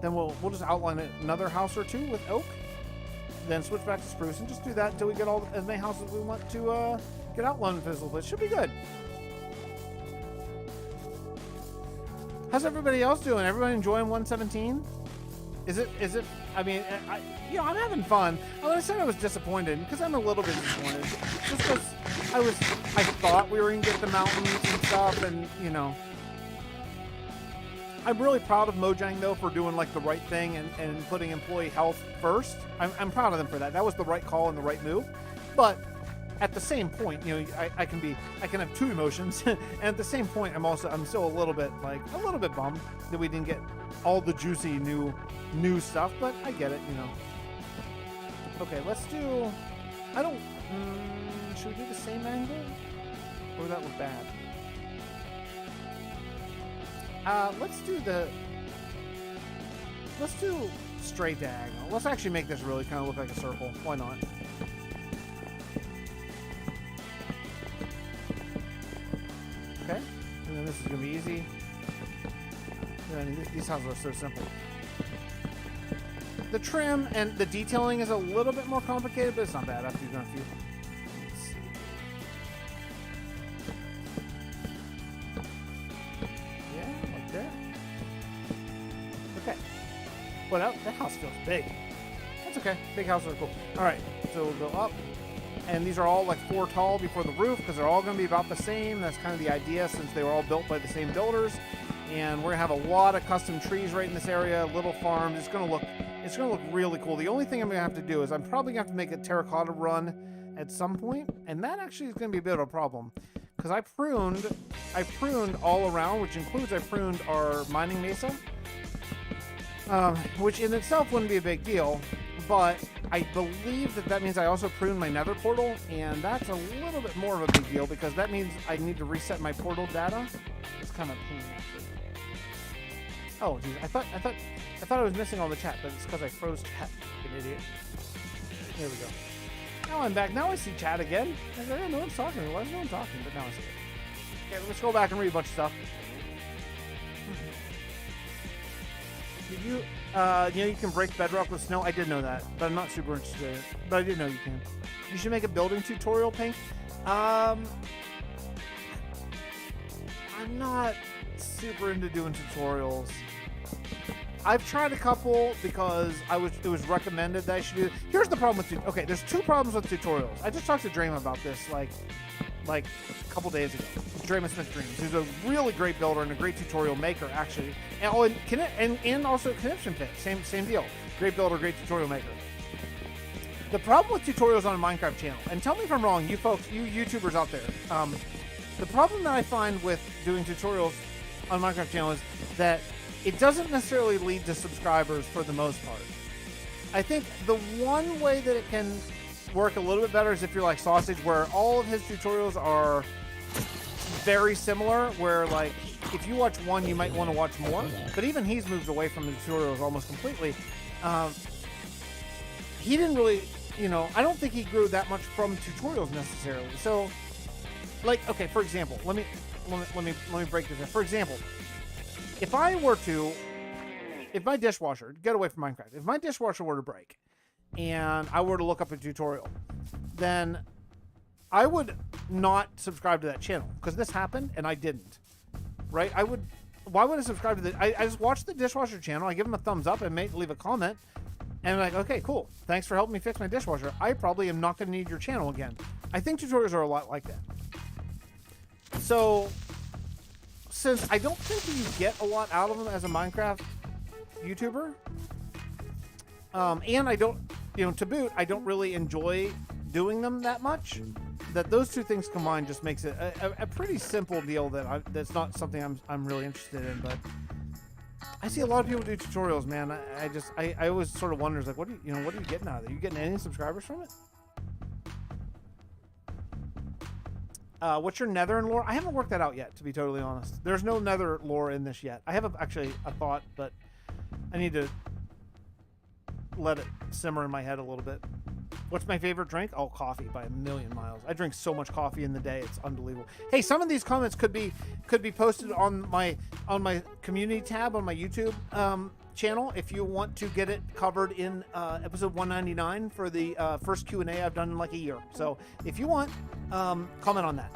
Then we'll just outline another house or two with oak. Then switch back to spruce and just do that until we get as many houses as we want to get outlined for this little place. Should be good. How's everybody else doing? Everybody enjoying 117? Is it? I mean, I'm having fun. I said I was disappointed because I'm a little bit disappointed. Just because I thought we were gonna get the mountains and stuff, and you know, I'm really proud of Mojang though for doing like the right thing and putting employee health first. I'm proud of them for that. That was the right call and the right move. But at the same point, you know, I can have two emotions, and at the same point, I'm still a little bit bummed that we didn't get all the juicy new stuff, but I get it, you know. Okay, let's do. Should we do the same angle, or would that look bad? Let's do straight diagonal. Let's actually make this really kind of look like a circle. Why not? Okay, and then this is gonna be easy. And these houses are so simple. The trim and the detailing is a little bit more complicated, but it's not bad after you've done a few. Let's see. Yeah, like that. Okay. Well, that house feels big. That's okay. Big houses are cool. All right, so we'll go up. And these are all like 4 tall before the roof because they're all going to be about the same. That's kind of the idea since they were all built by the same builders. And we're going to have a lot of custom trees right in this area, little farms. It's going to look really cool. The only thing I'm going to have to do is I'm probably going to have to make a terracotta run at some point, and that actually is going to be a bit of a problem because I pruned all around, which includes I pruned our mining mesa, which in itself wouldn't be a big deal, but I believe that means I also pruned my nether portal, and that's a little bit more of a big deal because that means I need to reset my portal data. It's kind of a pain, actually. Oh, geez, I thought I was missing all the chat, but it's because I froze chat. An idiot. There we go. Now I'm back. Now I see chat again. I don't know what's talking. Why is no one talking? But now I see it. Okay, let's go back and read a bunch of stuff. Did you, you can break bedrock with snow? I did know that, but I'm not super interested in it. But I did know you can. You should make a building tutorial, Pink. I'm not super into doing tutorials. I've tried a couple because it was recommended that I should do it. Here's the problem with okay, there's 2 problems with tutorials. I just talked to Drama about this like a couple days ago. Drama Smith Dreams, who's a really great builder and a great tutorial maker, actually. And also Conniption Pit, same deal. Great builder, great tutorial maker. The problem with tutorials on a Minecraft channel, and tell me if I'm wrong, you folks, you YouTubers out there, the problem that I find with doing tutorials on a Minecraft channel is that it doesn't necessarily lead to subscribers for the most part. I think the one way that it can work a little bit better is if you're like Sausage, where all of his tutorials are very similar, where like if you watch one you might want to watch more, but even he's moved away from the tutorials almost completely. he didn't really, I don't think he grew that much from tutorials necessarily. So, like, okay, for example, let me break this down. For example, if my dishwasher, get away from Minecraft, if my dishwasher were to break and I were to look up a tutorial, then I would not subscribe to that channel because this happened and I didn't, right? Why would I subscribe to I just watch the dishwasher channel. I give them a thumbs up and leave a comment. And I'm like, okay, cool. Thanks for helping me fix my dishwasher. I probably am not going to need your channel again. I think tutorials are a lot like that. So, since I don't think you get a lot out of them as a Minecraft YouTuber, and I don't, to boot, I don't really enjoy doing them that much, that those two things combined just makes it a pretty simple deal that's not something I'm really interested in, but I see a lot of people do tutorials, man. I always sort of wonders, like, what are you getting out of it? Are you getting any subscribers from it? What's your nether lore? I haven't worked that out yet, to be totally honest. There's no nether lore in this yet. I have actually a thought, but I need to let it simmer in my head a little bit. What's my favorite drink? Oh, coffee by a million miles. I drink so much coffee in the day, it's unbelievable. Hey, some of these comments could be posted on my community tab on my YouTube channel if you want to get it covered in episode 199 for the first Q&A I've done in like a year. So if you want, comment on that.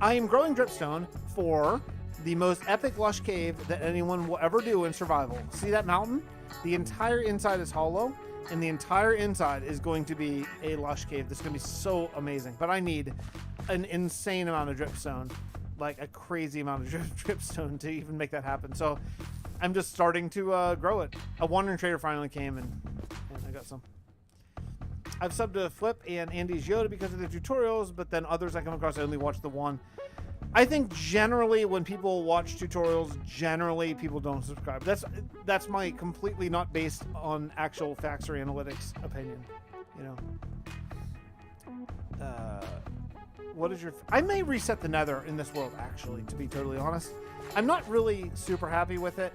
I am growing dripstone for the most epic lush cave that anyone will ever do in survival. See that mountain? The entire inside is hollow, and the entire inside is going to be a lush cave. This is going to be so amazing. But I need an insane amount of dripstone, like a crazy amount of dripstone to even make that happen. So I'm just starting to grow it. A wandering trader finally came, and I got some. I've subbed to Flip and Andy's Yoda because of the tutorials, but then others I come across, I only watch the one. I think generally when people watch tutorials, generally people don't subscribe. That's my completely not based on actual facts or analytics opinion, What is your... I may reset the nether in this world, actually, to be totally honest. I'm not really super happy with it.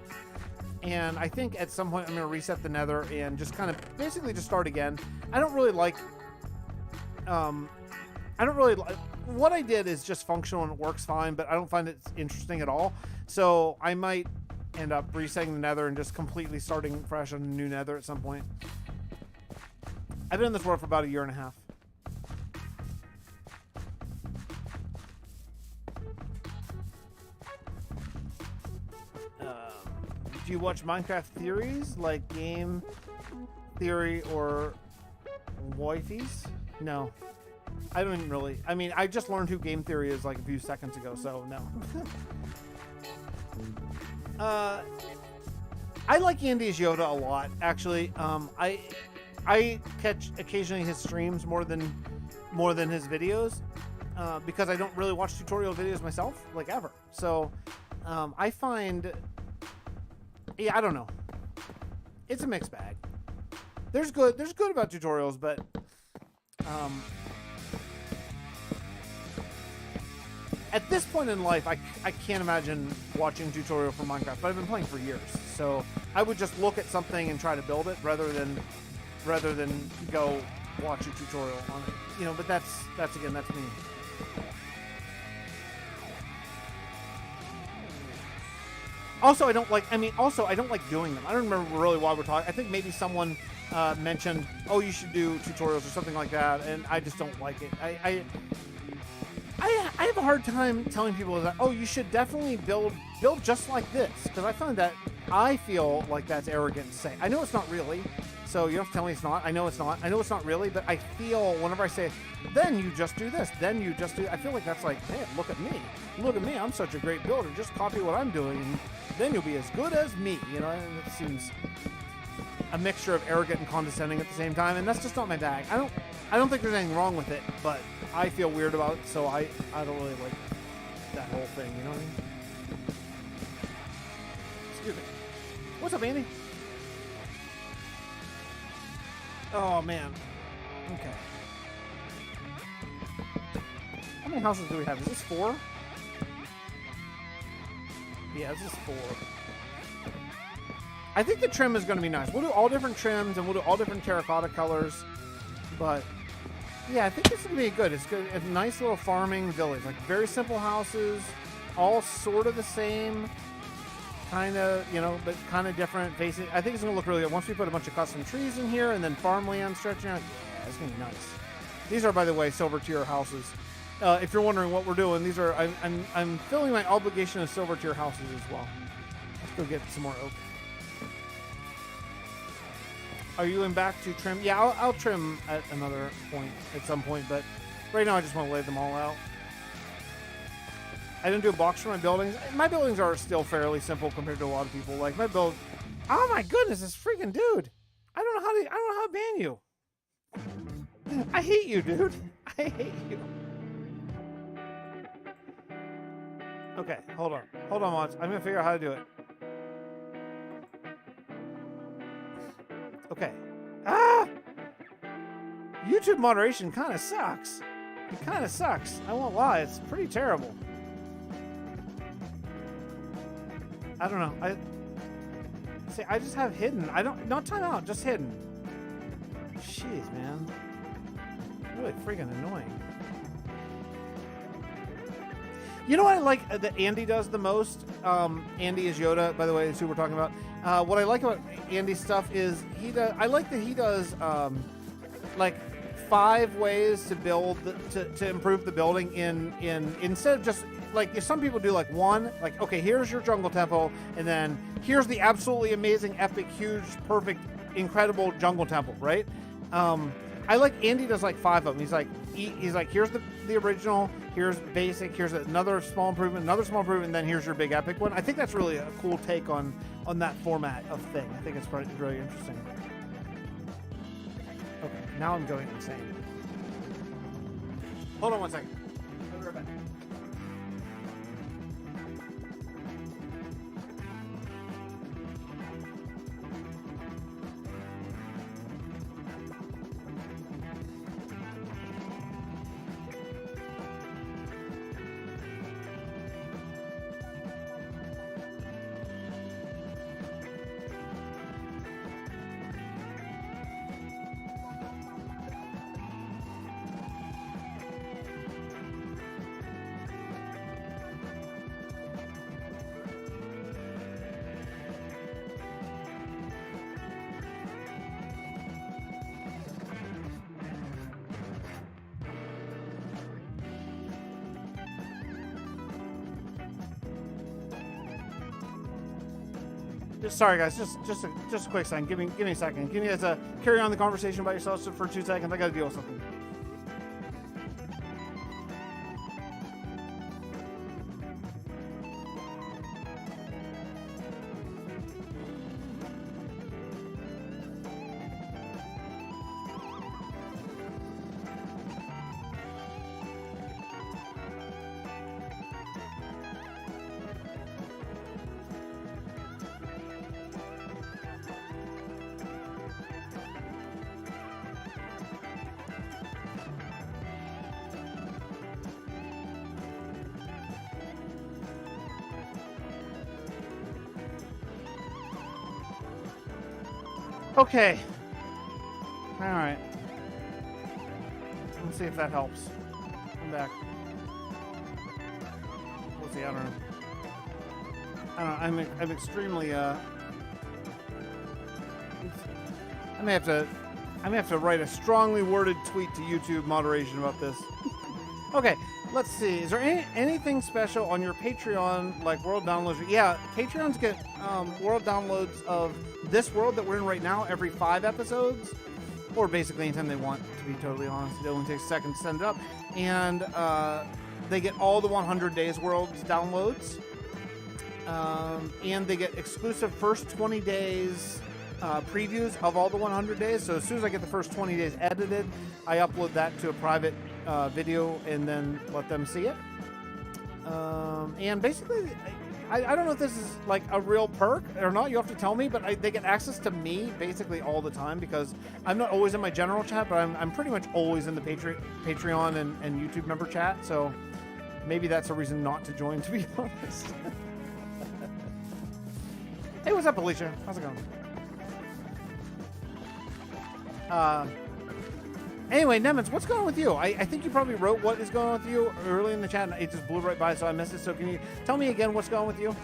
And I think at some point I'm going to reset the nether and just kind of basically just start again. I don't really like... what I did is just functional and it works fine, but I don't find it interesting at all. So I might end up resetting the nether and just completely starting fresh on a new nether at some point. I've been in this world for about a year and a half. Do you watch Minecraft theories like Game Theory or Wifeys? No. I don't even really... I mean, I just learned who Game Theory is like a few seconds ago, so no. I like Andy's Yoda a lot, actually. I catch occasionally his streams more than his videos because I don't really watch tutorial videos myself, like ever. So I find... Yeah, I don't know. It's a mixed bag. There's good about tutorials, but at this point in life, I can't imagine watching tutorial for Minecraft, but I've been playing for years. So I would just look at something and try to build it rather than go watch a tutorial on it. But that's me. Also, I don't like doing them. I don't remember really why we're talking. I think maybe someone mentioned, oh, you should do tutorials or something like that, and I just don't like it. I have a hard time telling people that, oh, you should definitely build just like this, because I feel like that's arrogant to say. I know it's not really, so you don't have to tell me it's not. I know it's not. I know it's not really, but I feel whenever I say, then you just do this, then you just do, I feel like that's like, man, look at me. Look at me. I'm such a great builder. Just copy what I'm doing, and then you'll be as good as me. And it seems a mixture of arrogant and condescending at the same time, and that's just not my bag. I don't think there's anything wrong with it, but I feel weird about it, so I don't really like that whole thing, you know what I mean? Excuse me. What's up, Andy? Oh, man. Okay. How many houses do we have? Is this 4? Yeah, this is 4. I think the trim is going to be nice. We'll do all different trims and we'll do all different terracotta colors. But yeah, I think this is going to be good. It's good. A nice little farming village. Like very simple houses, all sort of the same. Kind of, you know, but kind of different facing. I think it's going to look really good. Once we put a bunch of custom trees in here and then farmland stretching out, yeah, it's going to be nice. These are, by the way, silver tier houses. If you're wondering what we're doing, these are, I'm filling my obligation of silver tier houses as well. Let's go get some more oak. Are you in back to trim? Yeah, I'll trim at another point, at some point, but right now I just want to lay them all out. I didn't do a box for my buildings. My buildings are still fairly simple compared to a lot of people. Like my build, oh my goodness, this freaking dude! I don't know how to ban you. I hate you, dude. I hate you. Okay, hold on, mods. I'm gonna figure out how to do it. Okay. Ah! YouTube moderation kind of sucks. It kind of sucks. I won't lie. It's pretty terrible. I don't know. I just have hidden. Not time out, just hidden. Jeez, man. Really freaking annoying. You know what I like that Andy does the most? Andy is Yoda, by the way, is who we're talking about. What I like about Andy's stuff is I like that he does like 5 ways to build to improve the building instead of just like some people do like one, like, okay, here's your jungle temple, and then here's the absolutely amazing, epic, huge, perfect, incredible jungle temple, right? I like Andy does like 5 of them. He's like here's the original, here's basic, here's another small improvement, and then here's your big epic one. I think that's really a cool take on that format of thing. I think it's really interesting. Okay, now I'm going insane. Hold on one second. I'll be right back. Sorry guys, just a quick second. Give me a second. Give me guys a carry on the conversation about yourselves for 2 seconds. I gotta deal with something. Okay. All right. Let's see if that helps. I'm back. We'll see. I don't know. I'm extremely I may have to write a strongly worded tweet to YouTube moderation about this. Okay, let's see. Is there anything special on your Patreon, like world downloads? Yeah, Patreons get world downloads of this world that we're in right now every 5 episodes, or basically anytime they want, to be totally honest. It only takes a second to send it up. And they get all the 100 Days Worlds downloads. And they get exclusive first 20 days previews of all the 100 days. So as soon as I get the first 20 days edited, I upload that to a private video and then let them see it. And basically, I don't know if this is like a real perk or not. You have to tell me, but they get access to me basically all the time because I'm not always in my general chat, but I'm pretty much always in the Patreon and YouTube member chat. So maybe that's a reason not to join, to be honest. Hey, what's up, Alicia? How's it going? Anyway, Nemens, what's going on with you? I think you probably wrote what is going on with you early in the chat, and it just blew right by, so I missed it. So can you tell me again what's going on with you?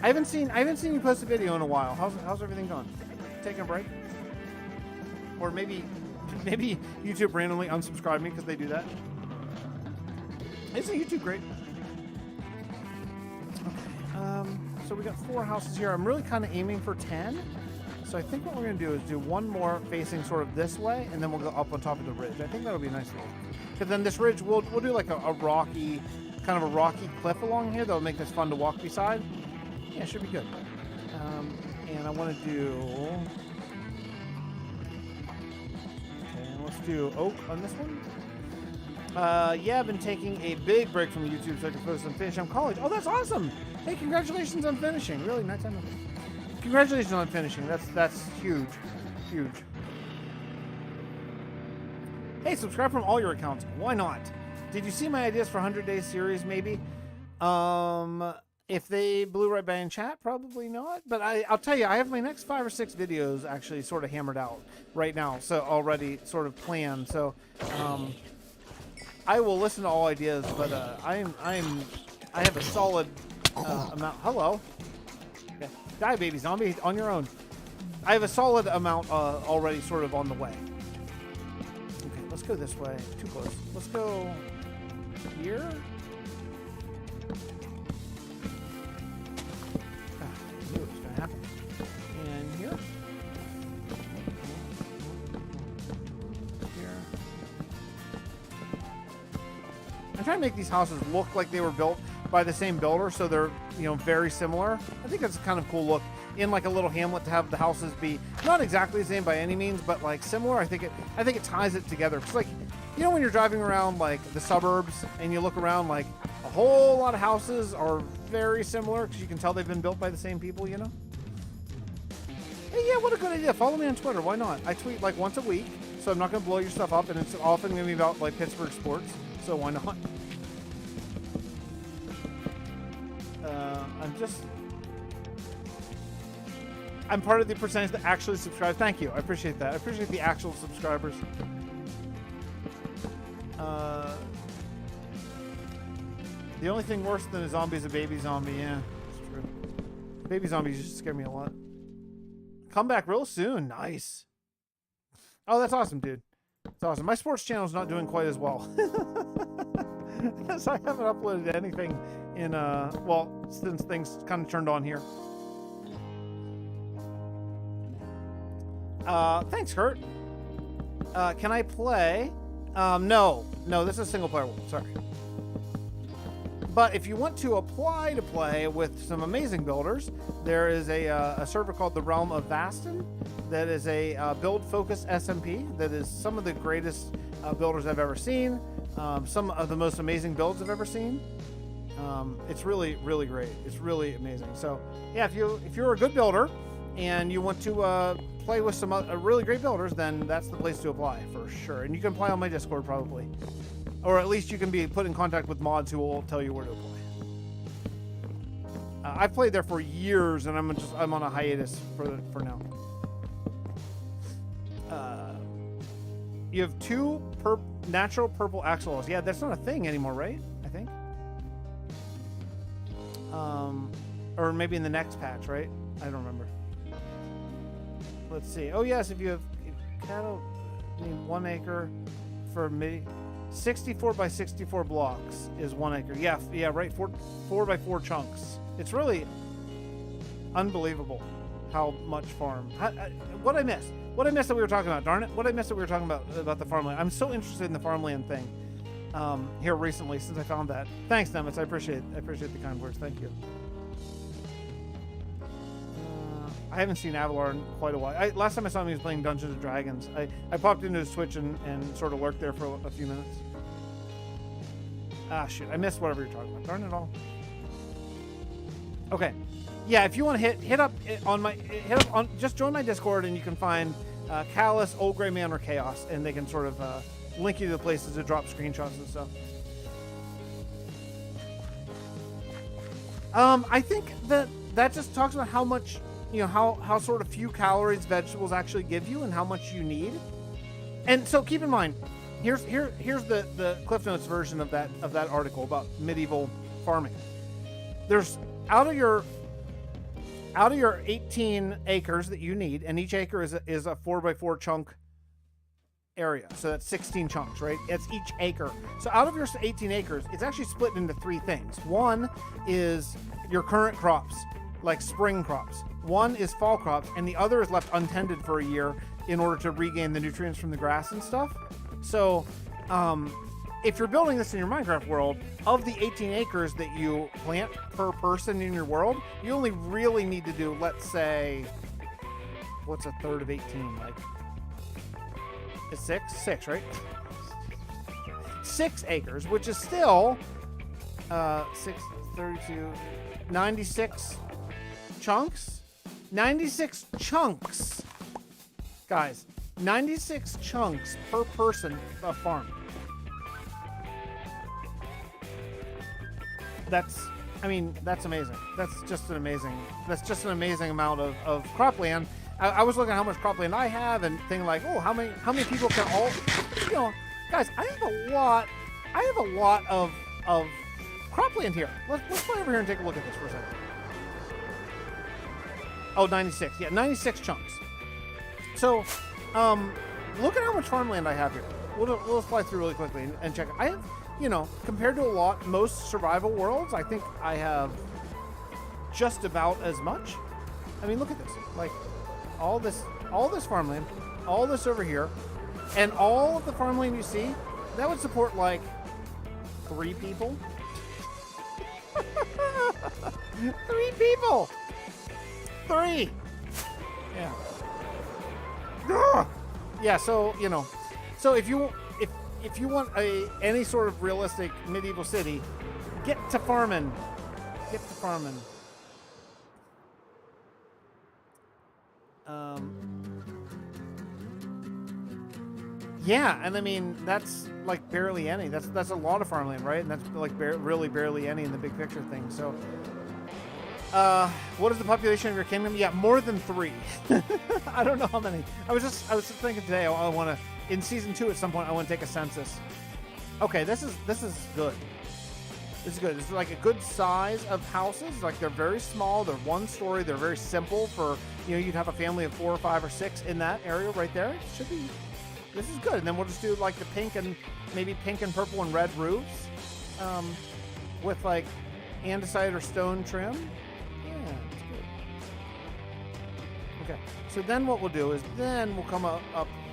I haven't seen you post a video in a while. How's everything going? Taking a break? Or maybe YouTube randomly unsubscribed me because they do that. Isn't YouTube great? Okay. So we got 4 houses here. I'm really kind of aiming for 10. So I think what we're going to do is do one more facing sort of this way, and then we'll go up on top of the ridge. I think that'll be a nice look. Because then this ridge, we'll do like a rocky, kind of a rocky cliff along here that'll make this fun to walk beside. Yeah, it should be good. And I want to do... Okay, let's do oak on this one. Yeah, I've been taking a big break from YouTube so I can focus on finishing college. Oh, that's awesome! Hey, congratulations on finishing. Really, nice time. Congratulations on finishing. That's huge. Huge. Hey, subscribe from all your accounts. Why not? Did you see my ideas for 100 Days series, maybe? If they blew right by in chat, probably not. But I'll tell you, I have my next 5 or 6 videos actually sort of hammered out right now. So already sort of planned. So I will listen to all ideas, but I have a solid amount. Hello. Okay. Die, baby zombie, on your own. I have a solid amount already sort of on the way. Okay, let's go this way. Too close. Let's go here. I knew it was going to happen. And here. Here. I'm trying to make these houses look like they were built by the same builder, so they're, you know, very similar. I think that's kind of cool look in like a little hamlet to have the houses be not exactly the same by any means, but like similar. I think it ties it together. Because like, you know, when you're driving around like the suburbs and you look around, like a whole lot of houses are very similar because you can tell they've been built by the same people, you know? Hey, yeah, what a good idea. Follow me on Twitter. Why not? I tweet like once a week, so I'm not going to blow your stuff up, and it's often going to be about like Pittsburgh sports, so why not? I'm part of the percentage that actually subscribe. Thank you. I appreciate that. I appreciate the actual subscribers. The only thing worse than a zombie is a baby zombie. Yeah, that's true. Baby zombies just scare me a lot. Come back real soon. Nice. Oh, that's awesome, dude. That's awesome. My sports channel is not doing quite as well. So I haven't uploaded anything in, well, since things kind of turned on here. Thanks, Kurt. Can I play? No, this is a single player world. Sorry. But if you want to apply to play with some amazing builders, there is a server called the Realm of Vasten that is a build-focused SMP that is some of the greatest builders I've ever seen, some of the most amazing builds I've ever seen. It's really, really great. It's really amazing. So, yeah, if you're a good builder and you want to play with some really great builders, then that's the place to apply for sure. And you can apply on my Discord probably. Or at least you can be put in contact with mods who will tell you where to apply. I've played there for years, and I'm on a hiatus for now. You have 2 natural purple axolotls. Yeah, that's not a thing anymore, right? I think. Or maybe in the next patch, right? I don't remember. Let's see. Oh yes, if cattle need 1 acre for me. 64 by 64 blocks is 1 acre. Yeah, right. 4 by 4 chunks. It's really unbelievable how much farm. What I missed. What I missed that we were talking about. Darn it! What I missed that we were talking about the farmland. I'm so interested in the farmland thing here recently since I found that. Thanks, Nemitz. I appreciate the kind words. Thank you. I haven't seen Avalar in quite a while. Last time I saw him, he was playing Dungeons & Dragons. I popped into his Twitch and sort of lurked there for a few minutes. Ah, shoot. I missed whatever you're talking about. Darn it all. Okay. Yeah, if you want to hit up on just join my Discord and you can find Callus, Old Gray Man, or Chaos, and they can sort of link you to the places to drop screenshots and stuff. I think that that just talks about how much, how sort of few calories vegetables actually give you and how much you need. And so keep in mind, here's the Cliff Notes version of that article about medieval farming. There's out of your 18 acres that you need, and each acre is a 4x4 chunk area. So that's 16 chunks, right? It's each acre. So out of your 18 acres, it's actually split into 3 things. One is your current crops, like spring crops. One is fall crops, and the other is left untended for a year in order to regain the nutrients from the grass and stuff. So, if you're building this in your Minecraft world, of the 18 acres that you plant per person in your world, you only really need to do, let's say, what's a third of 18? Like, it's 6? 6, right? 6 acres, which is still 6, 32, 96 chunks? 96 chunks! Guys, 96 chunks per person of farm. That's amazing. That's just an amazing amount of cropland. I was looking at how much cropland I have and thinking like, oh, how many people can all, guys, I have a lot of cropland here. Let's fly over here and take a look at this for a second. Oh, 96. Yeah, 96 chunks. So, look at how much farmland I have here. We'll fly through really quickly and check it. I have, compared to most survival worlds, I think I have just about as much. I mean, look at this. Like, all this farmland, all this over here, and all of the farmland you see, that would support, like, 3 people. 3 people! 3! Yeah. Yeah, so, so if you want any sort of realistic medieval city, get to farming. Yeah, and I mean, that's like barely any. That's a lot of farmland, right? And that's like really barely any in the big picture thing. So, what is the population of your kingdom? Yeah, more than 3. I don't know how many. I was just thinking today. I want to, in season 2 at some point, I want to take a census. Okay, this is good. This is good. It's like a good size of houses. Like, they're very small. They're 1 story. They're very simple for, you'd have a family of 4 or 5 or 6 in that area right there. Should be. This is good. And then we'll just do like the maybe pink and purple and red roofs, with like andesite or stone trim. Yeah, that's good. Okay. So then what we'll do is we'll come up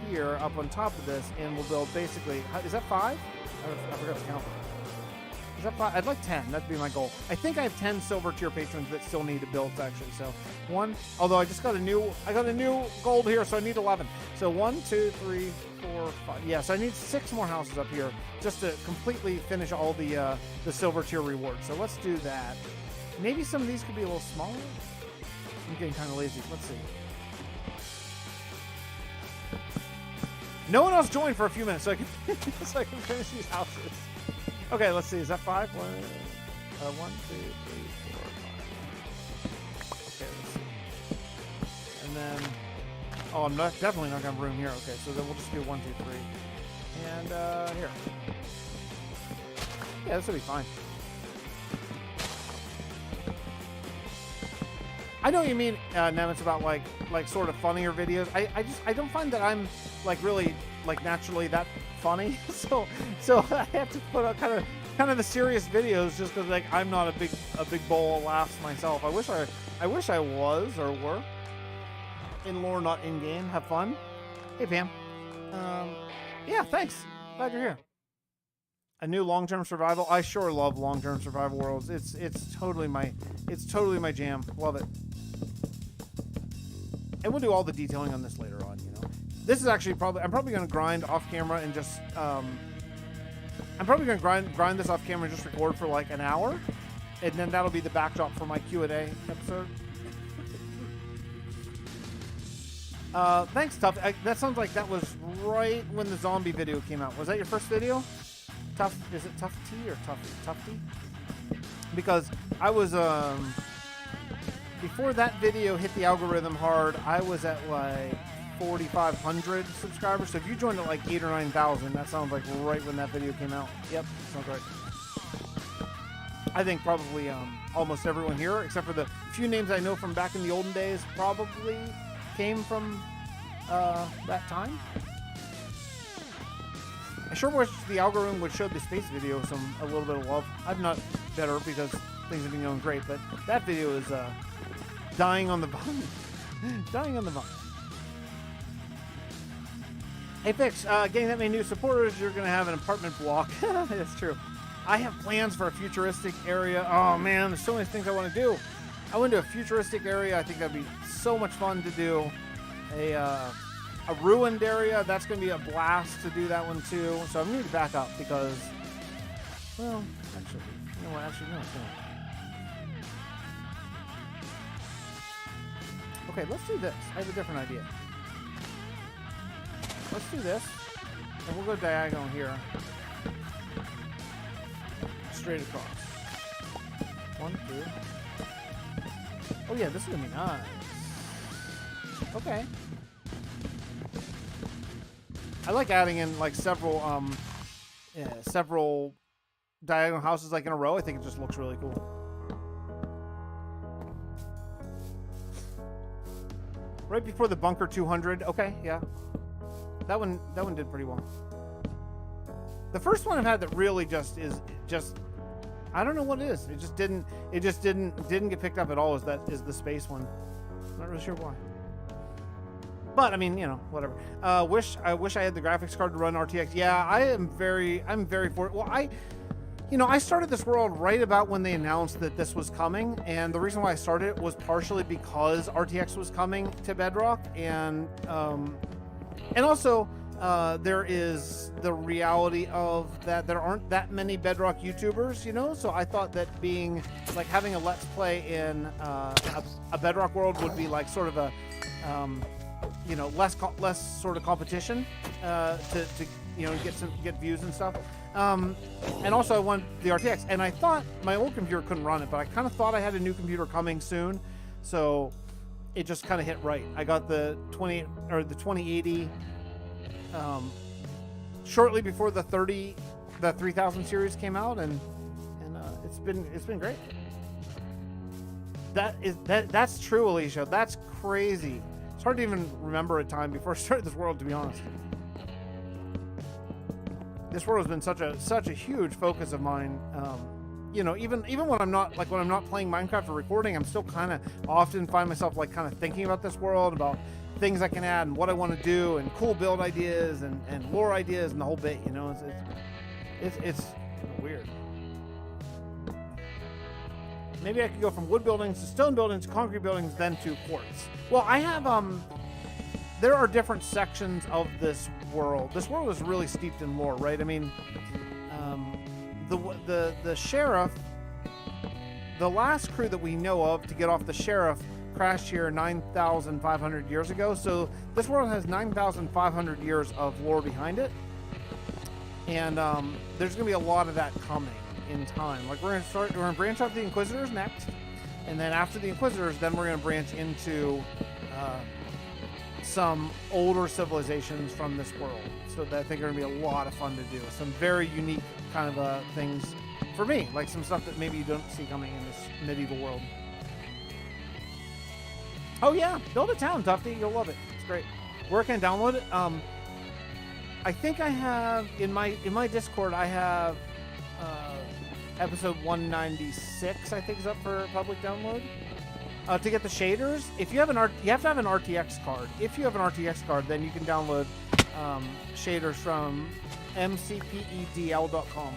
here, up on top of this, and we'll build basically, is that 5? I forgot to count. Is that 5? I'd like 10. That'd be my goal. I think I have 10 silver tier patrons that still need to build actually. So 1, although I got a new gold here, so I need 11. So 1, 2, 3, 4, 5. Yeah, so I need 6 more houses up here just to completely finish all the silver tier rewards. So let's do that. Maybe some of these could be a little smaller. I'm getting kind of lazy. Let's see. No one else joined for a few minutes, so I can finish these houses. Okay, let's see. Is that 5? 1, 2, 3, 4, 5. Okay, let's see. And then, I'm definitely not gonna have room here. Okay, so then we'll just do 1, 2, 3, and here. Yeah, this will be fine. I know what you mean, Nemitz, about like sort of funnier videos. I don't find that I'm like really like naturally that funny, so I have to put out kind of the serious videos just because like I'm not a big bowl of laughs myself. I wish I was or were in lore, not in game. Have fun. Hey Pam. Yeah, thanks. Glad you're here. A new long-term survival. I sure love long-term survival worlds. It's totally my jam. Love it. And we'll do all the detailing on this later on, This is actually I'm probably going to grind off camera and just I'm probably going to grind this off camera and just record for like an hour, and then that'll be the backdrop for my Q&A episode. Thanks, Tough. That sounds like that was right when the zombie video came out. Was that your first video? Tough? Is it Tough T or Tough T? Because I was before that video hit the algorithm hard, I was at like 4,500 subscribers. So if you joined at like 8,000 or 9,000, that sounds like right when that video came out. Yep, sounds right. I think probably almost everyone here, except for the few names I know from back in the olden days, probably came from that time. I sure wish the algorithm would show the space video a little bit of love. I'm not better because things have been going great, but that video is dying on the vine. Dying on the vine. Hey Fix, getting that many new supporters, you're going to have an apartment block. That's true. I have plans for a futuristic area. Oh man, there's so many things I want to do. I went to a futuristic area. I think that'd be so much fun to do. A ruined area, that's going to be a blast to do that one too. So I need to back up because, well, actually, you know what? Actually, no. Okay, let's do this. I have a different idea. Let's do this, and we'll go diagonal here. Straight across. 1, 2. Oh yeah, this is going to be nice. Okay. I like adding in like several diagonal houses like in a row. I think it just looks really cool. Right before the bunker 200. Okay, yeah. That one did pretty well. The first one I've had that really just I don't know what it is. It just didn't get picked up at all. Is the space one. I'm not really sure why. But I mean, you know, whatever. I wish I had the graphics card to run RTX. Yeah, I'm very for. Well, I started this world right about when they announced that this was coming, and the reason why I started it was partially because RTX was coming to Bedrock, and also there is the reality of that there aren't that many Bedrock YouTubers, you know. So I thought that being like having a Let's Play in a Bedrock world would be like sort of a less sort of competition to get views and stuff. And also I wanted the RTX, and I thought my old computer couldn't run it, but I kind of thought I had a new computer coming soon, so it just kind of hit right. I got the 2080 shortly before the 3000 series came out, and it's been great. That's true, Alicia. That's crazy. It's hard to even remember a time before I started this world, to be honest. This world has been such a huge focus of mine. Even when I'm not playing Minecraft or recording, I'm still kind of often find myself like kind of thinking about this world, about things I can add and what I want to do, and cool build ideas and lore ideas and the whole bit. You know, it's weird. Maybe I could go from wood buildings to stone buildings, concrete buildings, then to quartz. Well, I have there are different sections of this world. This world is really steeped in lore, right? I mean, the sheriff, the last crew that we know of to get off the sheriff crashed here 9,500 years ago. So this world has 9,500 years of lore behind it, and there's gonna be a lot of that coming in time. Like we're gonna branch out the Inquisitors next, and then after the Inquisitors, then we're gonna branch into some older civilizations from this world. So that I think are gonna be a lot of fun to do. Some very unique kind of things for me, like some stuff that maybe you don't see coming in this medieval world. Oh yeah, build a town, Tufty. You'll love it. It's great. Where can I download it? I think I have in my Discord. I have episode 196. I think is up for public download. To get the shaders, if you have you have to have an RTX card. If you have an RTX card, then you can download shaders from mcpedl.com.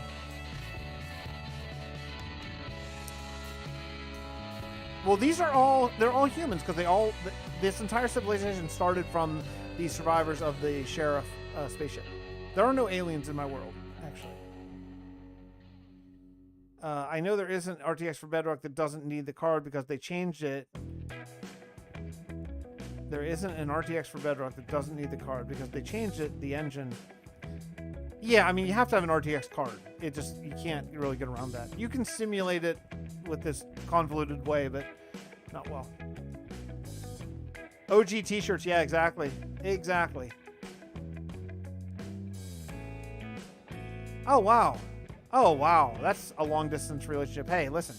Well, they're all humans, because this entire civilization started from the survivors of the sheriff spaceship. There are no aliens in my world, actually. I know there isn't RTX for Bedrock that doesn't need the card because they changed it. There isn't an RTX for Bedrock that doesn't need the card because they changed it, the engine. Yeah, I mean, you have to have an RTX card. You can't really get around that. You can simulate it with this convoluted way, but Not well. OG t-shirts, yeah, exactly. Exactly. Oh, wow. Oh, wow. That's a long-distance relationship. Hey, listen.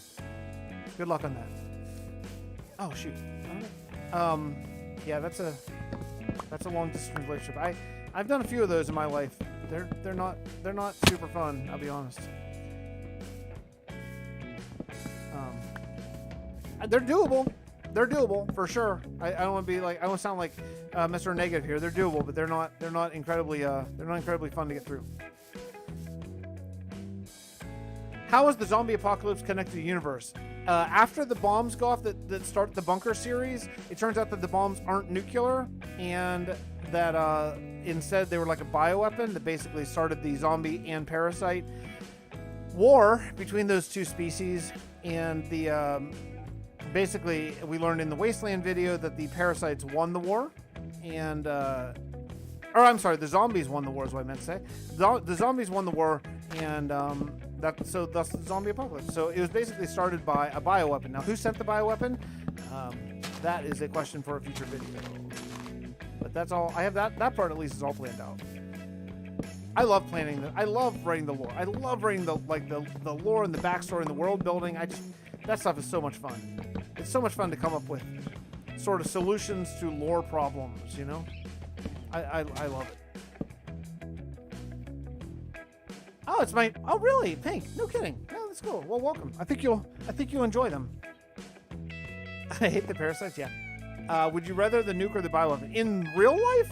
Good luck on that. Oh, shoot. Yeah, that's a long-distance relationship. I've done a few of those in my life. They're not super fun, I'll be honest. They're doable. They're doable for sure. I don't want to be like, I don't sound like Mr. Negative here. They're doable, but they're not incredibly fun to get through. How is the zombie apocalypse connected to the universe? After the bombs go off that start the bunker series, it turns out that the bombs aren't nuclear, and that instead they were like a bioweapon that basically started the zombie and parasite war between those two species. And the basically we learned in the Wasteland video that the parasites won the war, and or I'm sorry, the zombies won the war is what I meant to say. The zombies won the war, and so thus the zombie apocalypse. So it was basically started by a bioweapon. Now, who sent the bioweapon? That is a question for a future video. But that's all. I have that part at least is all planned out. I love planning. I love writing the lore. I love writing the lore and the backstory and the world building. That stuff is so much fun. It's so much fun to come up with sort of solutions to lore problems. You know, I love it. Oh, it's my. Oh, really? Pink? No kidding. Oh, that's cool. Well, welcome. I think you'll enjoy them. I hate the parasites. Yeah. Would you rather the nuke or the bioweapon in real life?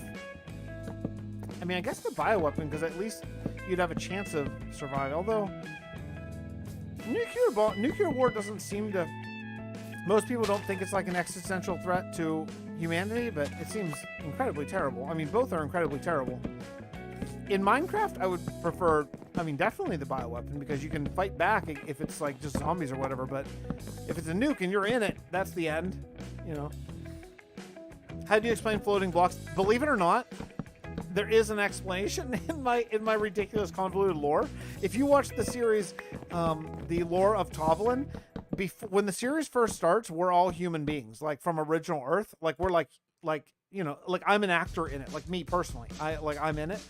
I mean, I guess the bioweapon, because at least you'd have a chance of surviving. Although nuclear war doesn't seem to. Most people don't think it's like an existential threat to humanity, but it seems incredibly terrible. I mean, both are incredibly terrible. In Minecraft, I would prefer, I mean, definitely the bioweapon, because you can fight back if it's like just zombies or whatever, but if it's a nuke and you're in it, that's the end, you know. How do you explain floating blocks? Believe it or not, there is an explanation in my ridiculous convoluted lore. If you watch the series, the lore of Tovlin, when the series first starts, we're all human beings, like from original Earth. Like we're like you know, like I'm an actor in it, like me personally. I'm in it.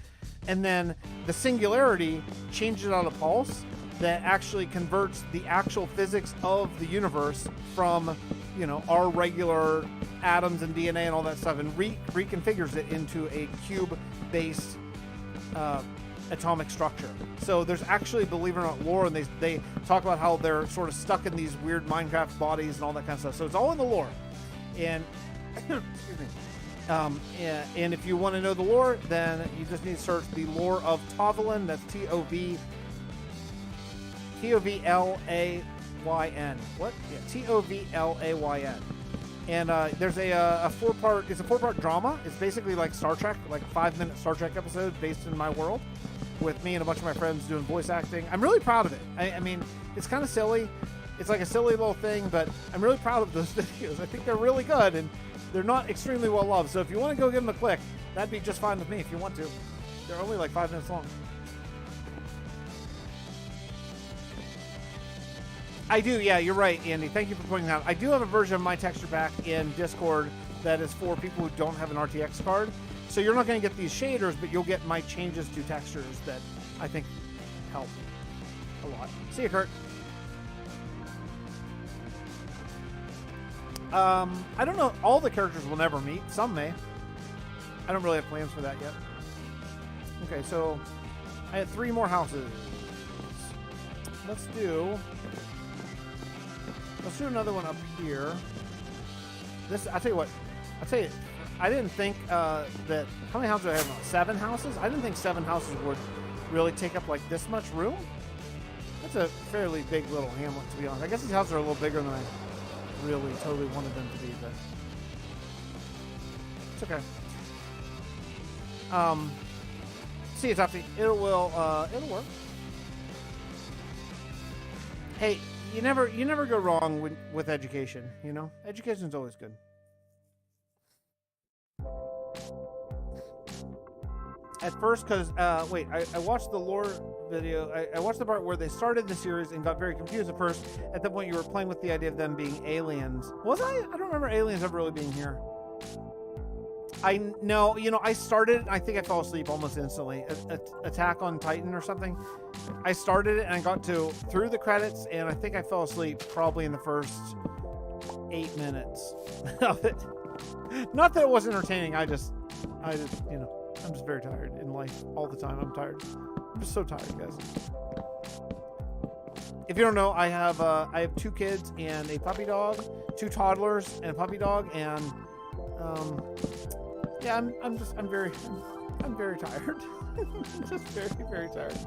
And then the singularity changes out a pulse that actually converts the actual physics of the universe from, you know, our regular atoms and DNA and all that stuff, and reconfigures it into a cube-based atomic structure. So there's actually, believe it or not, lore, and they talk about how they're sort of stuck in these weird Minecraft bodies and all that kind of stuff. So it's all in the lore. And excuse me. And if you want to know the lore, then you just need to search the lore of Tovlin. That's Tovlayn. What? Yeah, Tovlayn. And there's a four-part. It's a four-part drama. It's basically like Star Trek, like a 5-minute Star Trek episode based in my world, with me and a bunch of my friends doing voice acting. I'm really proud of it. I mean, it's kind of silly. It's like a silly little thing, but I'm really proud of those videos. I think they're really good, and they're not extremely well loved. So if you want to go give them a click, that'd be just fine with me if you want to. They're only like 5 minutes long. I do, yeah, you're right, Andy. Thank you for pointing that out. I do have a version of my texture pack in Discord that is for people who don't have an RTX card. So you're not going to get these shaders, but you'll get my changes to textures that I think help a lot. See you, Kurt. I don't know. All the characters will never meet. Some may. I don't really have plans for that yet. Okay, so I had 3 more houses. Let's do another one up here. I'll tell you what. I didn't think that. How many houses do I have now? 7 houses? I didn't think 7 houses would really take up like this much room. That's a fairly big little hamlet, to be honest. I guess these houses are a little bigger than I really totally wanted them to be, but it's okay. See you, Tufty. It'll work. Hey, you never go wrong with education, you know? Education's always good. At first, because, wait, I watched the lore video. I watched the part where they started the series and got very confused at first. At that point, you were playing with the idea of them being aliens. Was I? I don't remember aliens ever really being here. No, you know, I started, I think I fell asleep almost instantly. Attack on Titan or something. I started it and I got through the credits, and I think I fell asleep probably in the first 8 minutes of it. Not that it was entertaining. I just, you know, I'm just very tired in life all the time. I'm tired. I'm just so tired, guys. If you don't know, I have 2 kids and a puppy dog, 2 toddlers and a puppy dog, and yeah, I'm very tired. Just very tired.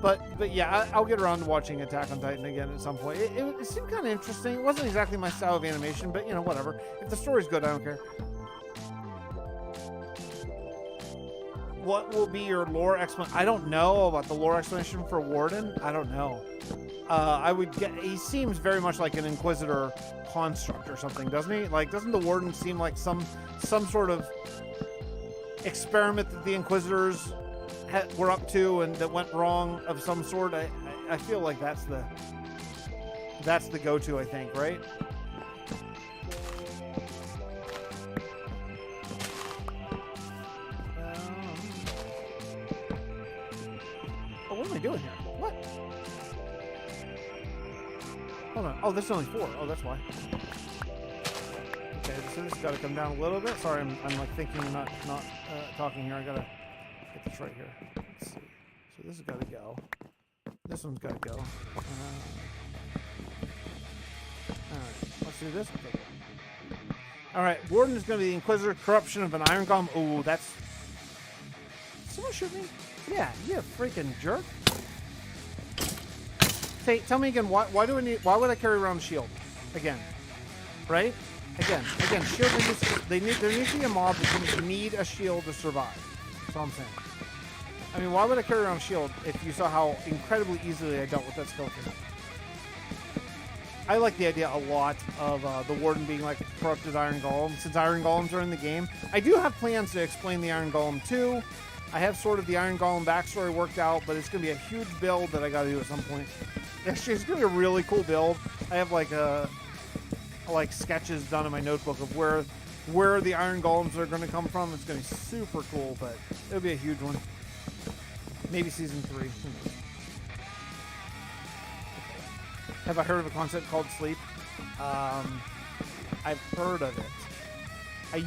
But yeah, I'll get around to watching Attack on Titan again at some point. It seemed kind of interesting. It wasn't exactly my style of animation, but you know, whatever. If the story's good, I don't care. What will be your lore explanation? I don't know about the lore explanation for Warden. I don't know. I would get. He seems very much like an Inquisitor construct or something, doesn't he? Like, doesn't the Warden seem like some sort of experiment that the Inquisitors were up to and that went wrong of some sort? I feel like that's the go-to. I think, right? What am I doing here? What? Hold on. Oh, this is only 4. Oh, that's why. Okay, so this has got to come down a little bit. Sorry, I'm like thinking, not talking here. I gotta get this right here. Let's see. So this has got to go. This one's got to go. All right. Let's do this. Okay. All right. Warden is going to be the Inquisitor. Corruption of an Iron Golem. Ooh, that's. Someone shoot me? Yeah, you freaking jerk. Say, tell me again, why would I carry around a shield? Again. Right? Again, shield there needs to be a mob that need a shield to survive. That's all I'm saying. I mean, why would I carry around a shield if you saw how incredibly easily I dealt with that skeleton? I like the idea a lot of the Warden being like a corrupted Iron Golem, since Iron Golems are in the game. I do have plans to explain the Iron Golem too. I have sort of the Iron Golem backstory worked out, but it's going to be a huge build that I got to do at some point. Actually, it's going to be a really cool build. I have like sketches done in my notebook of where the Iron Golems are going to come from. It's going to be super cool, but it'll be a huge one. Maybe season 3. Who knows? Have I heard of a concept called sleep? I've heard of it. I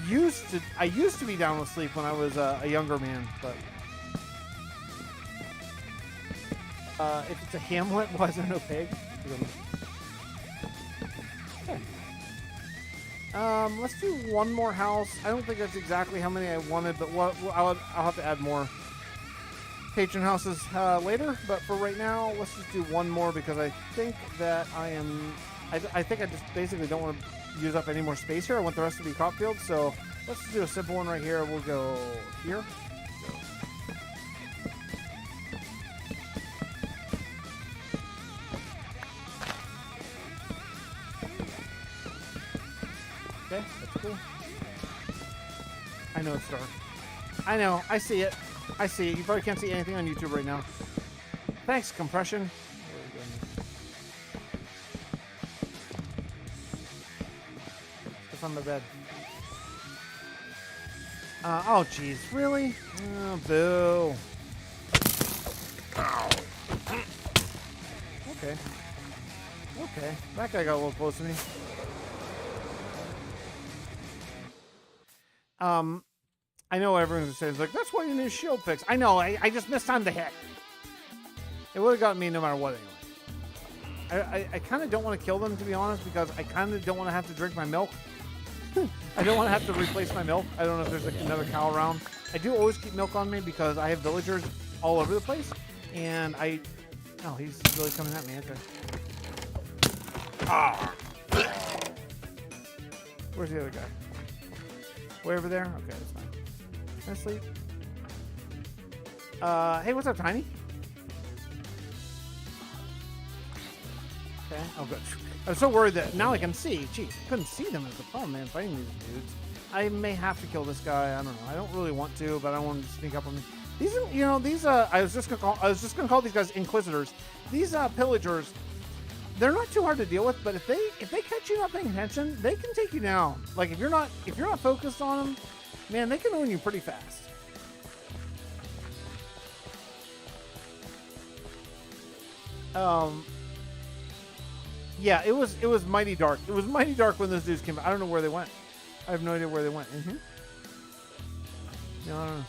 used to be down with sleep when I was a younger man, but if it's a hamlet, why is there no pig? Okay. Let's do one more house. I don't think that's exactly how many I wanted, but I'll have to add more patron houses later. But for right now, let's just do one more because I think that I think I just basically don't want to use up any more space here. I want the rest to be crop fields, so let's just do a simple one right here. We'll go here. Okay, that's cool. I know it's dark. I know, I see it. I see it. You probably can't see anything on YouTube right now. Thanks, compression. On the bed. Oh, jeez. Really? Oh, boo. Okay. Okay. That guy got a little close to me. I know everyone's saying, like, that's why you need shield fix. I know. I just missed time to hit. It would have gotten me no matter what anyway. I kind of don't want to kill them, to be honest, because I kind of don't want to have to drink my milk. I don't want to have to replace my milk. I don't know if there's like another cow around. I do always keep milk on me because I have villagers all over the place. And oh, he's really coming at me, okay. Ah. Where's the other guy? Way over there? Okay, that's fine. Can I sleep? Hey, what's up, Tiny? Okay, oh good. I was so worried that now I can see. Jeez, I couldn't see them as the problem, man, fighting these dudes. I may have to kill this guy. I don't know. I don't really want to, but I want him to sneak up on me. These, you know, these I was just gonna call these guys Inquisitors. These pillagers, they're not too hard to deal with, but if they catch you not paying attention, they can take you down. Like if you're not focused on them, man, they can own you pretty fast. Yeah, it was mighty dark. It was mighty dark when those dudes came out. I don't know where they went. I have no idea where they went. No.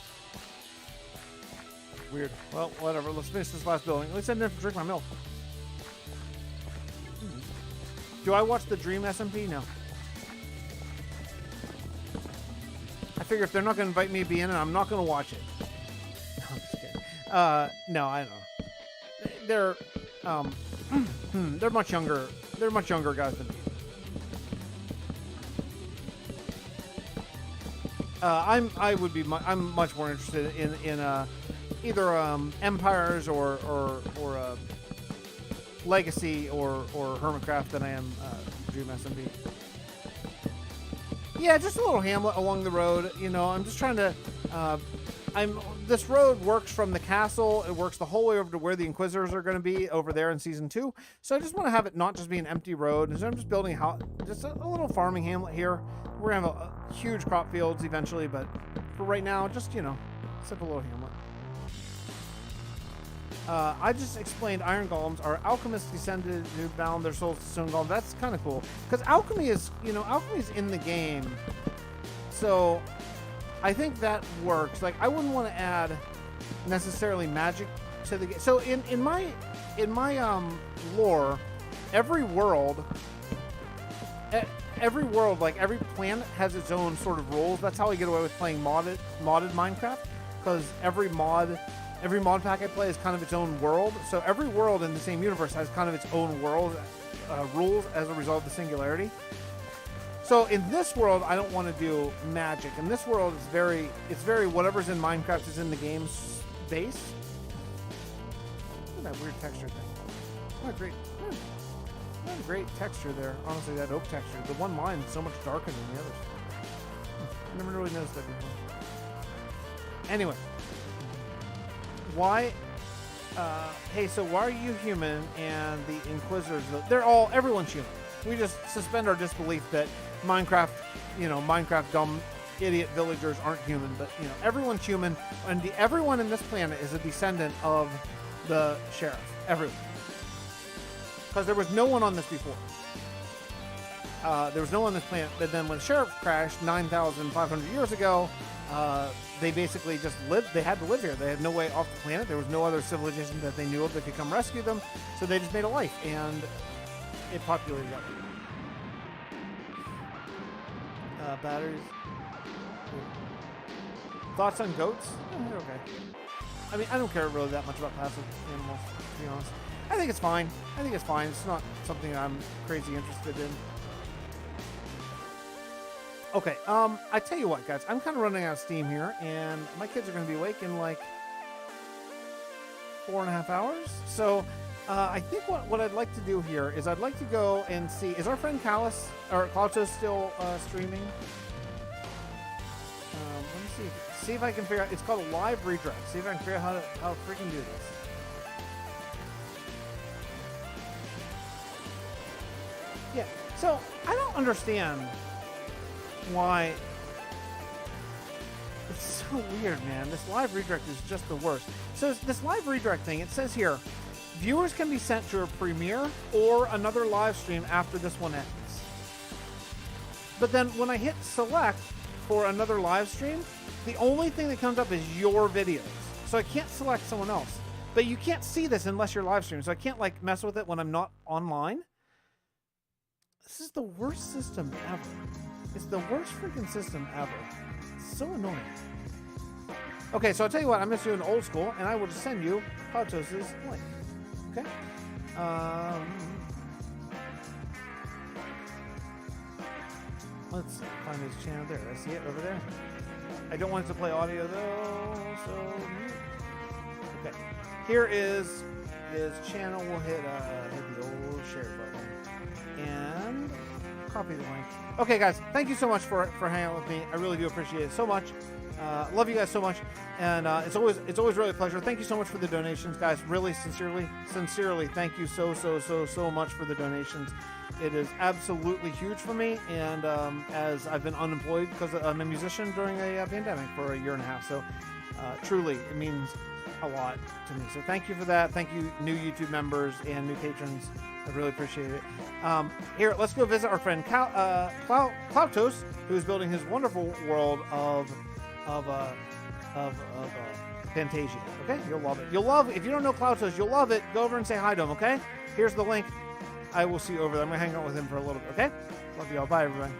Weird. Well, whatever. Let's finish this last building. At least I didn't have to drink my milk. Do I watch the Dream SMP? No. I figure if they're not going to invite me to be in it, I'm not going to watch it. No, I'm just kidding. No, I don't know. They're much younger. They're much younger guys than me. I'm much more interested in either Empires or Legacy or Hermitcraft than I am Dream SMP. Yeah, just a little hamlet along the road. You know, I'm just trying to. This road works from the castle. It works the whole way over to where the Inquisitors are going to be over there in Season 2. So I just want to have it not just be an empty road. So I'm just building just a little farming hamlet here. We're going to have a huge crop fields eventually, but for right now, just, you know, simple little hamlet. I just explained iron golems are alchemists descended who bound their souls to stone golems. That's kind of cool. Because alchemy is in the game. So I think that works. Like, I wouldn't want to add necessarily magic to the game. So in my lore, every world, like every planet has its own sort of rules. That's how I get away with playing modded Minecraft, because every mod pack I play is kind of its own world. So every world in the same universe has kind of its own world rules as a result of the singularity. So in this world, I don't want to do magic. In this world, it's very whatever's in Minecraft is in the game's base. Look at that weird texture thing. What a great texture there. Honestly, that oak texture. The one line is so much darker than the others. I never really noticed that before. Anyway. Why? Hey, so why are you human and the Inquisitors? Everyone's human. We just suspend our disbelief that Minecraft dumb idiot villagers aren't human, but everyone's human, and everyone in this planet is a descendant of the sheriff. Everyone, because there was no one on this before. There was no one on this planet. But then when the sheriff crashed 9,500 years ago, they basically just lived. They had to live here. They had no way off the planet. There was no other civilization that they knew of that could come rescue them. So they just made a life, and it populated up. Batteries. Thoughts on goats? They're okay. I mean, I don't care really that much about passive animals, to be honest. I think it's fine. It's not something I'm crazy interested in. Okay, I tell you what, guys. I'm kind of running out of steam here, and my kids are going to be awake in like 4.5 hours. So I think what I'd like to do here is I'd like to go and see, is our friend Klautos still streaming? Let me see if I can figure out. It's called a live redirect. See if I can figure out how to freaking do this. Yeah. So I don't understand why. It's so weird, man. This live redirect is just the worst. So this live redirect thing, it says here, viewers can be sent to a premiere or another live stream after this one ends. But then when I hit select for another live stream, the only thing that comes up is your videos. So I can't select someone else. But you can't see this unless you're live streaming. So I can't like mess with it when I'm not online. This is the worst system ever. It's the worst freaking system ever. It's so annoying. Okay, so I'll tell you what, I'm just doing old school, and I will just send you Klautos' link. Okay? Let's find his channel there. I see it over there. I don't want it to play audio though, so okay. Here is his channel. We'll hit the old share button and copy the link. Okay, guys, thank you so much for hanging out with me. I really do appreciate it so much. Love you guys so much, and it's always really a pleasure. Thank you so much for the donations, guys. Really, sincerely, thank you so much for the donations. It is absolutely huge for me, and as I've been unemployed because I'm a musician during a pandemic for a year and a half, so truly it means a lot to me. So thank you for that. Thank you, new YouTube members and new patrons. I really appreciate it. Here, let's go visit our friend Cloutos, who is building his wonderful world of Fantasia. Okay, you'll love it. If you don't know Cloutos, you'll love it. Go over and say hi to him. Okay, here's the link. I will see you over there. I'm gonna hang out with him for a little bit. Okay, love you all. Bye, everybody.